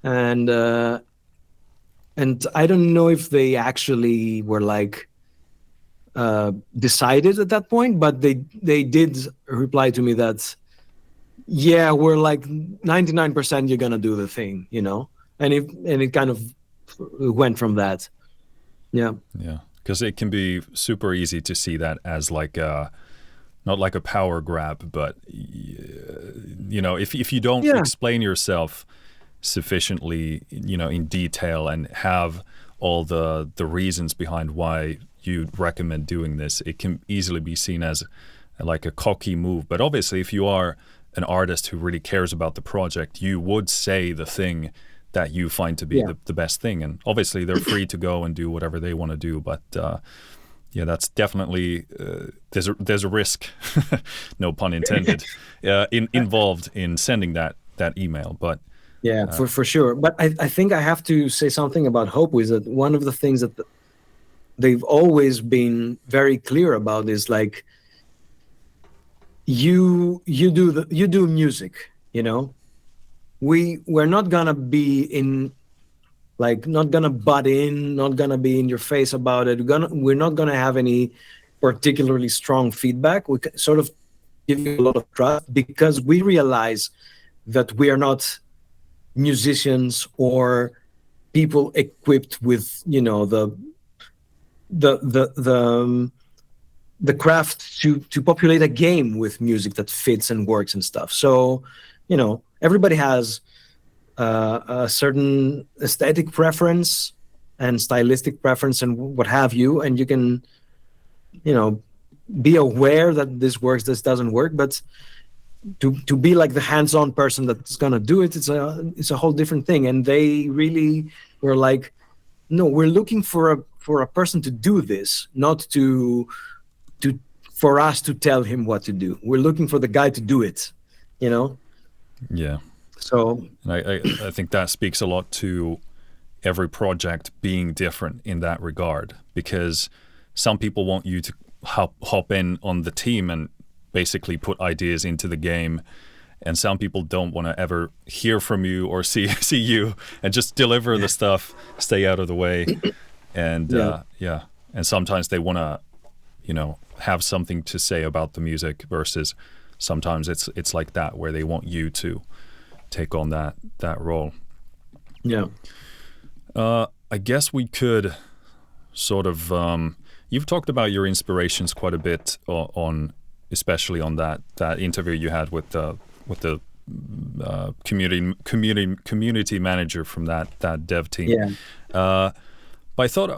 Speaker 2: And I don't know if they actually were like, decided at that point, but they did reply to me that, yeah, we're like 99% you're gonna do the thing, and it kind of went from that. Yeah.
Speaker 1: Yeah, because it can be super easy to see that as like a, not like a power grab, but if you don't
Speaker 2: Yeah.
Speaker 1: explain yourself sufficiently, in detail, and have all the reasons behind why you recommend doing this, it can easily be seen as like a cocky move. But obviously, if you are an artist who really cares about the project, you would say the thing that you find to be the best thing. And obviously, they're free to go and do whatever they want to do. But yeah, that's definitely there's a risk, no pun intended, involved in sending that email. But
Speaker 2: yeah, for sure. But I think I have to say something about Hope, is that one of the things that they've always been very clear about is like, you do music, we're not gonna be in, like, not gonna butt in, not gonna be in your face about it. We're not gonna have any particularly strong feedback. We sort of give you a lot of trust, because we realize that we are not musicians or people equipped with the craft to populate a game with music that fits and works and stuff. So everybody has a certain aesthetic preference and stylistic preference and what have you, and you can be aware that this works, this doesn't work. But to be like the hands-on person that's gonna do it, it's a whole different thing. And they really were like, no, we're looking for a person to do this, not for us to tell him what to do. We're looking for the guy to do it,
Speaker 1: Yeah.
Speaker 2: So
Speaker 1: and I think that speaks a lot to every project being different in that regard, because some people want you to hop in on the team and basically put ideas into the game, and some people don't want to ever hear from you or see you, and just deliver the stuff, stay out of the way. And and sometimes they want to have something to say about the music, versus sometimes it's like that, where they want you to take on that role.
Speaker 2: Yeah.
Speaker 1: I guess we could sort of you've talked about your inspirations quite a bit on especially on that interview you had with the community manager from that dev team.
Speaker 2: Yeah.
Speaker 1: But I thought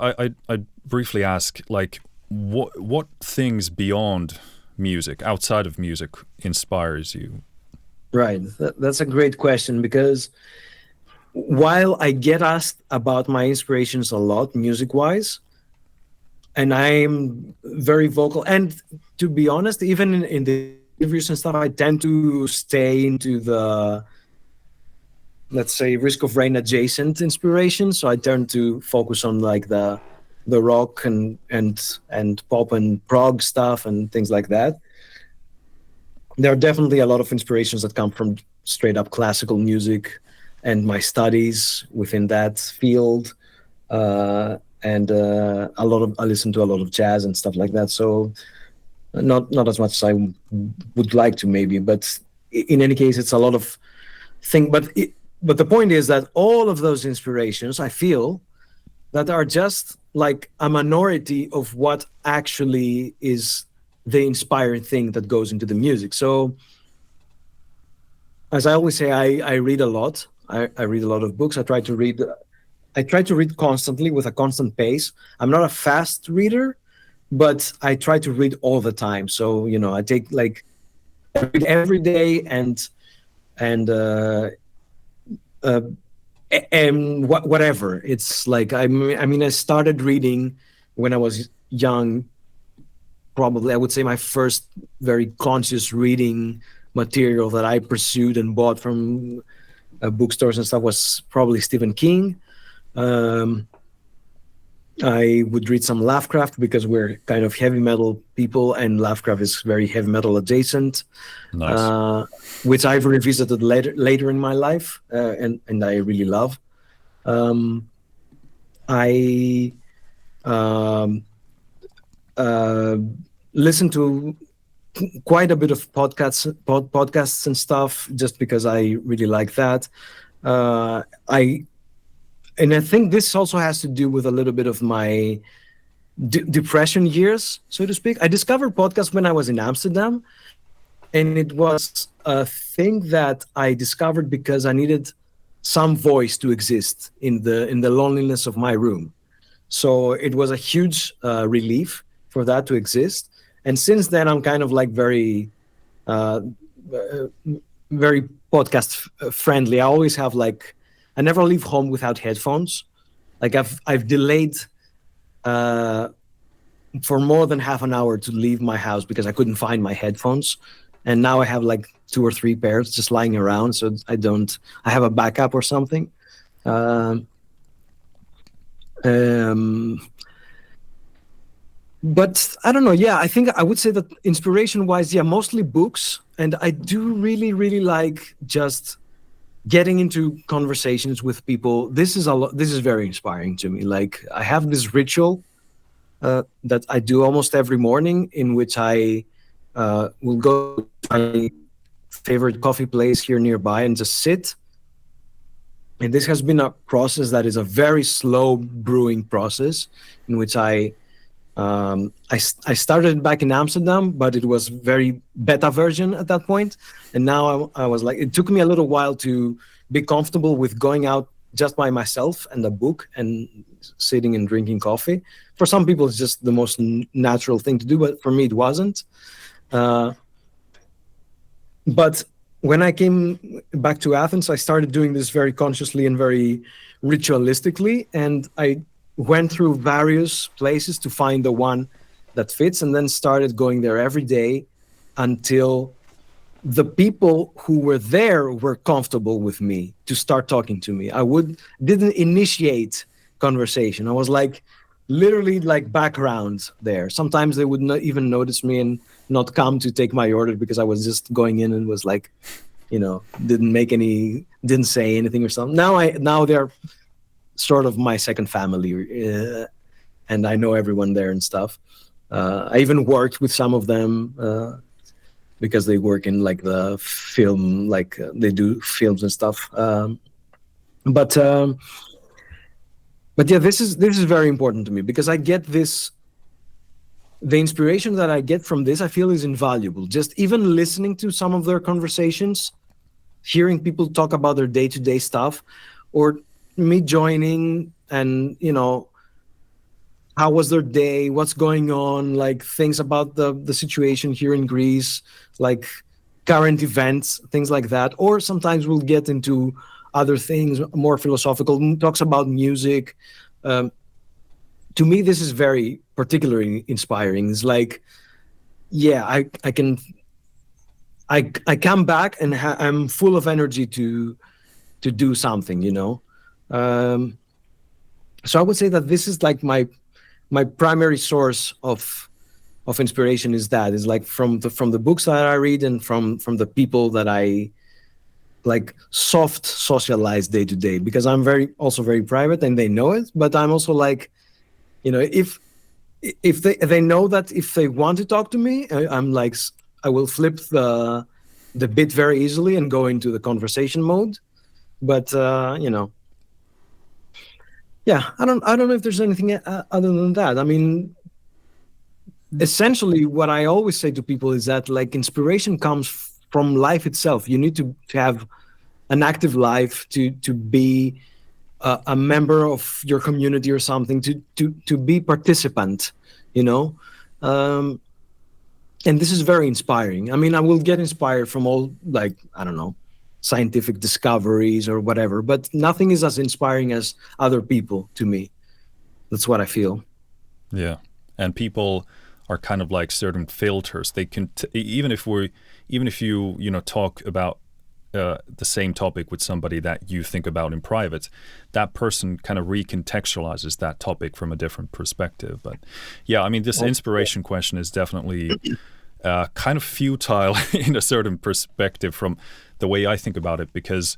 Speaker 1: I'd briefly ask, like, what things beyond music, outside of music, inspires you?
Speaker 2: Right. That's a great question, because while I get asked about my inspirations a lot, music-wise, and I'm very vocal, and to be honest, even in the interviews and stuff, I tend to stay into the, let's say, Risk of Rain adjacent inspiration. So I tend to focus on like the rock and pop and prog stuff and things like that. There are definitely a lot of inspirations that come from straight up classical music and my studies within that field. And I listen to a lot of jazz and stuff like that. So not as much as I would like to, maybe, but in any case, it's a lot of things. But the point is that all of those inspirations, I feel, that are just like a minority of what actually is the inspiring thing that goes into the music. So, as I always say, I read a lot. I read a lot of books. I try to read constantly with a constant pace. I'm not a fast reader, but I try to read all the time. So, I take I read every day and whatever. It's like, I mean, I started reading when I was young. Probably, I would say my first very conscious reading material that I pursued and bought from bookstores and stuff was probably Stephen King. I would read some Lovecraft, because we're kind of heavy metal people, and Lovecraft is very heavy metal adjacent.
Speaker 1: Nice.
Speaker 2: Which I've revisited later in my life, and I really love. I listen to quite a bit of podcasts and stuff, just because I really like that. and I think this also has to do with a little bit of my depression years, so to speak. I discovered podcasts when I was in Amsterdam, and it was a thing that I discovered because I needed some voice to exist in the loneliness of my room. So it was a huge relief for that to exist. And since then, I'm kind of like very very podcast friendly. I always have like, I never leave home without headphones. Like I've delayed for more than half an hour to leave my house because I couldn't find my headphones. And now I have like 2 or 3 pairs just lying around. So I have a backup or something. But I don't know. Yeah, I think I would say that inspiration-wise, yeah, mostly books. And I do really, really like just getting into conversations with people. This is very inspiring to me. Like I have this ritual that I do almost every morning, in which I will go to my favorite coffee place here nearby and just sit. And this has been a process that is a very slow brewing process, in which I started back in Amsterdam, but it was very beta version at that point. And now I was like, it took me a little while to be comfortable with going out just by myself and a book and sitting and drinking coffee. For some people, it's just the most natural thing to do, but for me, it wasn't. But when I came back to Athens, I started doing this very consciously and very ritualistically. And I went through various places to find the one that fits, and then started going there every day until the people who were there were comfortable with me to start talking to me. Didn't initiate conversation. I was like literally like background there. Sometimes they would not even notice me and not come to take my order because I was just going in and was like, didn't say anything or something. Now they're sort of my second family, and I know everyone there and stuff. I even worked with some of them because they work in like the film, like they do films and stuff. But yeah, this is very important to me because I get this. The inspiration that I get from this, I feel, is invaluable. Just even listening to some of their conversations, hearing people talk about their day-to-day stuff, or me joining and, how was their day, what's going on, like things about the situation here in Greece, like current events, things like that. Or sometimes we'll get into other things, more philosophical, talks about music. To me, this is very particularly inspiring. It's like, yeah, I come back and I'm full of energy to do something, So I would say that this is like my primary source of inspiration is like from the books that I read and from the people that I like soft socialize day to day, because I'm also very private and they know it, but I'm also like, if they know that if they want to talk to me, I'm like, I will flip the bit very easily and go into the conversation mode. But yeah, I don't know if there's anything other than that. I mean, essentially, what I always say to people is that like inspiration comes from life itself. You need to have an active life to be a member of your community or something, to be participant, and this is very inspiring. I mean, I will get inspired from all, like, I don't know, scientific discoveries or whatever, but nothing is as inspiring as other people to me. That's what I feel.
Speaker 1: Yeah. And people are kind of like certain filters. They can, even if you talk about the same topic with somebody that you think about in private, that person kind of recontextualizes that topic from a different perspective. But yeah, I mean, this inspiration question is definitely kind of futile in a certain perspective from the way I think about it, because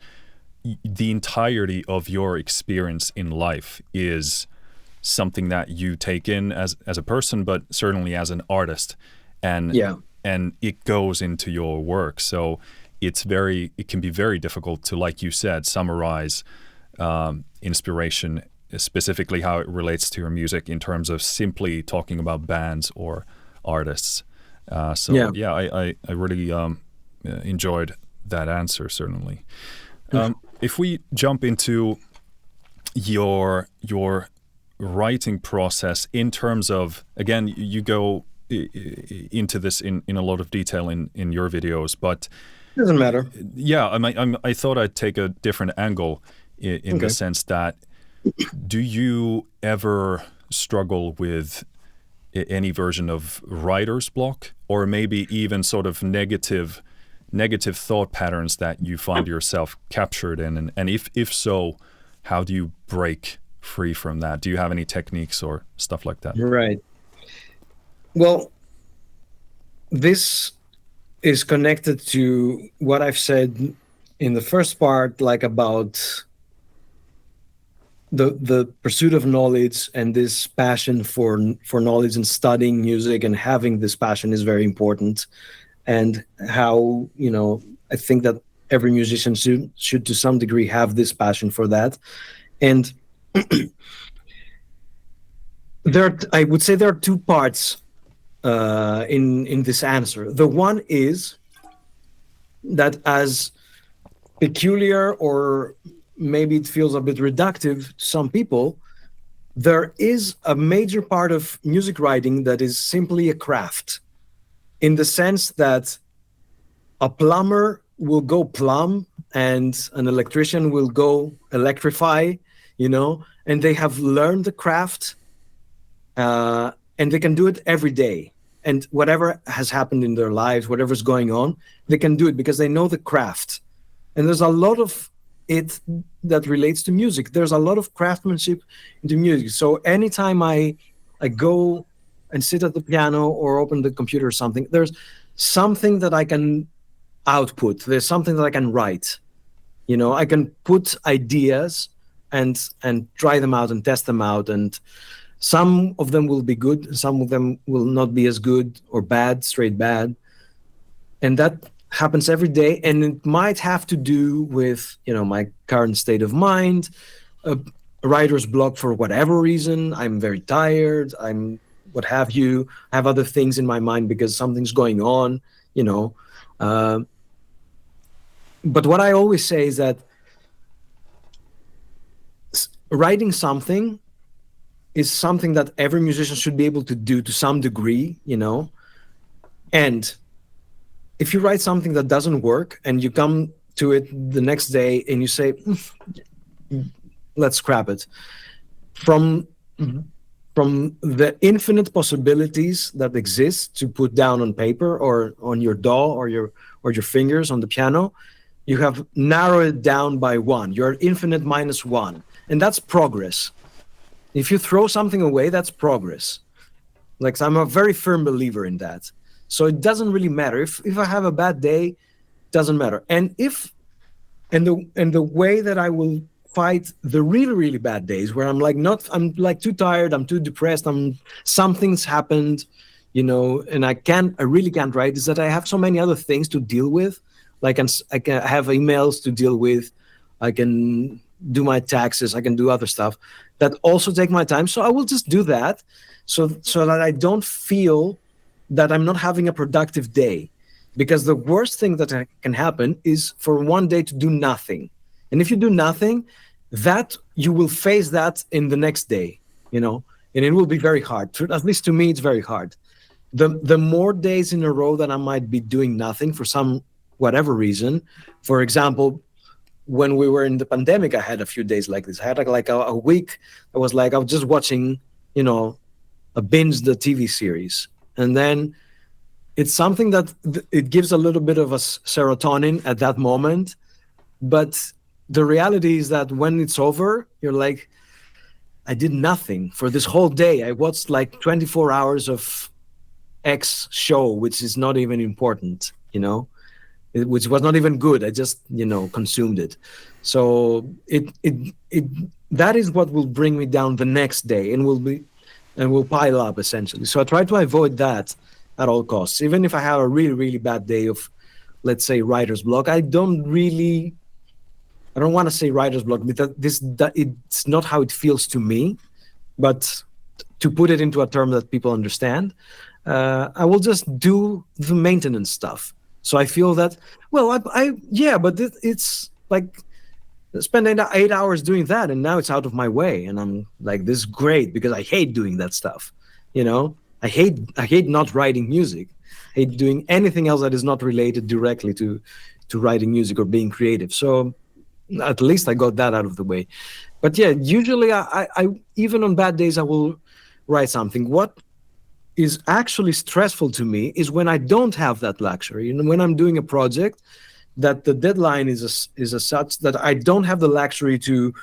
Speaker 1: the entirety of your experience in life is something that you take in as a person, but certainly as an artist, and it goes into your work. So it can be very difficult to, like you said, summarize inspiration, specifically how it relates to your music in terms of simply talking about bands or artists. I really enjoyed that answer, certainly. If we jump into your writing process in terms of, again, you go into this in a lot of detail in your videos, but
Speaker 2: doesn't matter.
Speaker 1: Yeah, I thought I'd take a different angle in the sense that, do you ever struggle with any version of writer's block, or maybe even sort of negative thought patterns that you find yourself captured in? And if so, how do you break free from that? Do you have any techniques or stuff like that?
Speaker 2: Right. Well, this is connected to what I've said in the first part, like about the pursuit of knowledge and this passion for knowledge and studying music and having this passion is very important. And how, I think that every musician should to some degree have this passion for that. And I would say there are two parts in this answer. The one is that, as peculiar, or maybe it feels a bit reductive to some people, there is a major part of music writing that is simply a craft, in the sense that a plumber will go plumb and an electrician will go electrify, and they have learned the craft, and they can do it every day. And whatever has happened in their lives, whatever's going on, they can do it because they know the craft. And there's a lot of it that relates to music. There's a lot of craftsmanship into music. So anytime I go and sit at the piano or open the computer or something, there's something that I can output. There's something that I can write. I can put ideas and try them out and test them out. And some of them will be good, some of them will not be as good, or bad, straight bad. And that happens every day. And it might have to do with, my current state of mind, a writer's block for whatever reason. I'm very tired. I'm what have you. I have other things in my mind because something's going on, But what I always say is that writing something is something that every musician should be able to do to some degree, And if you write something that doesn't work and you come to it the next day and you say, let's scrap it, from the infinite possibilities that exist to put down on paper or on your DAW or your fingers on the piano, you have narrowed it down by one. You're infinite minus one. And that's progress. If you throw something away, that's progress. Like, I'm a very firm believer in that. So it doesn't really matter. If I have a bad day, doesn't matter. And the way that I will fight the really, really bad days where I'm like too tired, I'm too depressed, something's happened, and I really can't write, is that I have so many other things to deal with. Like, I can have emails to deal with, I can do my taxes, I can do other stuff that also take my time. So I will just do that so that I don't feel that I'm not having a productive day. Because the worst thing that can happen is for one day to do nothing. And if you do nothing, that you will face that in the next day, and it will be very hard. At least to me, it's very hard. The more days in a row that I might be doing nothing for some whatever reason, for example, when we were in the pandemic, I had a few days like this. I had like a week. I was just watching, a binge the TV series. And then it's something that it gives a little bit of a serotonin at that moment. But the reality is that when it's over, you're like, I did nothing for this whole day. I watched like 24 hours of X show, which is not even important, which was not even good. I just, consumed it. So that is what will bring me down the next day and will pile up essentially. So I try to avoid that at all costs. Even if I have a really, really bad day of, let's say, writer's block, I don't really I don't want to say writer's block, but it's not how it feels to me. But to put it into a term that people understand, I will just do the maintenance stuff. So I feel that, well, but it's like spending 8 hours doing that, and now it's out of my way, and I'm like, this is great because I hate doing that stuff. I hate not writing music. I hate doing anything else that is not related directly to writing music or being creative. So at least I got that out of the way. But yeah, usually I even on bad days I will write something. What is actually stressful to me is when I don't have that luxury. When I'm doing a project that the deadline is as such that I don't have the luxury to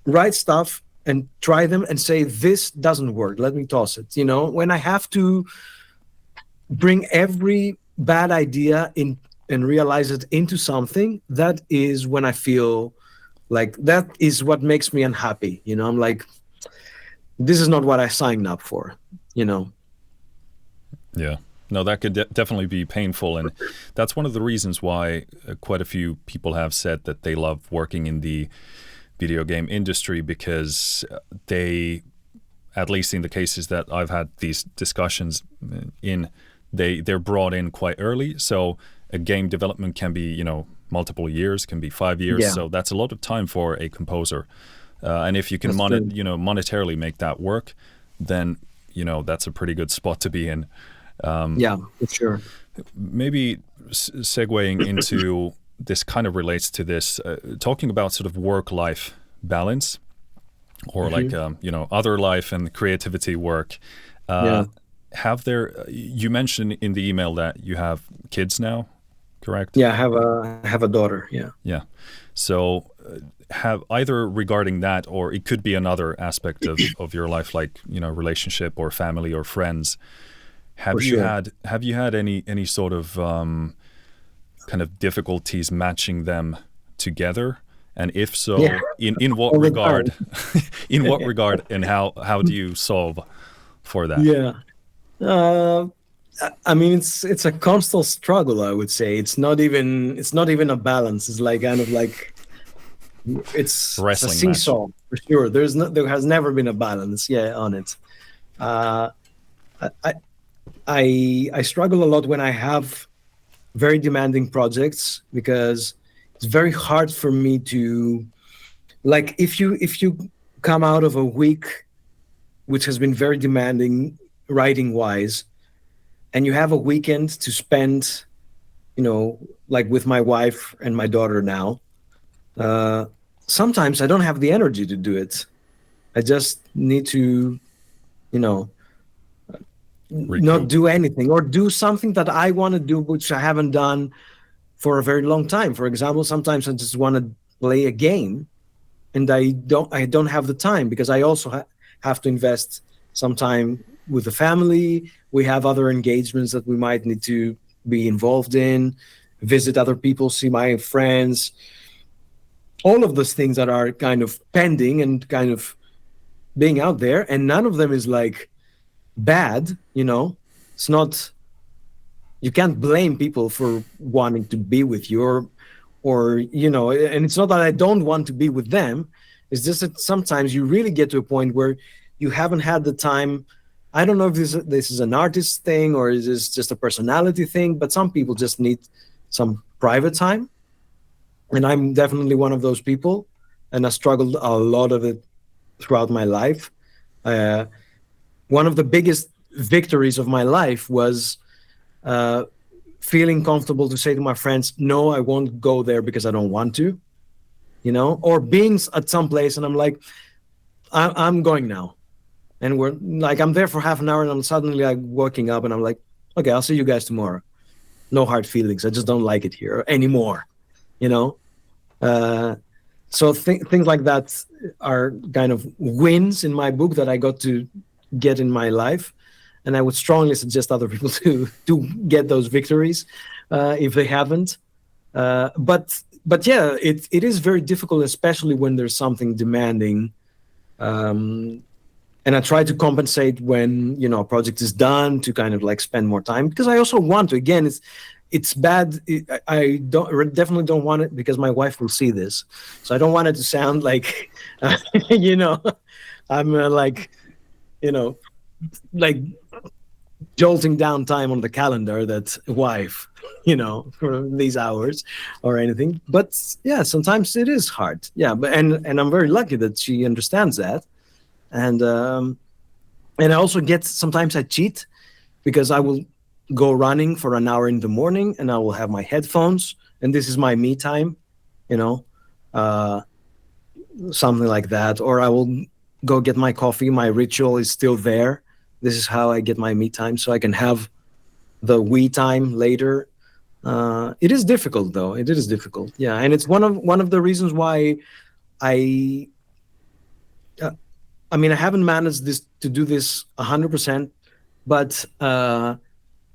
Speaker 2: write stuff and try them and say, this doesn't work, let me toss it. When I have to bring every bad idea in and realize it into something, that is when I feel like that is what makes me unhappy. I'm like, this is not what I signed up for.
Speaker 1: Yeah. No, that could definitely be painful. And that's one of the reasons why quite a few people have said that they love working in the video game industry, because they, at least in the cases that I've had these discussions in, they're brought in quite early. So a game development can be, multiple years, can be 5 years.
Speaker 2: Yeah.
Speaker 1: So that's a lot of time for a composer. And if you can monetarily make that work, then, that's a pretty good spot to be in.
Speaker 2: Yeah, for sure.
Speaker 1: Maybe segueing into this kind of relates to this, talking about sort of work-life balance, or like, other life and creativity work. You mentioned in the email that you have kids now, correct?
Speaker 2: Yeah, I have a daughter. Yeah.
Speaker 1: Yeah. So have either regarding that, or it could be another aspect of your life, like, relationship or family or friends. Have you had any sort of kind of difficulties matching them together? And if so, in what regard? In what regard, and how do you solve for that?
Speaker 2: Yeah. I mean, it's a constant struggle, I would say. It's not even a balance. It's like kind of like it's a seesaw for sure. There has never been a balance, on it. I struggle a lot when I have very demanding projects, because it's very hard for me to, like, if you come out of a week which has been very demanding writing wise, and you have a weekend to spend, like with my wife and my daughter now, sometimes I don't have the energy to do it. I just need to, not do anything, or do something that I want to do, which I haven't done for a very long time. For example, sometimes I just want to play a game, and I don't have the time, because I also have to invest some time with the family. We have other engagements that we might need to be involved in, visit other people, see my friends, all of those things that are kind of pending and kind of being out there. And none of them is like bad, it's not, you can't blame people for wanting to be with you, or and it's not that I don't want to be with them. It's just that sometimes you really get to a point where you haven't had the time. I don't know if this is an artist thing, or is this just a personality thing, but some people just need some private time. And I'm definitely one of those people, and I struggled a lot of it throughout my life. One of the biggest victories of my life was feeling comfortable to say to my friends, no, I won't go there because I don't want to, or being at some place and I'm like, I'm going now. And we're like, I'm there for half an hour and I'm suddenly like waking up and I'm like, okay, I'll see you guys tomorrow. No hard feelings. I just don't like it here anymore, So things like that are kind of wins in my book that I got to get in my life. And I would strongly suggest other people to get those victories if they haven't. But yeah, it is very difficult, especially when there's something demanding. And I try to compensate when, a project is done, to kind of like spend more time, because I also want to, again, it's bad. I definitely don't want it, because my wife will see this, so I don't want it to sound like, you know, I'm like, you know, like jolting down time on the calendar, that wife, you know, for these hours or anything. But yeah, sometimes it is hard. Yeah, but and I'm very lucky that she understands that. And I also get, sometimes I cheat, because I will go running for an hour in the morning, and I will have my headphones, and this is my me time, you know, uh, something like that. Or I will go get my coffee. My ritual is still there. This is how I get my me time, so I can have the we time later. It is difficult, though. It is difficult. Yeah, and it's one of the reasons why I. I mean, I haven't managed to do this 100%, but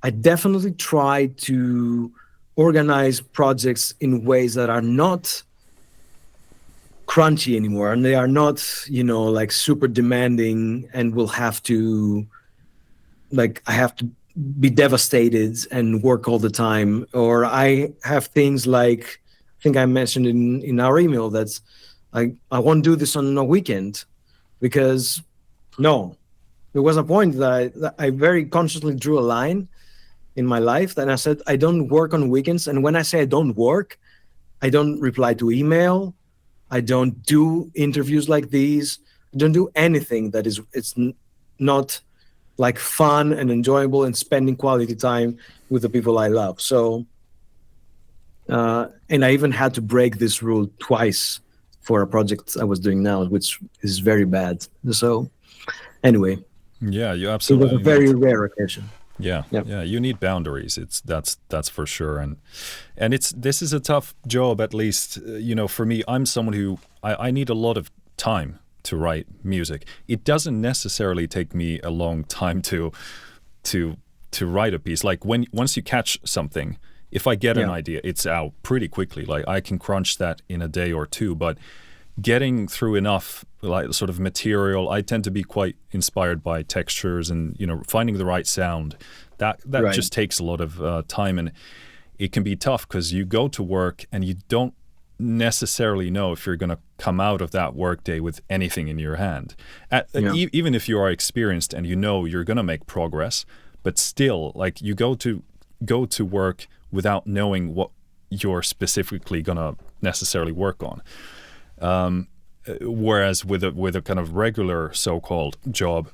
Speaker 2: I definitely try to organize projects in ways that are not crunchy anymore, and they are not, you know, like super demanding, and will have to, like, I have to be devastated and work all the time. Or I have things like, I think I mentioned in our email, that I won't do this on a weekend, because no, there was a point that I very consciously drew a line in my life, that I said I don't work on weekends. And when I say I don't work, I don't reply to email, I don't do interviews like these, I don't do anything that it's not like fun and enjoyable and spending quality time with the people I love. So and I even had to break this rule twice for a project I was doing now, which is very bad. So anyway,
Speaker 1: Yeah, you
Speaker 2: it was a
Speaker 1: absolutely
Speaker 2: very
Speaker 1: need.
Speaker 2: rare occasion.
Speaker 1: Yeah,
Speaker 2: Yep.
Speaker 1: yeah, you need boundaries. That's for sure, and this is a tough job. At least you know, for me, I'm someone who I need a lot of time to write music. It doesn't necessarily take me a long time to write a piece. Like once you catch something, if I get an
Speaker 2: Yeah.
Speaker 1: idea, it's out pretty quickly. Like I can crunch that in a day or two, but getting through enough like sort of material, I tend to be quite inspired by textures and, you know, finding the right sound. That
Speaker 2: Right.
Speaker 1: just takes a lot of time, and it can be tough because you go to work and you don't necessarily know if you're going to come out of that work day with anything in your hand.
Speaker 2: Yeah.
Speaker 1: Even if you are experienced and you know you're going to make progress, but still, like you go to work without knowing what you're specifically going to necessarily work on. Whereas with a kind of regular so-called job,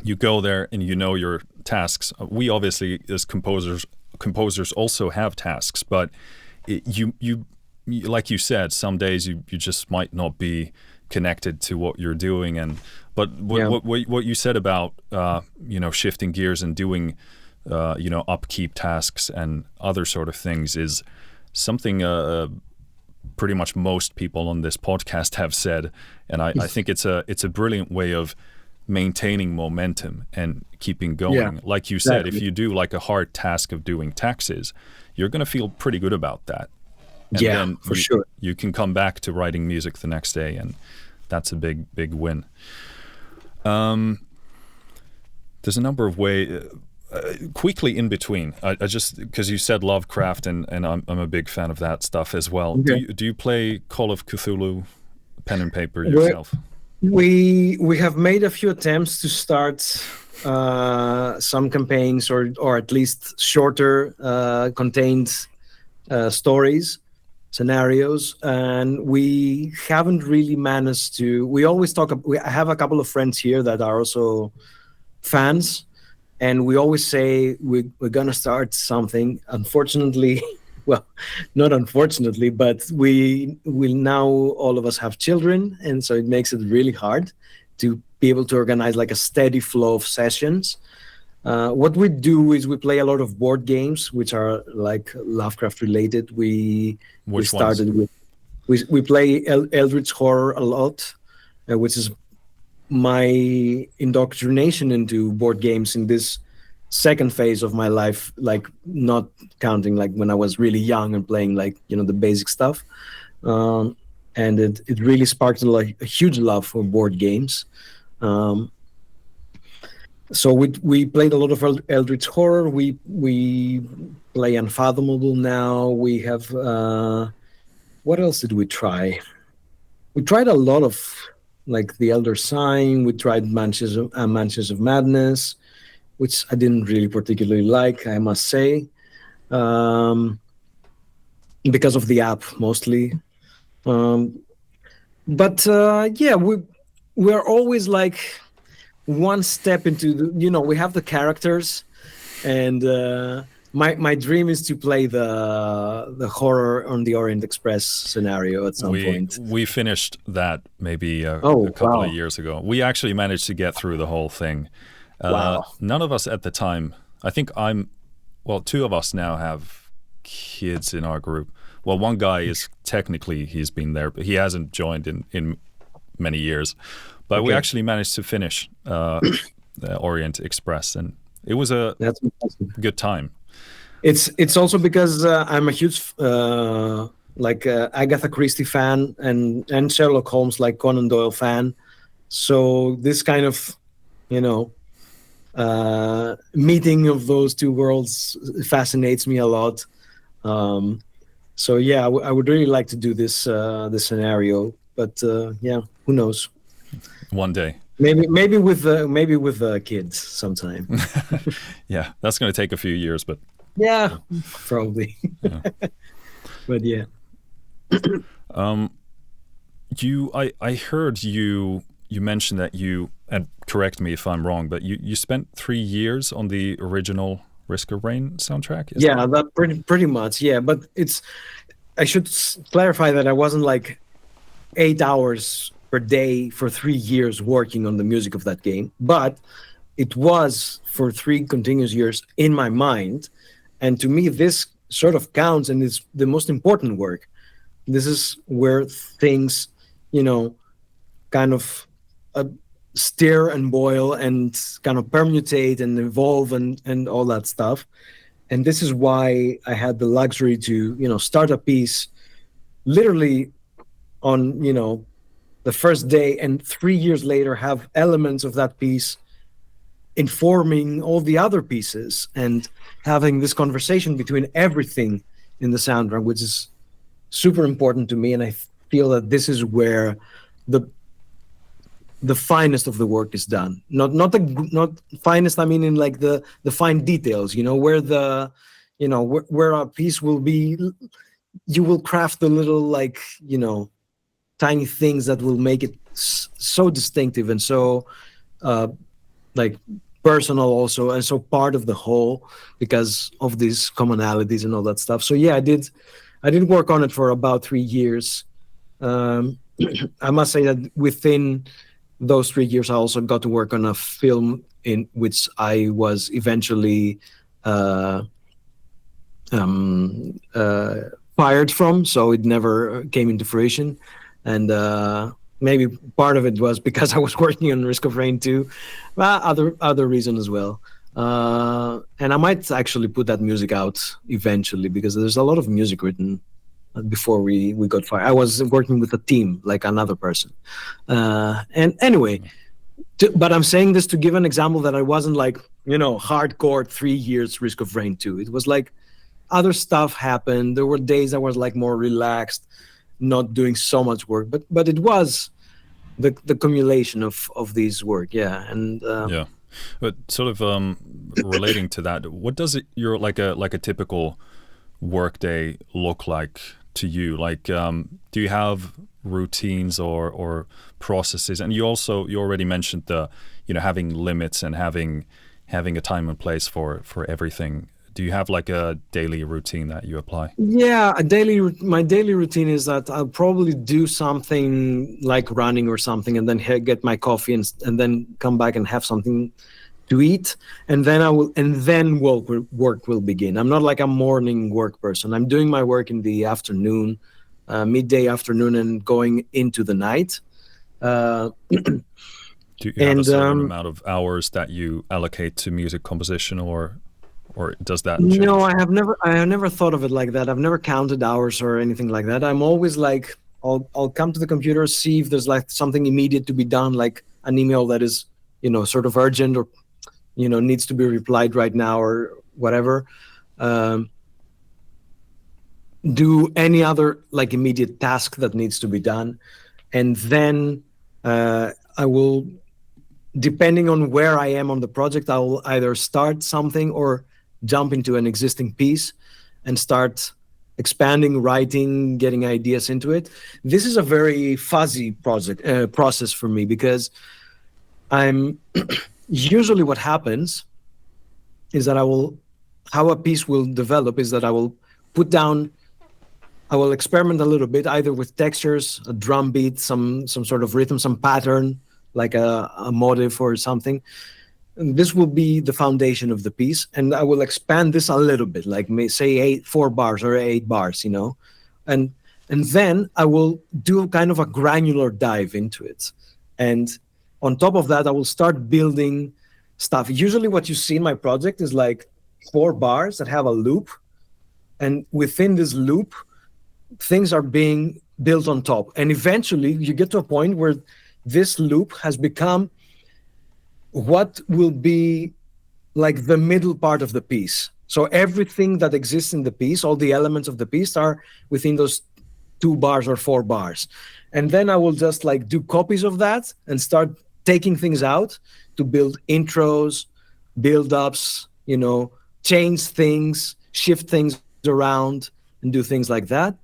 Speaker 1: you go there and you know your tasks. We obviously, as composers also have tasks, but you like you said, some days you just might not be connected to what you're doing. And but what you said about you know, shifting gears and doing you know, upkeep tasks and other sort of things is something pretty much most people on this podcast have said, and I think it's a brilliant way of maintaining momentum and keeping going.
Speaker 2: Yeah,
Speaker 1: Like you said,
Speaker 2: exactly.
Speaker 1: if you do like a hard task of doing taxes, you're going to feel pretty good about that. And
Speaker 2: Yeah,
Speaker 1: then
Speaker 2: for sure.
Speaker 1: you can come back to writing music the next day, and that's a big win. There's a number of ways. Quickly in between, I just, because you said Lovecraft, and I'm a big fan of that stuff as well.
Speaker 2: Okay.
Speaker 1: Do you play Call of Cthulhu pen and paper
Speaker 2: Well,
Speaker 1: yourself?
Speaker 2: We have made a few attempts to start some campaigns, or at least shorter contained stories, scenarios, and we haven't really managed to. We always talk. I have a couple of friends here that are also fans, and we always say we're gonna start something. Unfortunately, well, not unfortunately, but we will now, all of us have children, and so it makes it really hard to be able to organize like a steady flow of sessions. What we do is we play a lot of board games, which are like Lovecraft related. We
Speaker 1: Which
Speaker 2: started
Speaker 1: ones?
Speaker 2: with we play Eldritch horror a lot, which is my indoctrination into board games in this second phase of my life, like not counting like when I was really young and playing like, you know, the basic stuff. And it really sparked like a huge love for board games. So we played a lot of Eldritch Horror. We play Unfathomable now. We have what else did we try? We tried a lot of like The Elder Sign. We tried Mansions of Madness, which I didn't really particularly like, I must say, because of the app mostly. But yeah, we're always like one step into the, we have the characters, and my dream is to play the horror on the Orient Express scenario at some point.
Speaker 1: We finished that maybe a couple of years ago. We actually managed to get through the whole thing.
Speaker 2: Wow.
Speaker 1: None of us at the time, I think two of us now have kids in our group. Well, one guy is technically, he's been there, but he hasn't joined in many years. But we actually managed to finish the Orient Express, and it was that's good time.
Speaker 2: It's also because I'm a huge Agatha Christie fan and Sherlock Holmes, like Conan Doyle fan. So this kind of, meeting of those two worlds fascinates me a lot. So yeah, I would really like to do this scenario, but yeah, who knows?
Speaker 1: One day,
Speaker 2: maybe with kids sometime.
Speaker 1: Yeah, that's going to take a few years, but
Speaker 2: yeah, probably. Yeah. But yeah,
Speaker 1: I heard you mentioned that you, and correct me if I'm wrong, but you spent 3 years on the original Risk of Rain soundtrack.
Speaker 2: Yeah, that pretty much. Yeah, but I should clarify that I wasn't like 8 hours per day for 3 years working on the music of that game, but it was for 3 continuous years in my mind. And to me, this sort of counts, and it's the most important work. This is where things, kind of stir and boil and kind of permutate and evolve and all that stuff. And this is why I had the luxury to, start a piece literally on, the first day, and 3 years later have elements of that piece informing all the other pieces and having this conversation between everything in the soundtrack, which is super important to me. And I feel that this is where the finest of the work is done. Not finest, I mean in like the fine details, where where a piece will be, you will craft the little tiny things that will make it so distinctive and so personal also, and so part of the whole because of these commonalities and all that stuff. So yeah, I did work on it for about 3 years. I must say that within those 3 years, I also got to work on a film in which I was eventually fired from, so it never came into fruition. And maybe part of it was because I was working on Risk of Rain 2, but other reason as well. And I might actually put that music out eventually because there's a lot of music written before we got fired. I was working with a team, like another person. And anyway, but I'm saying this to give an example that I wasn't hardcore 3 years Risk of Rain 2. It was like other stuff happened. There were days I was more relaxed, not doing so much work, but it was the accumulation of these work. Yeah. And
Speaker 1: yeah, but sort of relating to that, what does your like a typical work day look like to you? Do you have routines or processes? And you already mentioned the having limits and having a time and place for everything. Do you have a daily routine that you apply?
Speaker 2: Yeah, my daily routine is that I'll probably do something like running or something, and then get my coffee and then come back and have something to eat, and then work will begin. I'm not a morning work person. I'm doing my work in the afternoon, midday afternoon, and going into the night.
Speaker 1: Do you have a certain amount of hours that you allocate to music composition, or does that change?
Speaker 2: No, I have never thought of it like that. I've never counted hours or anything like that. I'm always I'll come to the computer, see if there's something immediate to be done, like an email that is sort of urgent, or needs to be replied right now or whatever. Do any other like immediate task that needs to be done, and then I will, depending on where I am on the project, I will either start something or jump into an existing piece and start expanding, writing, getting ideas into it. This is a very fuzzy process for me, because I'm usually what happens is that how a piece will develop is that I will experiment a little bit, either with textures, a drum beat, some sort of rhythm, some pattern, like a motive or something. And this will be the foundation of the piece, and I will expand this a little bit, like say 4 bars or 8 bars, and then I will do kind of a granular dive into it. And on top of that, I will start building stuff. Usually what you see in my project is like 4 bars that have a loop, and within this loop, things are being built on top. And eventually you get to a point where this loop has become what will be like the middle part of the piece. So everything that exists in the piece, all the elements of the piece, are within those 2 bars or 4 bars. And then I will just like do copies of that and start taking things out to build intros, build-ups, change things, shift things around, and do things like that.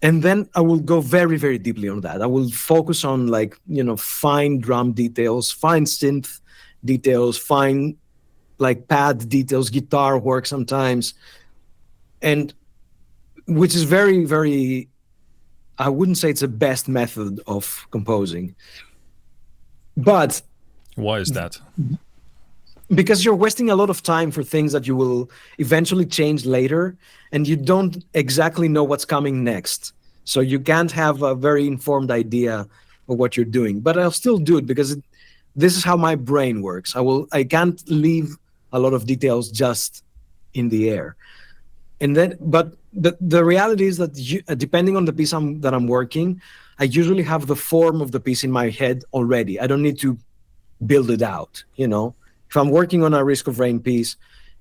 Speaker 2: And then I will go very, very deeply on that. I will focus on like, fine drum details, fine synth details, fine like pad details, guitar work sometimes. And which is very, very, I wouldn't say it's the best method of composing. But
Speaker 1: why is that?
Speaker 2: Because you're wasting a lot of time for things that you will eventually change later, and you don't exactly know what's coming next. So you can't have a very informed idea of what you're doing. But I'll still do it because this is how my brain works. I can't leave a lot of details just in the air. And then, but the reality is that depending on the piece that I'm working, I usually have the form of the piece in my head already. I don't need to build it out, If I'm working on a Risk of Rain piece,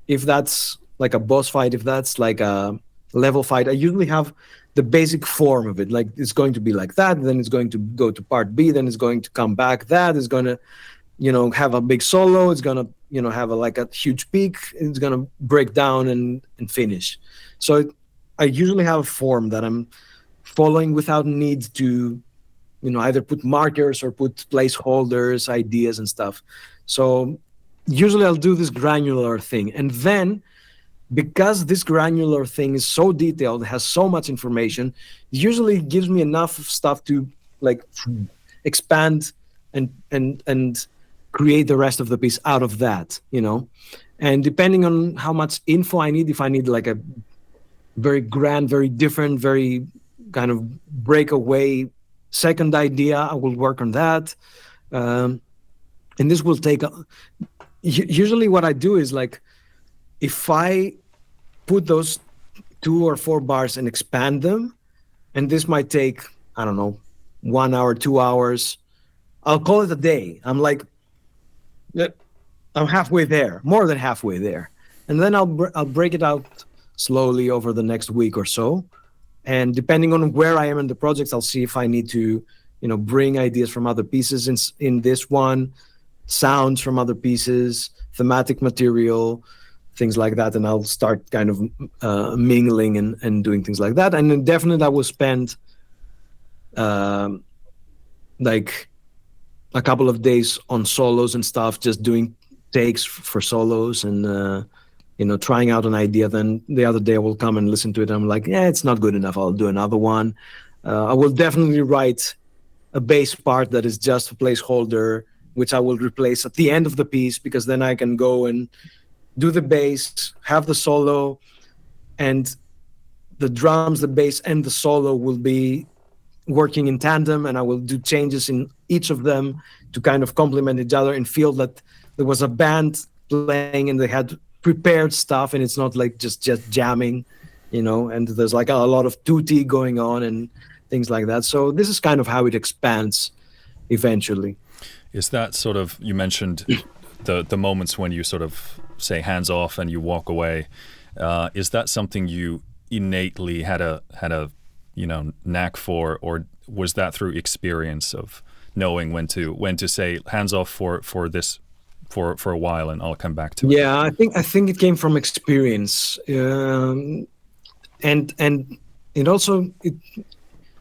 Speaker 2: if that's like a boss fight, if that's like a level fight, I usually have the basic form of it. Like it's going to be like that, then it's going to go to part B, then it's going to come back. That is going to, have a big solo. It's going to, have a huge peak. It's going to break down and finish. So I usually have a form that I'm following without need to, either put markers or put placeholders, ideas and stuff. So usually I'll do this granular thing. And then because this granular thing is so detailed, has so much information, usually it gives me enough stuff to like expand and create the rest of the piece out of that, And depending on how much info I need, if I need like a very grand, very different, very kind of breakaway second idea, I will work on that. And this will take usually what I do is like, if I put those 2 or 4 bars and expand them, and this might take, I don't know, 1 hour, 2 hours, I'll call it a day. I'm like, I'm halfway there, more than halfway there. And then I'll break it out slowly over the next week or so. And depending on where I am in the project, I'll see if I need to, bring ideas from other pieces in this one, sounds from other pieces, thematic material, things like that. And I'll start kind of mingling and doing things like that. And then definitely I will spend like a couple of days on solos and stuff, just doing takes for solos and, trying out an idea. Then the other day I will come and listen to it. And I'm like, yeah, it's not good enough. I'll do another one. I will definitely write a bass part that is just a placeholder, which I will replace at the end of the piece, because then I can go and do the bass, have the solo, and the drums, the bass, and the solo will be working in tandem, and I will do changes in each of them to kind of complement each other and feel that there was a band playing and they had prepared stuff, and it's not like just jamming, and there's like a lot of tutti going on and things like that. So this is kind of how it expands eventually.
Speaker 1: Is that sort of, you mentioned the moments when you sort of say hands off and you walk away, is that something you innately had a knack for, or was that through experience of knowing when to say hands off for this for a while and I'll come back to it?
Speaker 2: Yeah, I think it came from experience, and it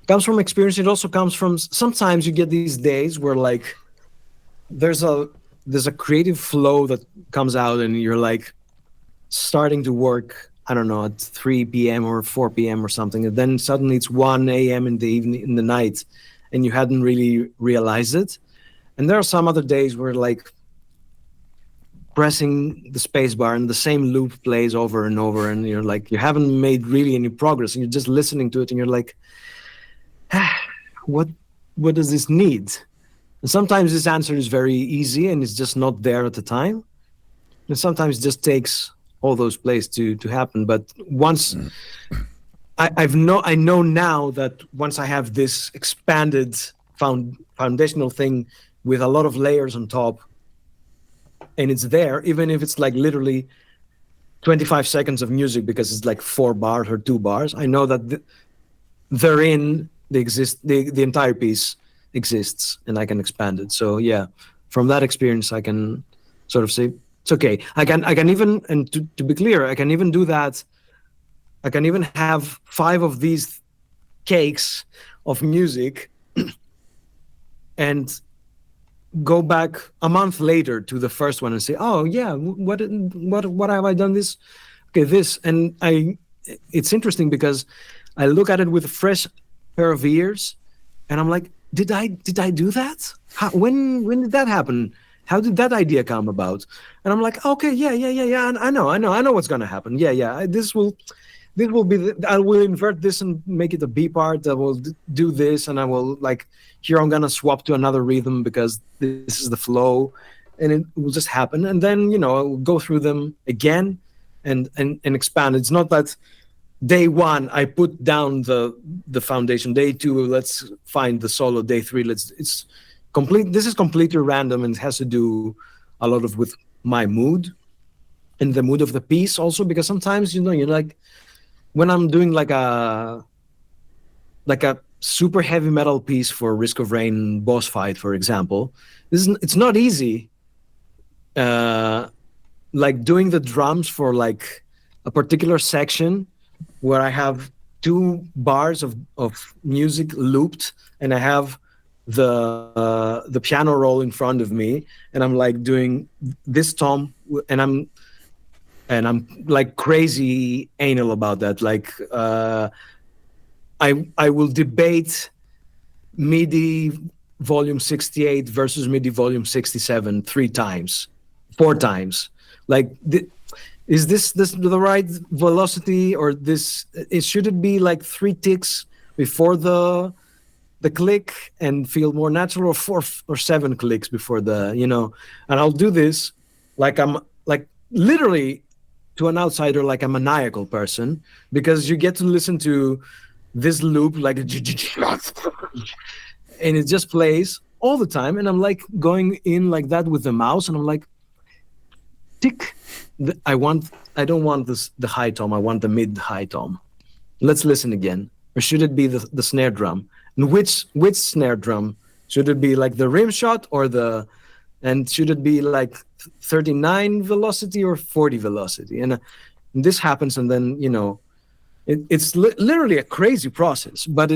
Speaker 2: comes from experience. It also comes from, sometimes you get these days where like there's a creative flow that comes out and you're like starting to work, I don't know, at 3 p.m. or 4 p.m. or something, and then suddenly it's 1 a.m. in the evening, in the night, and you hadn't really realized it. And there are some other days where like pressing the space bar and the same loop plays over and over, and you're like, you haven't made really any progress, and you're just listening to it and you're like, what does this need? And sometimes this answer is very easy and it's just not there at the time, and sometimes it just takes all those plays to happen. But once I know now that once I have this expanded foundational thing with a lot of layers on top, and it's there, even if it's like literally 25 seconds of music because it's like 4 bars or 2 bars, I know that therein the entire piece exists and I can expand it. So yeah, from that experience, I can sort of say it's okay. I can even, and to be clear, I can even do that. I can even have 5 of these cakes of music and go back a month later to the first one and say, oh yeah, what have I done this? Okay, this. And it's interesting because I look at it with a fresh pair of ears and I'm like, did I do that? When did that happen? How did that idea come about? And I'm like, okay, yeah. And I know what's gonna happen. Yeah. This will be. I will invert this and make it a B part. I will do this, and I will like here. I'm gonna swap to another rhythm because this is the flow, and it will just happen. And then I will go through them again, and expand. It's not that day 1 I put down the foundation. Day 2, let's find the solo. Day 3, it's complete. This is completely random and has to do a lot of with my mood and the mood of the piece also, because sometimes you're like, when I'm doing like a super heavy metal piece for Risk of Rain boss fight, for example, it's not easy like doing the drums for like a particular section where I have 2 bars of music looped and I have the piano roll in front of me, and I'm like doing this tom, and I'm like crazy anal about that. Like I will debate MIDI volume 68 versus MIDI volume 67 3 times, 4 times. Like, is this the right velocity, or should it be like 3 ticks before the click and feel more natural, or 4 or 7 clicks before the, and I'll do this like I'm like literally, to an outsider, like a maniacal person, because you get to listen to this loop like and it just plays all the time, and I'm like going in like that with the mouse, and I'm like, tick. I don't want the high tom, I want the mid high tom. Let's listen again. Or should it be the snare drum? And which snare drum? Should it be like the rim shot and should it be like 39 velocity or 40 velocity? And this happens, and then it's literally a crazy process. But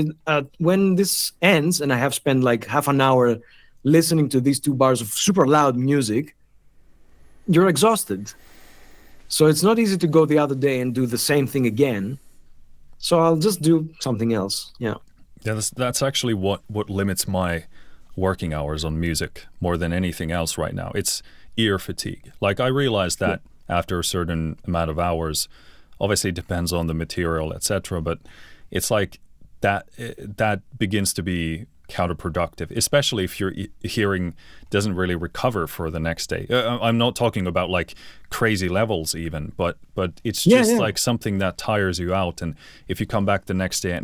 Speaker 2: when this ends and I have spent like half an hour listening to these 2 bars of super loud music, you're exhausted. So it's not easy to go the other day and do the same thing again. So I'll just do something else. Yeah,
Speaker 1: that's actually what limits my working hours on music more than anything else right now. It's ear fatigue. Like, I realize that after a certain amount of hours, obviously it depends on the material, etc. But it's like that begins to be counterproductive, especially if your hearing doesn't really recover for the next day. I'm not talking about like crazy levels even, but it's just like something that tires you out. And if you come back the next day and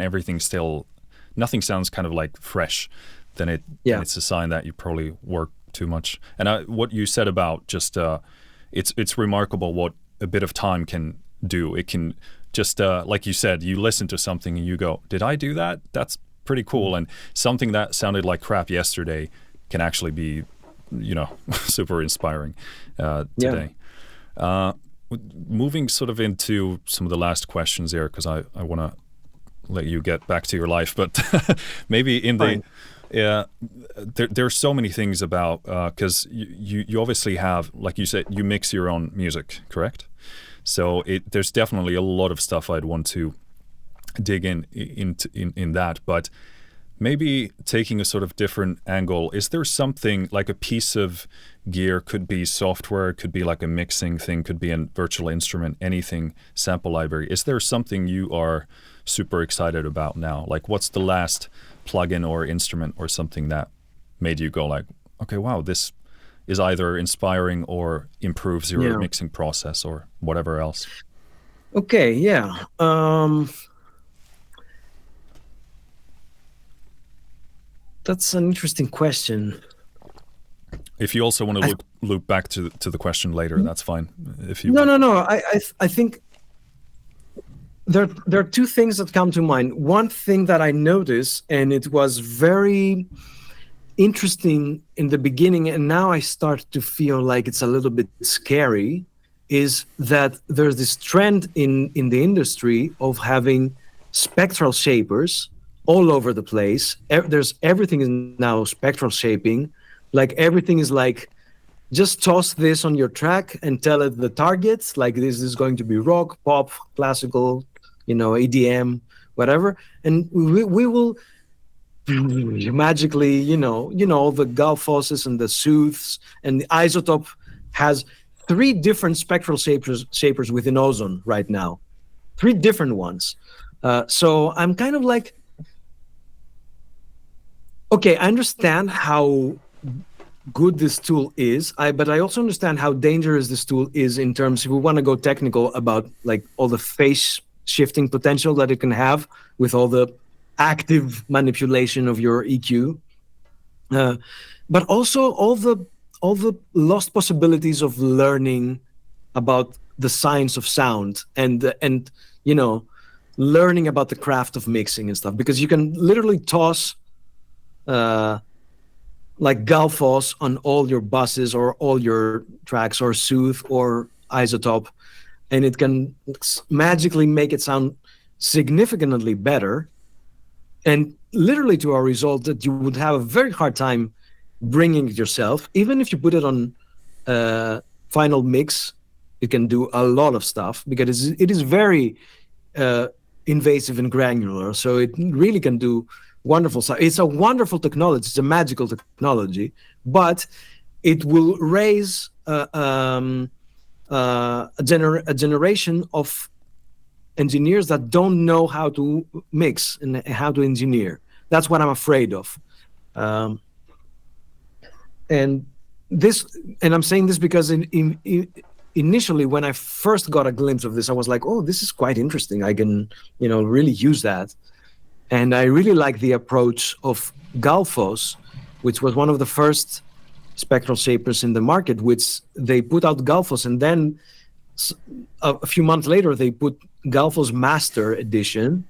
Speaker 1: nothing sounds kind of like fresh, then it's a sign that you probably worked too much. And what you said about just it's remarkable what a bit of time can do. It can just like you said, you listen to something and you go, "Did I do that? That's pretty cool." And something that sounded like crap yesterday can actually be, super inspiring today. Yeah. Moving sort of into some of the last questions here, because I want to let you get back to your life, but maybe in the there are so many things about because you obviously have, like you said, you mix your own music, correct? So there's definitely a lot of stuff I'd want to dig in that, but maybe taking a sort of different angle, is there something like a piece of gear, could be software, could be like a mixing thing, could be a virtual instrument, anything, sample library. Is there something you are super excited about now? Like what's the last plugin or instrument or something that made you go like, okay, wow, this is either inspiring or improves your mixing process or whatever else?
Speaker 2: Okay, yeah. That's an interesting question.
Speaker 1: If you also want to loop back to the question later, that's fine. If you
Speaker 2: No. I think there are two things that come to mind. One thing that I noticed, and it was very interesting in the beginning, and now I start to feel like it's a little bit scary, is that there's this trend in the industry of having spectral shapers all over the place. Everything is now spectral shaping. Like everything is like, just toss this on your track and tell it the targets. Like this is going to be rock, pop, classical, EDM, whatever, and we will magically, the Galfosses and the Sooths and the Isotope has 3 different spectral shapers within ozone right now, 3 different ones. So I'm kind of like, okay, I understand how good this tool is, but I also understand how dangerous this tool is in terms, if we want to go technical about like all the phase shifting potential that it can have with all the active manipulation of your EQ, but also all the lost possibilities of learning about the science of sound and learning about the craft of mixing and stuff, because you can literally toss like Galfos on all your buses or all your tracks, or Sooth or Isotope, and it can magically make it sound significantly better, and literally to a result that you would have a very hard time bringing it yourself. Even if you put it on final mix, it can do a lot of stuff because it is very invasive and granular, so it really can do wonderful stuff. It's a wonderful technology. It's a magical technology, but it will raise a generation of engineers that don't know how to mix and how to engineer. That's what I'm afraid of. And I'm saying this because initially, when I first got a glimpse of this, I was like, oh, this is quite interesting. I can, really use that. And I really like the approach of Galfos, which was one of the first spectral shapers in the market, which they put out Galfos, and then a few months later, they put Galfos Master Edition,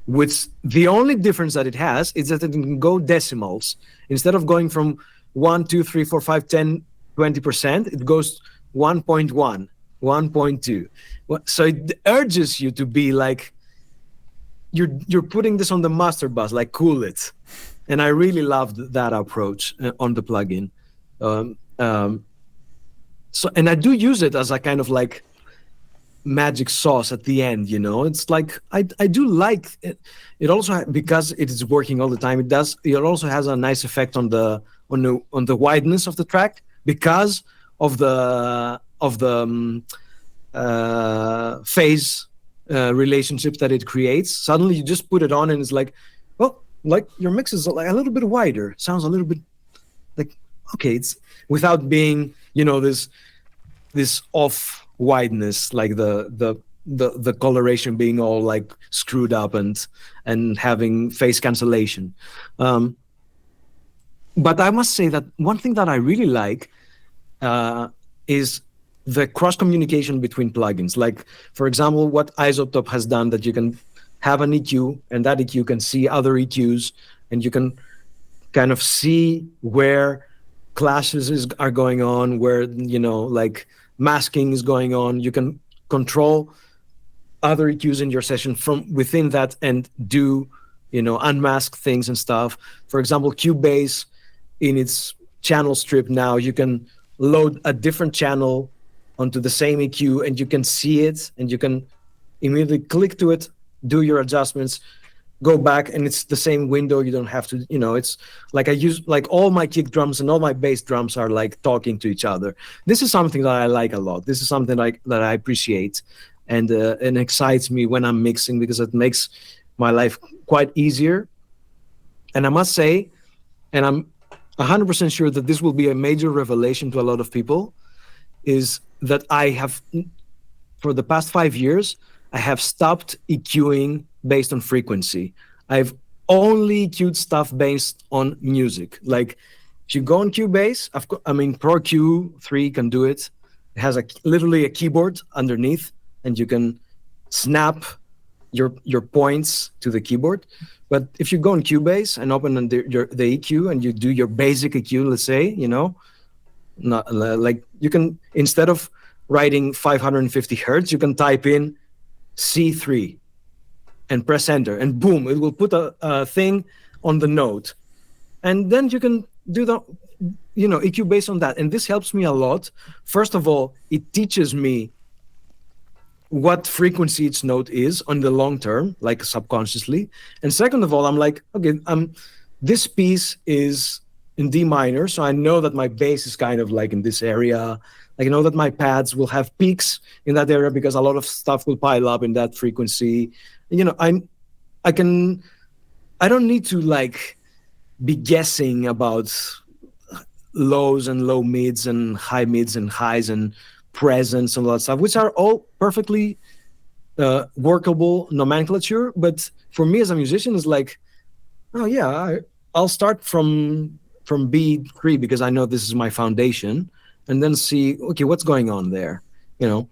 Speaker 2: which the only difference that it has is that it can go decimals. Instead of going from 1, 2, 3, 4, 5, 10, 20%, it goes 1.1, 1.2. So it urges you to be like, you're putting this on the master bus, like cool it. And I really loved that approach on the plugin. So, and I do use it as a kind of like magic sauce at the end, It's like I do like it. It also, because it is working all the time, it also has a nice effect on the wideness of the track because of the phase relationship that it creates. Suddenly you just put it on and it's like, well, like your mix is like a little bit wider, sounds a little bit like, okay, it's without being, this off wideness, like the coloration being all like screwed up and having phase cancellation. But I must say that one thing that I really like is the cross communication between plugins. Like, for example, what Isotope has done, that you can have an EQ, and that EQ can see other EQs, and you can kind of see where clashes are going on, where, you know, like masking is going on. You can control other EQs in your session from within that and do, you know, unmask things and stuff. For example, Cubase, in its channel strip now, you can load a different channel onto the same EQ, and you can see it, and you can immediately click to it, do your adjustments, go back, and it's the same window. You don't have to, you know, it's like I use, like, all my kick drums and all my bass drums are like talking to each other. This is something that I like a lot. This is something like that I appreciate, and excites me when I'm mixing, because it makes my life quite easier. And I must say, and I'm 100% sure that this will be a major revelation to a lot of people, is that I have, for the past 5 years, I have stopped EQing based on frequency. I've only EQ'd stuff based on music. Like, if you go on Cubase, I mean, Pro Q3 can do it. It has literally a keyboard underneath, and you can snap your points to the keyboard. But if you go on Cubase and open the EQ, and you do your basic EQ, let's say, you know, not like, you can, instead of writing 550 hertz, you can type in C3 and press enter, and boom, it will put a thing on the note, and then you can do the, you know, EQ based on that. And this helps me a lot. First of all, it teaches me what frequency each note is on the long term, like subconsciously. And second of all, I'm like, okay, this piece is in D minor, so I know that my bass is kind of like in this area. Like, I know that my pads will have peaks in that area, because a lot of stuff will pile up in that frequency. You know, I don't need to like be guessing about lows and low mids and high mids and highs and presence and all that stuff, which are all perfectly workable nomenclature. But for me as a musician, it's like, oh yeah, I'll start from B3, because I know this is my foundation, and then see, okay, what's going on there, you know?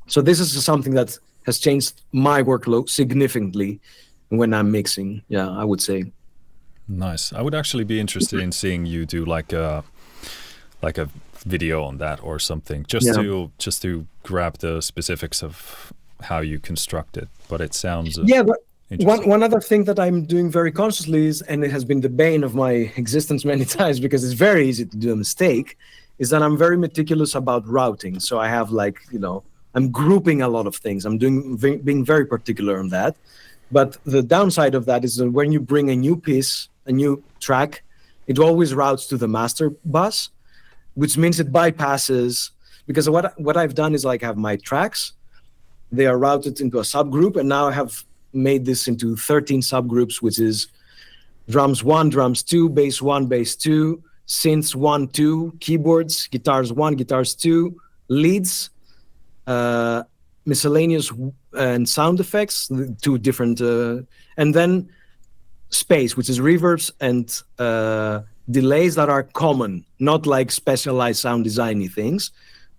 Speaker 2: So this is something that has changed my workload significantly when I'm mixing. Yeah, I would say.
Speaker 1: Nice. I would actually be interested in seeing you do like a video on that or something, just to grab the specifics of how you construct it. But it sounds
Speaker 2: but one other thing that I'm doing very consciously is, and it has been the bane of my existence many times, because it's very easy to do a mistake, is that I'm very meticulous about routing. So I have, like, you know, I'm grouping a lot of things. I'm being very particular on that. But the downside of that is that when you bring a new piece, a new track, it always routes to the master bus, which means it bypasses, because what I've done is, like, I have my tracks, they are routed into a subgroup, and now I have made this into 13 subgroups, which is drums 1, drums 2, bass 1, bass 2, synths 1, 2, keyboards, guitars 1, guitars 2, leads, miscellaneous and sound effects, 2 different, and then space, which is reverbs and delays that are common, not like specialized sound designy things,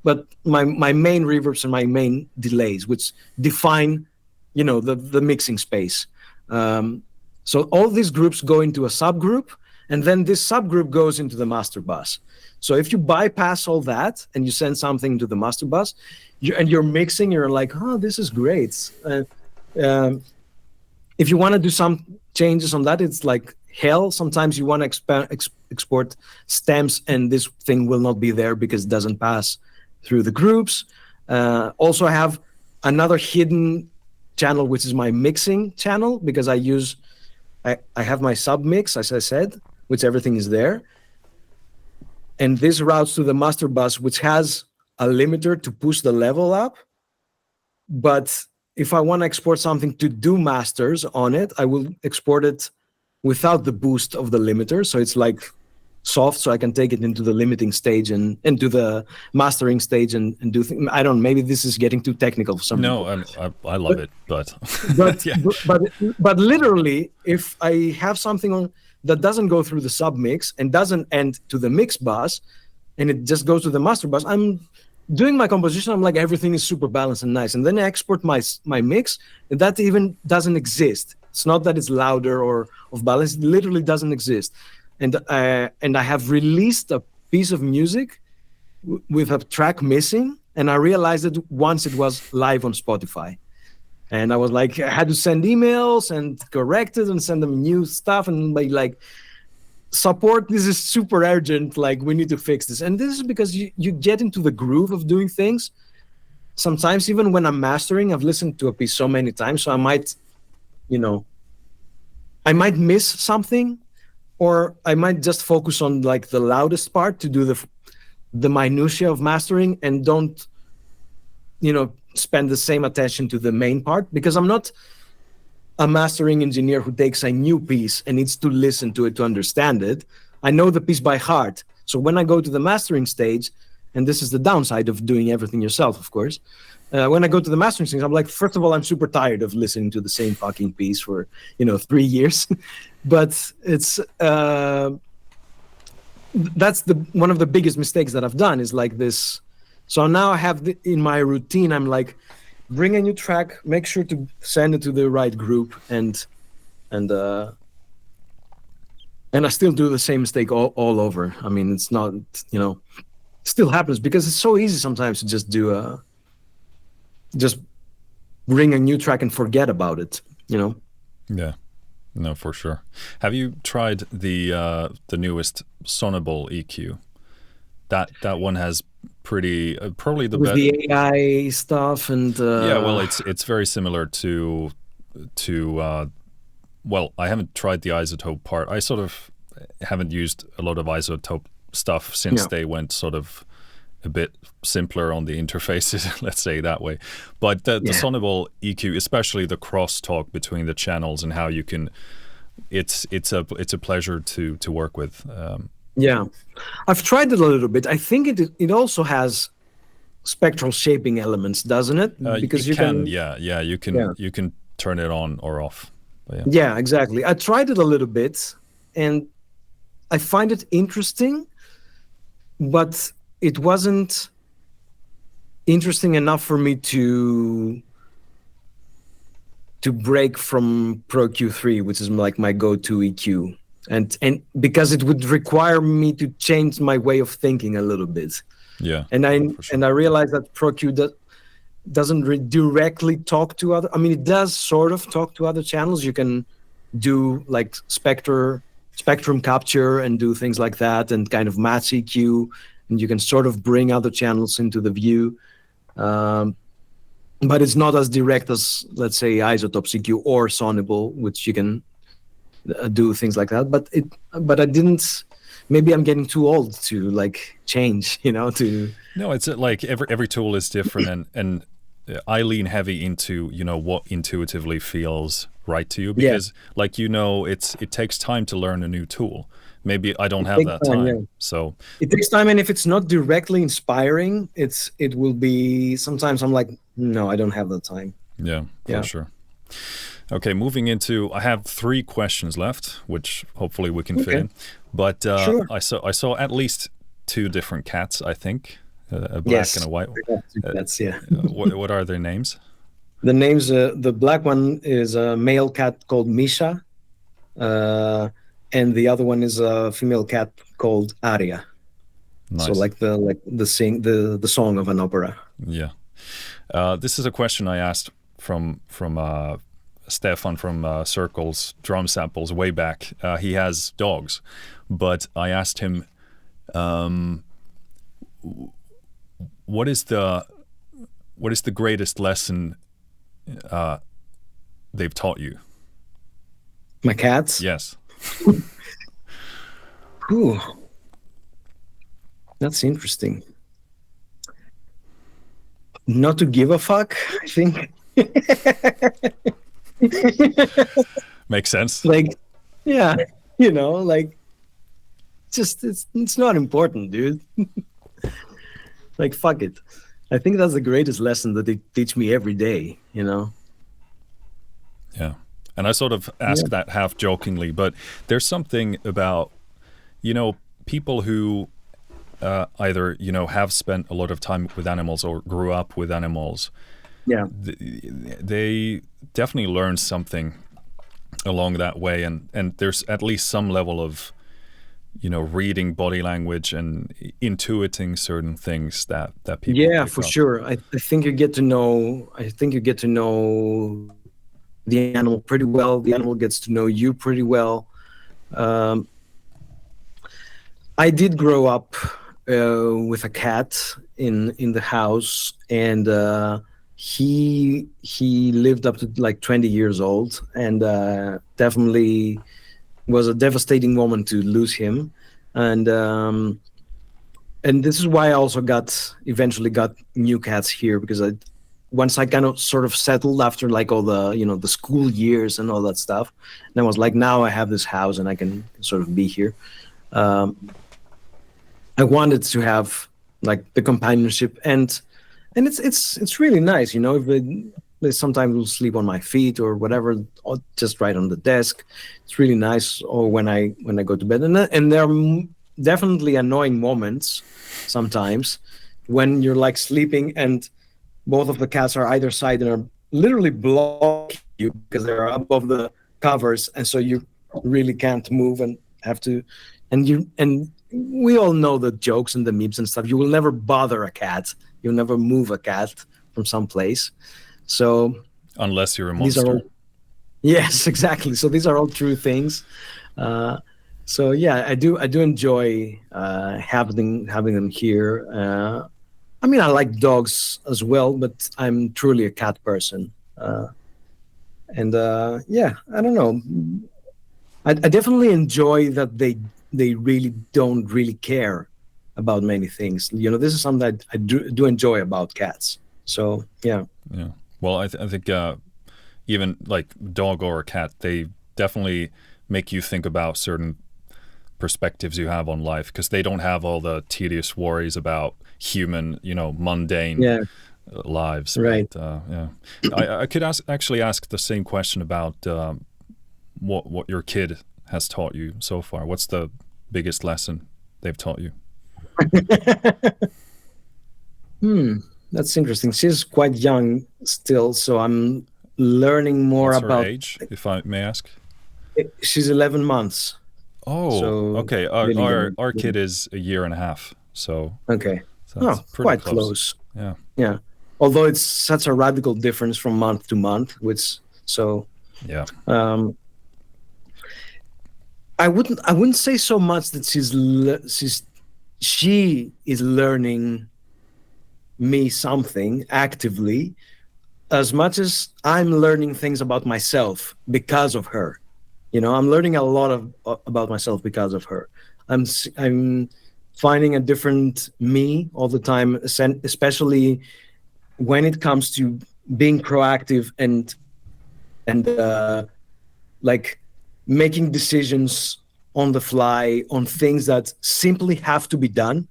Speaker 2: but my main reverbs and my main delays, which define, you know, the mixing space. So all these groups go into a subgroup, and then this subgroup goes into the master bus. So if you bypass all that and you send something to the master bus, you're mixing, you're like, oh, this is great. If you want to do some changes on that, it's like hell. Sometimes you want to export stems, and this thing will not be there because it doesn't pass through the groups. Also, I have another hidden channel, which is my mixing channel, because I have my submix, as I said, which everything is there. And this routes to the master bus, which has a limiter to push the level up. But if I want to export something to do masters on it, I will export it without the boost of the limiter. So it's like soft, so I can take it into the limiting stage and into the mastering stage and do things. I don't know, maybe this is getting too technical for some people.
Speaker 1: No, I love it, but
Speaker 2: but,
Speaker 1: yeah.
Speaker 2: but literally, if I have something on, that doesn't go through the sub mix and doesn't end to the mix bus, and it just goes to the master bus. I'm doing my composition. I'm like, everything is super balanced and nice, and then I export my mix, and that even doesn't exist. It's not that it's louder or off balance. It literally doesn't exist. And I have released a piece of music with a track missing, and I realized it once it was live on Spotify. And I was like, I had to send emails and correct it and send them new stuff and like support. This is super urgent. Like, we need to fix this. And this is because you get into the groove of doing things. Sometimes even when I'm mastering, I've listened to a piece so many times, so I might miss something, or I might just focus on like the loudest part to do the minutia of mastering, and don't spend the same attention to the main part, because I'm not a mastering engineer who takes a new piece and needs to listen to it to understand it. I know the piece by heart. So when I go to the mastering stage, and this is the downside of doing everything yourself, of course, when I go to the mastering stage, I'm like, first of all, I'm super tired of listening to the same fucking piece for 3 years. But it's that's one of the biggest mistakes that I've done, is like this. So now I have in my routine, I'm like, bring a new track, make sure to send it to the right group, and I still do the same mistake all over. I mean, it's not, still happens, because it's so easy sometimes to just just bring a new track and forget about it,
Speaker 1: Yeah, no, for sure. Have you tried the newest Sonable EQ? That one has pretty probably the best.
Speaker 2: With the AI stuff and
Speaker 1: yeah, well, it's very similar to well, I haven't tried the isotope part. I sort of haven't used a lot of isotope stuff since they went sort of a bit simpler on the interfaces, let's say that way. But the Sonable EQ, especially the crosstalk between the channels and how you can, it's a pleasure to work with.
Speaker 2: Yeah, I've tried it a little bit. I think it also has spectral shaping elements, doesn't it?
Speaker 1: Because you can you can turn it on or off.
Speaker 2: Yeah, exactly. I tried it a little bit, and I find it interesting, but it wasn't interesting enough for me to break from Pro Q3, which is like my go-to EQ. And because it would require me to change my way of thinking a little bit.
Speaker 1: Yeah.
Speaker 2: And I realized that Pro Q doesn't directly talk to other. I mean, it does sort of talk to other channels. You can do like spectrum capture and do things like that, and kind of match EQ, and you can sort of bring other channels into the view. But it's not as direct as, let's say, isotope EQ or Sonable, which you can do things like that. But I didn't. Maybe I'm getting too old to like change, to. No,
Speaker 1: it's like every tool is different, and I lean heavy into what intuitively feels right to you, because it takes time to learn a new tool. Maybe I don't have that time. So
Speaker 2: it takes time, and if it's not directly inspiring, it will be. Sometimes I'm like, no, I don't have the time.
Speaker 1: Yeah, for sure. Okay, moving into, I have 3 questions left, which hopefully we can fit in. But sure. I saw at least 2 different cats, I think, a black and a white.
Speaker 2: Cats, yeah.
Speaker 1: What are their names?
Speaker 2: The names, the black one is a male cat called Misha, and the other one is a female cat called Aria. Nice. So like the song of an opera.
Speaker 1: Yeah. This is a question I asked from Stefan from Circles Drum Samples way back. He has dogs, but I asked him, what is the greatest lesson they've taught you?
Speaker 2: My cats?
Speaker 1: Yes.
Speaker 2: Ooh, that's interesting. Not to give a fuck, I think.
Speaker 1: Makes sense.
Speaker 2: Like, yeah, like, just it's not important, dude. Like, fuck it. I think that's the greatest lesson that they teach me every day.
Speaker 1: Yeah. And I sort of ask that half jokingly, but there's something about, people who either, have spent a lot of time with animals or grew up with animals.
Speaker 2: Yeah.
Speaker 1: They definitely learn something along that way. And there's at least some level of, reading body language and intuiting certain things that people
Speaker 2: Yeah,
Speaker 1: pick
Speaker 2: for
Speaker 1: up.
Speaker 2: sure. I think you get to know the animal pretty well. The animal gets to know you pretty well. I did grow up with a cat in the house, and he lived up to like 20 years old, and definitely was a devastating moment to lose him. And this is why I also eventually got new cats here, because once I kind of sort of settled after like all the the school years and all that stuff, and I was like, now I have this house and I can sort of be here. I wanted to have like the companionship, and it's really nice, if they sometimes will sleep on my feet or whatever, or just right on the desk. It's really nice. Or when I go to bed, and there are definitely annoying moments sometimes when you're like sleeping and both of the cats are either side and are literally blocking you because they're above the covers, and so you really can't move and have to, and we all know the jokes and the memes and stuff. You will never bother a cat. You'll never move a cat from some place. So
Speaker 1: unless you're a
Speaker 2: these
Speaker 1: monster.
Speaker 2: are all, yes, exactly. So these are all true things. So yeah, I do enjoy having them here. I mean, I like dogs as well, but I'm truly a cat person. And yeah, I don't know. I definitely enjoy that they really don't really care about many things. This is something that I do enjoy about cats. So yeah.
Speaker 1: Yeah. Well, I think even like dog or a cat, they definitely make you think about certain perspectives you have on life, because they don't have all the tedious worries about human, mundane lives.
Speaker 2: Right.
Speaker 1: But, yeah, I could actually ask the same question about what your kid has taught you so far. What's the biggest lesson they've taught you?
Speaker 2: That's interesting. She's quite young still, so I'm learning more
Speaker 1: What's
Speaker 2: about
Speaker 1: her age, if I may ask?
Speaker 2: She's 11 months.
Speaker 1: Oh,
Speaker 2: So
Speaker 1: okay.
Speaker 2: really
Speaker 1: Our kid is a year and a half, so
Speaker 2: okay.
Speaker 1: that's pretty
Speaker 2: quite close.
Speaker 1: Yeah.
Speaker 2: Yeah. Although it's such a radical difference from month to month,
Speaker 1: Yeah.
Speaker 2: I wouldn't say so much that she is learning me something actively, as much as I'm learning things about myself because of her. I'm learning a lot about myself because of her. I'm finding a different me all the time, especially when it comes to being proactive and like making decisions on the fly on things that simply have to be done.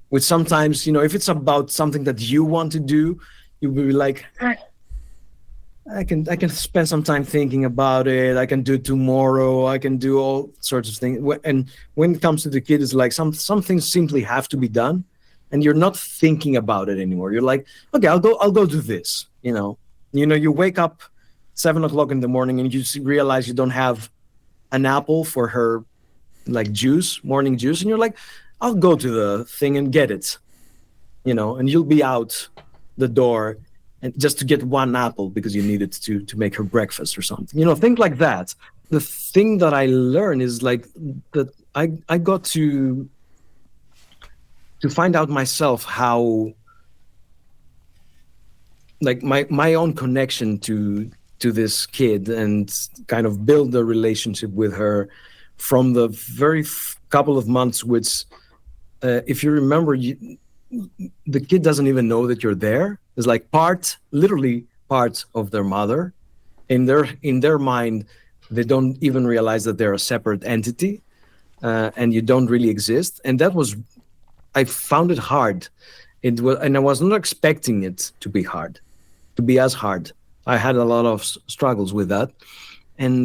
Speaker 2: Which sometimes, if it's about something that you want to do, you'll be like, I can spend some time thinking about it. I can do it tomorrow. I can do all sorts of things. And when it comes to the kid, it's like some things simply have to be done, and you're not thinking about it anymore. You're like, okay, I'll go do this. You wake up 7 o'clock in the morning and you realize you don't have an apple for her like morning juice, and you're like, I'll go to the thing and get it, and you'll be out the door and just to get one apple because you needed to make her breakfast or something, things like that. The thing that I learned is like that I got to find out myself how, like, my own connection to this kid, and kind of build a relationship with her from the very couple of months, which if you remember, the kid doesn't even know that you're there. It's like literally part of their mother. In their mind, they don't even realize that they're a separate entity, and you don't really exist. And I found it hard. And I was not expecting it to be as hard. I had a lot of struggles with that, and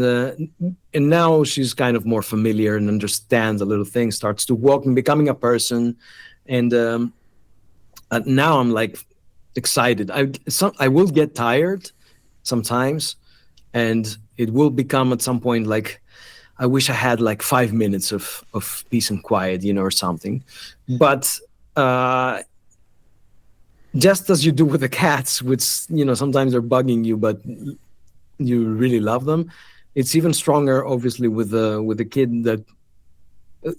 Speaker 2: now she's kind of more familiar and understands a little thing, starts to walk and becoming a person. And now I'm like excited. I will get tired sometimes, and it will become at some point like, I wish I had like 5 minutes of peace and quiet, or something. But just as you do with the cats, which sometimes they're bugging you, but you really love them, it's even stronger, obviously, with the kid, that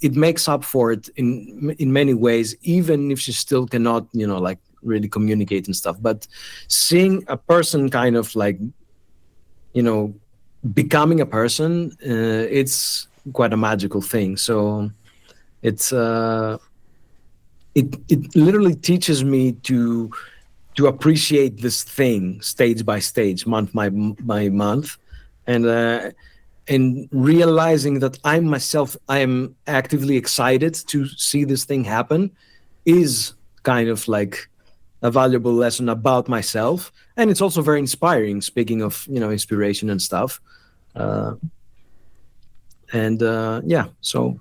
Speaker 2: it makes up for it in many ways, even if she still cannot, like really communicate and stuff. But seeing a person kind of like, becoming a person, it's quite a magical thing. So it's it literally teaches me to appreciate this thing stage by stage, month by month, and realizing that I am actively excited to see this thing happen is kind of like a valuable lesson about myself. And it's also very inspiring, speaking of inspiration and stuff. Yeah, so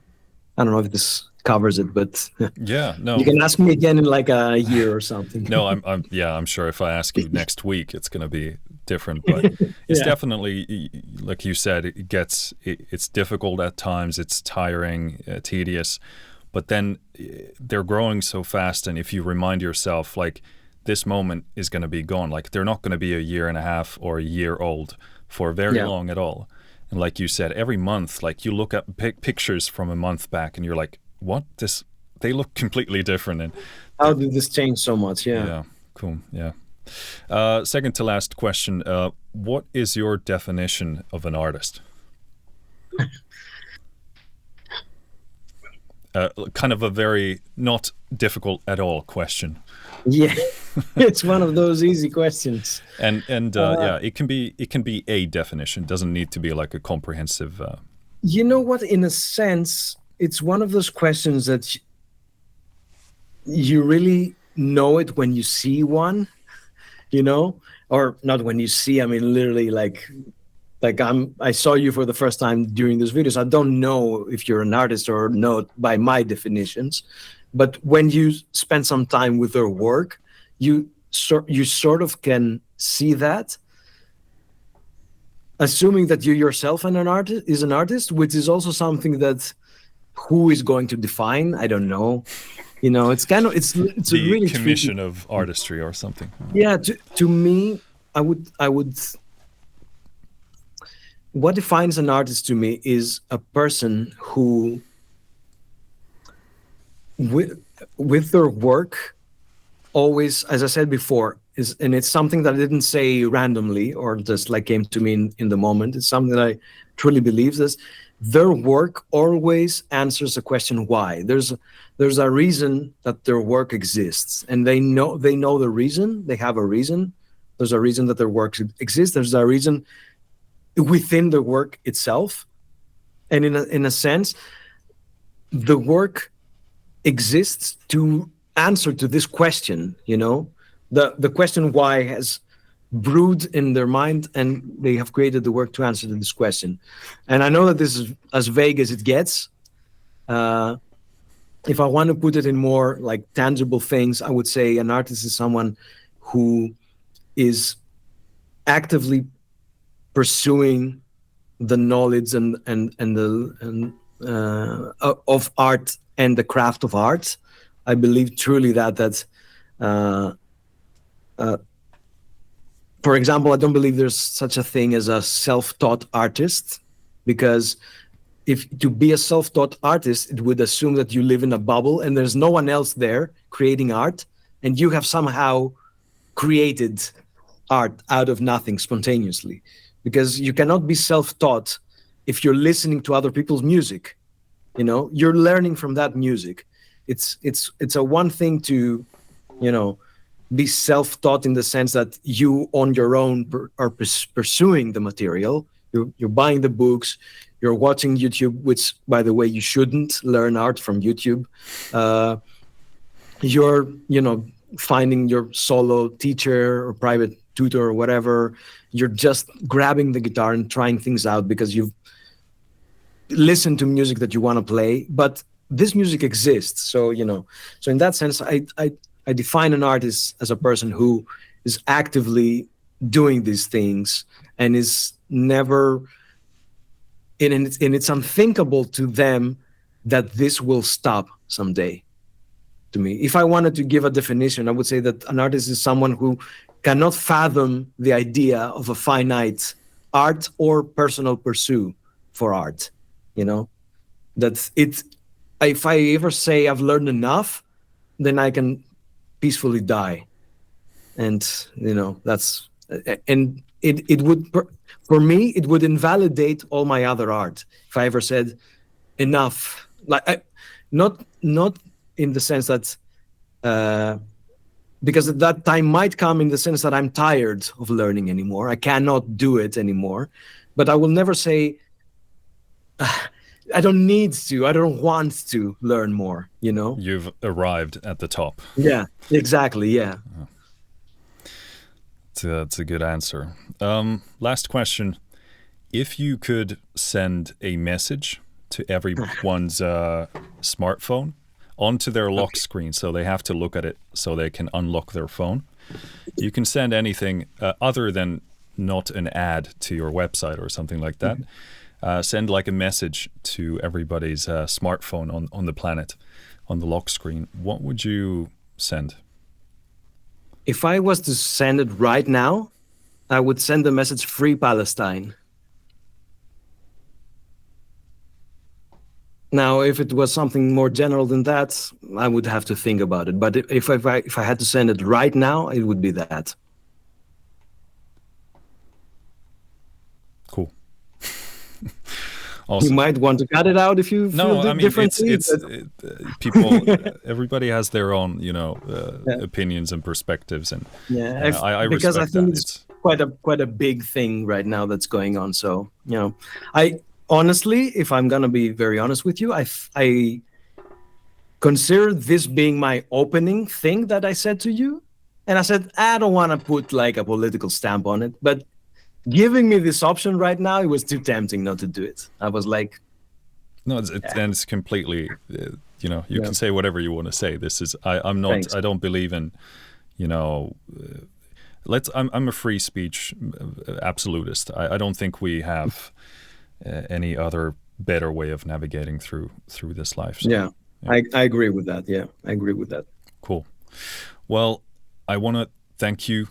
Speaker 2: I don't know if this covers it, but
Speaker 1: Yeah, no,
Speaker 2: you can ask me again in like a year or something.
Speaker 1: no, I'm sure if I ask you next week, it's going to be different. But it's definitely, like you said, it's difficult at times. It's tiring, tedious, but then they're growing so fast. And if you remind yourself, like, this moment is going to be gone, like they're not going to be a year and a half or a year old for very long at all. And like you said, every month, like you look at pictures from a month back and you're like, what? They look completely different. And
Speaker 2: how did this change so much?
Speaker 1: Yeah, cool. Yeah. Second to last question. What is your definition of an artist? Kind of a very not difficult at all question.
Speaker 2: Yeah, it's one of those easy questions.
Speaker 1: And it can be a definition. It doesn't need to be like a comprehensive.
Speaker 2: You know what? In a sense, it's one of those questions that you really know it when you see one, or not when you see. I mean, literally, like I saw you for the first time during this video, so I don't know if you're an artist or not by my definitions. But when you spend some time with their work, you sort of can see that. Assuming that you yourself are an artist, which is also something that who is going to define? I don't know. It's kind of it's
Speaker 1: the
Speaker 2: a really
Speaker 1: commission
Speaker 2: tricky
Speaker 1: of artistry or something.
Speaker 2: Yeah, to me, I would. What defines an artist to me is a person who, with their work, always, as I said before, and it's something that I didn't say randomly or just like came to me in the moment. It's something that I truly believe is their work always answers the question why. There's a reason that their work exists, and they know the reason. They have a reason. There's a reason that their work exists. There's a reason within the work itself, and in a sense, the work exists to answer to this question. The question why has brewed in their mind, and they have created the work to answer to this question. And I know that this is as vague as it gets. If I want to put it in more like tangible things, I would say an artist is someone who is actively pursuing the knowledge and of art and the craft of art. I believe truly that for example, I don't believe there's such a thing as a self-taught artist, because if to be a self-taught artist, it would assume that you live in a bubble and there's no one else there creating art, and you have somehow created art out of nothing spontaneously. Because you cannot be self-taught if you're listening to other people's music. You're learning from that music. It's a one thing to, be self-taught in the sense that you on your own are pursuing the material. You're buying the books, you're watching YouTube, which, by the way, you shouldn't learn art from YouTube. You're, finding your solo teacher or private tutor or whatever. You're just grabbing the guitar and trying things out because you've listened to music that you want to play, but this music exists. So, so in that sense, I define an artist as a person who is actively doing these things and is never, and it's unthinkable to them that this will stop someday. To me, if I wanted to give a definition, I would say that an artist is someone who cannot fathom the idea of a finite art or personal pursuit for art. That if I ever say I've learned enough, then I can peacefully die. And, that's, and it would, for me, it would invalidate all my other art. If I ever said enough, not in the sense that, because that time might come in the sense that I'm tired of learning anymore. I cannot do it anymore, but I will never say, I don't need to, I don't want to learn more,
Speaker 1: You've arrived at the top.
Speaker 2: Yeah, exactly. Yeah.
Speaker 1: That's a good answer. Last question. If you could send a message to everyone's smartphone onto their lock screen, so they have to look at it so they can unlock their phone, you can send anything other than not an ad to your website or something like that. Send like a message to everybody's smartphone on the planet, on the lock screen. What would you send?
Speaker 2: If I was to send it right now, I would send the message "Free Palestine." Now, if it was something more general than that, I would have to think about it. But if I had to send it right now, it would be that.
Speaker 1: Cool. Awesome.
Speaker 2: You might want to cut it out if you feel differently.
Speaker 1: People. Everybody has their own, opinions and perspectives, and I
Speaker 2: because
Speaker 1: respect
Speaker 2: I think
Speaker 1: that.
Speaker 2: it's quite a big thing right now that's going on. So I honestly, if I'm gonna be very honest with you, I consider this being my opening thing that I said to you, and I said I don't want to put like a political stamp on it, but giving me this option right now, it was too tempting not to do it. I was like,
Speaker 1: no, it's completely, you can say whatever you want to say. This is, I'm not,
Speaker 2: Thanks.
Speaker 1: I don't believe in, I'm a free speech absolutist. I don't think we have any other better way of navigating through this life. So,
Speaker 2: yeah. I agree with that. Yeah, I agree with that.
Speaker 1: Cool. Well, I want to thank you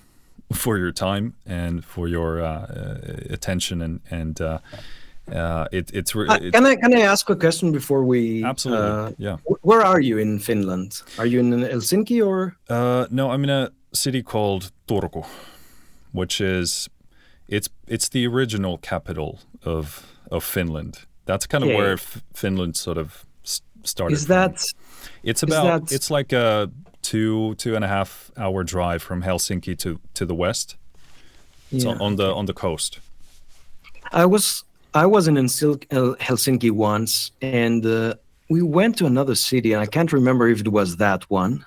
Speaker 1: for your time and for your attention and
Speaker 2: can I ask a question before we
Speaker 1: absolutely yeah.
Speaker 2: Where are you in Finland? Are you in Helsinki or
Speaker 1: no, I'm in a city called Turku, which is it's the original capital of Finland. That's kind of where Finland sort of started.
Speaker 2: Is that
Speaker 1: it's like a 2.5 hour drive from Helsinki to the west. It's on the coast.
Speaker 2: I was in Helsinki once, and we went to another city, and I can't remember if it was that one.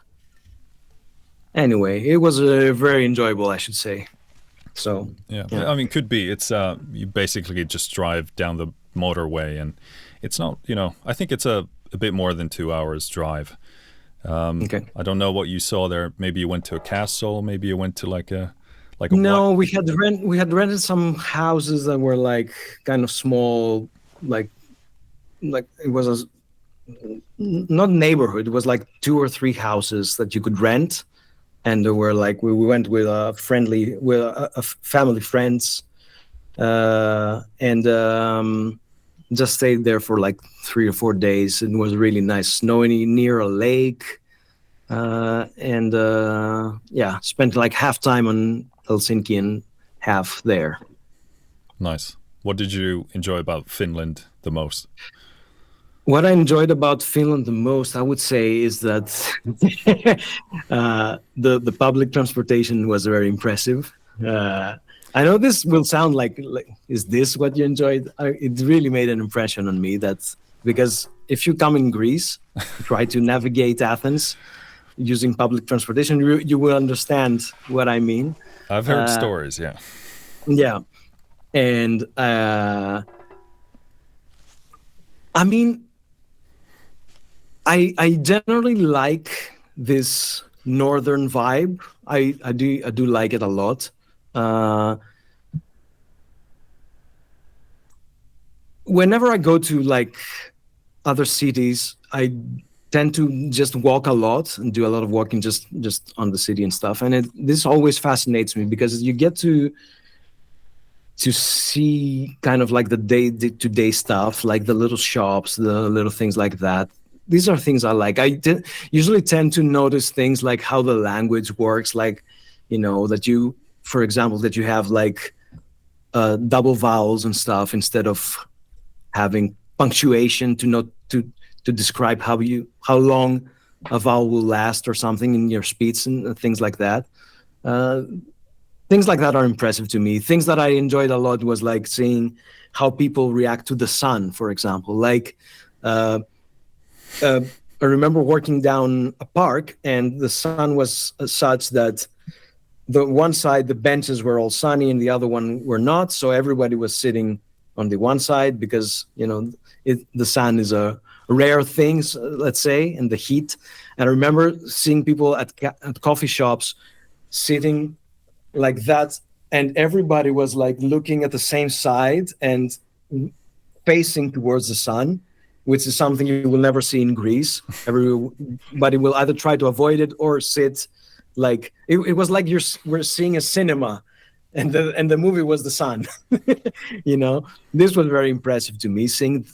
Speaker 2: Anyway, it was very enjoyable, I should say. So
Speaker 1: yeah. I mean, could be. It's you basically just drive down the motorway, and it's not. I think it's a bit more than 2 hours drive.
Speaker 2: Okay.
Speaker 1: I don't know what you saw there. Maybe you went to a castle. Maybe you went to like a.
Speaker 2: No, we had rented some houses that were like kind of small, like it was not neighborhood. It was like 2 or 3 houses that you could rent, and there were like we went with a family friends, and just stayed there for like 3 or 4 days. It was really nice, snowy near a lake, and spent like half time on Helsinki and half there.
Speaker 1: Nice. What did you enjoy about Finland the most?
Speaker 2: What I enjoyed about Finland the most, I would say, is that the public transportation was very impressive. I know this will sound like is this what you enjoyed? It really made an impression on me. That's because if you come in Greece, try to navigate Athens using public transportation, you will understand what I mean.
Speaker 1: I've heard stories. Yeah.
Speaker 2: Yeah. And I mean, I generally like this northern vibe. I do like it a lot. Whenever I go to like other cities, I tend to just walk a lot and do a lot of walking just on the city and stuff. And this always fascinates me because you get to see kind of like the day-to-day stuff, like the little shops, the little things like that. These are things I like. Usually tend to notice things like how the language works, like, that you, for example, that you have like double vowels and stuff instead of having punctuation to describe how long a vowel will last or something in your speech and things like that. Things like that are impressive to me. Things that I enjoyed a lot was like seeing how people react to the sun, for example. Like, I remember walking down a park and the sun was such that the one side, the benches were all sunny and the other one were not. So everybody was sitting on the one side because, the sun is a rare thing, let's say, and the heat. And I remember seeing people at coffee shops sitting like that, and everybody was like looking at the same side and facing towards the sun, which is something you will never see in Greece. Everybody will either try to avoid it or sit like it was like we're seeing a cinema, and the movie was the sun. This was very impressive to me, seeing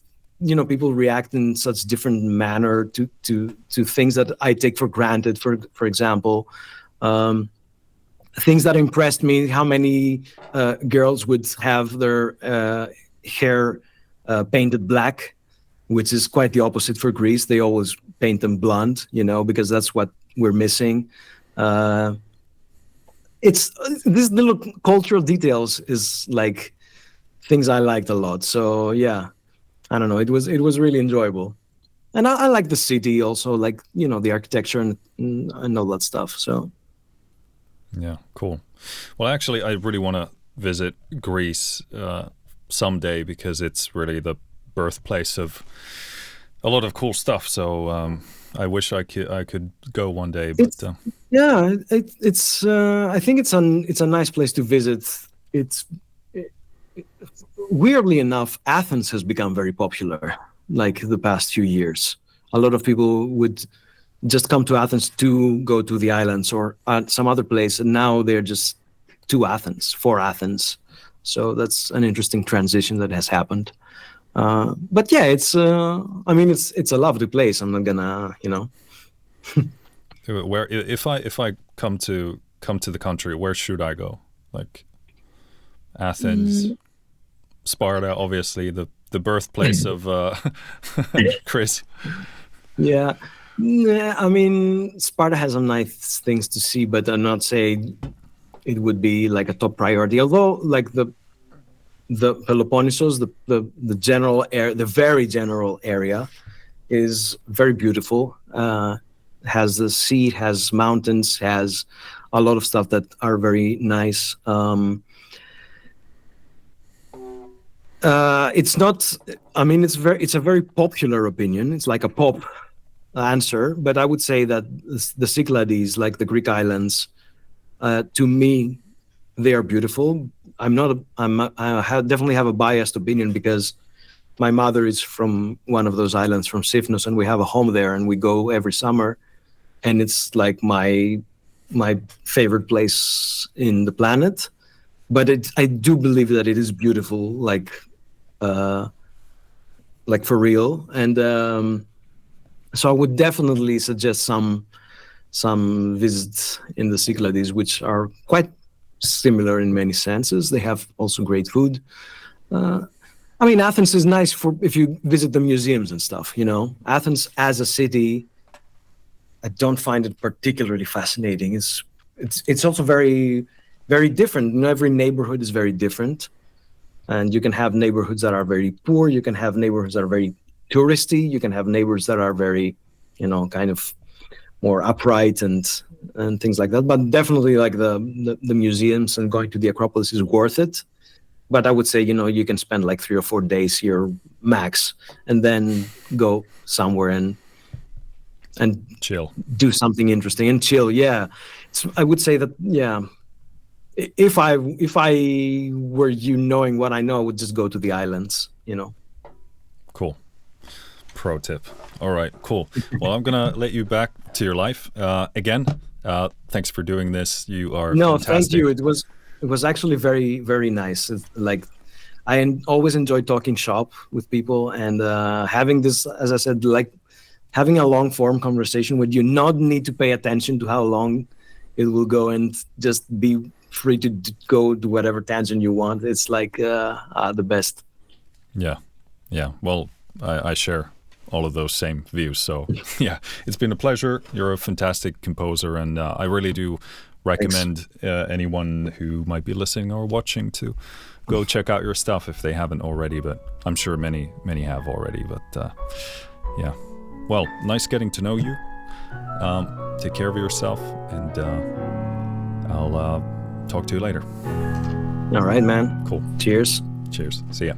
Speaker 2: people react in such different manner to things that I take for granted. For example, things that impressed me, how many girls would have their hair painted black, which is quite the opposite for Greece. They always paint them blonde, because that's what we're missing. It's these little cultural details is like things I liked a lot. So yeah, I don't know. It was really enjoyable, and I like the city also, like the architecture and all that stuff. So.
Speaker 1: Yeah, cool. Well, actually, I really want to visit Greece someday because it's really the birthplace of a lot of cool stuff. So I wish I could go one day. But
Speaker 2: it's I think it's a nice place to visit. Weirdly enough, Athens has become very popular like the past few years. A lot of people would just come to Athens to go to the islands or some other place, and now they're just for Athens. So that's an interesting transition that has happened. But yeah, it's it's a lovely place. I'm not gonna,
Speaker 1: Where if I come to the country, where should I go? Like Athens, Sparta, obviously the birthplace of Chris.
Speaker 2: Yeah. I mean, Sparta has some nice things to see, but I'm not saying it would be like a top priority. Although, like the Peloponnesos, the general area, the very general area, is very beautiful. Has the sea, has mountains, has a lot of stuff that are very nice. It's not. I mean, it's a very popular opinion. It's like a pop answer, but I would say that the Cyclades, like the Greek islands, to me, they are beautiful. I definitely have a biased opinion because my mother is from one of those islands, from Sifnos, and we have a home there, and we go every summer, and it's like my favorite place in the planet. But I do believe that it is beautiful, like for real, and. So I would definitely suggest some visits in the Cyclades, which are quite similar in many senses. They have also great food. I mean, Athens is nice for if you visit the museums and stuff. Athens as a city, I don't find it particularly fascinating. It's also very, very different. Every neighborhood is very different, and you can have neighborhoods that are very poor. You can have neighborhoods that are very touristy. You can have neighbors that are very, kind of more upright and things like that. But definitely, like the museums and going to the Acropolis is worth it. But I would say, you can spend like 3 or 4 days here max, and then go somewhere and
Speaker 1: chill,
Speaker 2: do something interesting and chill. Yeah, I would say that. Yeah, if I were you, knowing what I know, I would just go to the islands.
Speaker 1: Cool. Pro tip. All right, cool. Well, I'm gonna let you back to your life again. Thanks for doing this. You are fantastic.
Speaker 2: Thank you. It was actually very, very nice. Like, I always enjoy talking shop with people, and having this, as I said, like having a long form conversation where you not need to pay attention to how long it will go, and just be free to go to whatever tangent you want. It's like the best.
Speaker 1: Yeah. Well, I share all of those same views. So yeah, it's been a pleasure. You're a fantastic composer, and I really do recommend anyone who might be listening or watching to go check out your stuff if they haven't already. But I'm sure many have already. But yeah, well, nice getting to know you. Take care of yourself, and I'll talk to you later.
Speaker 2: All right, man.
Speaker 1: Cool.
Speaker 2: Cheers.
Speaker 1: See ya.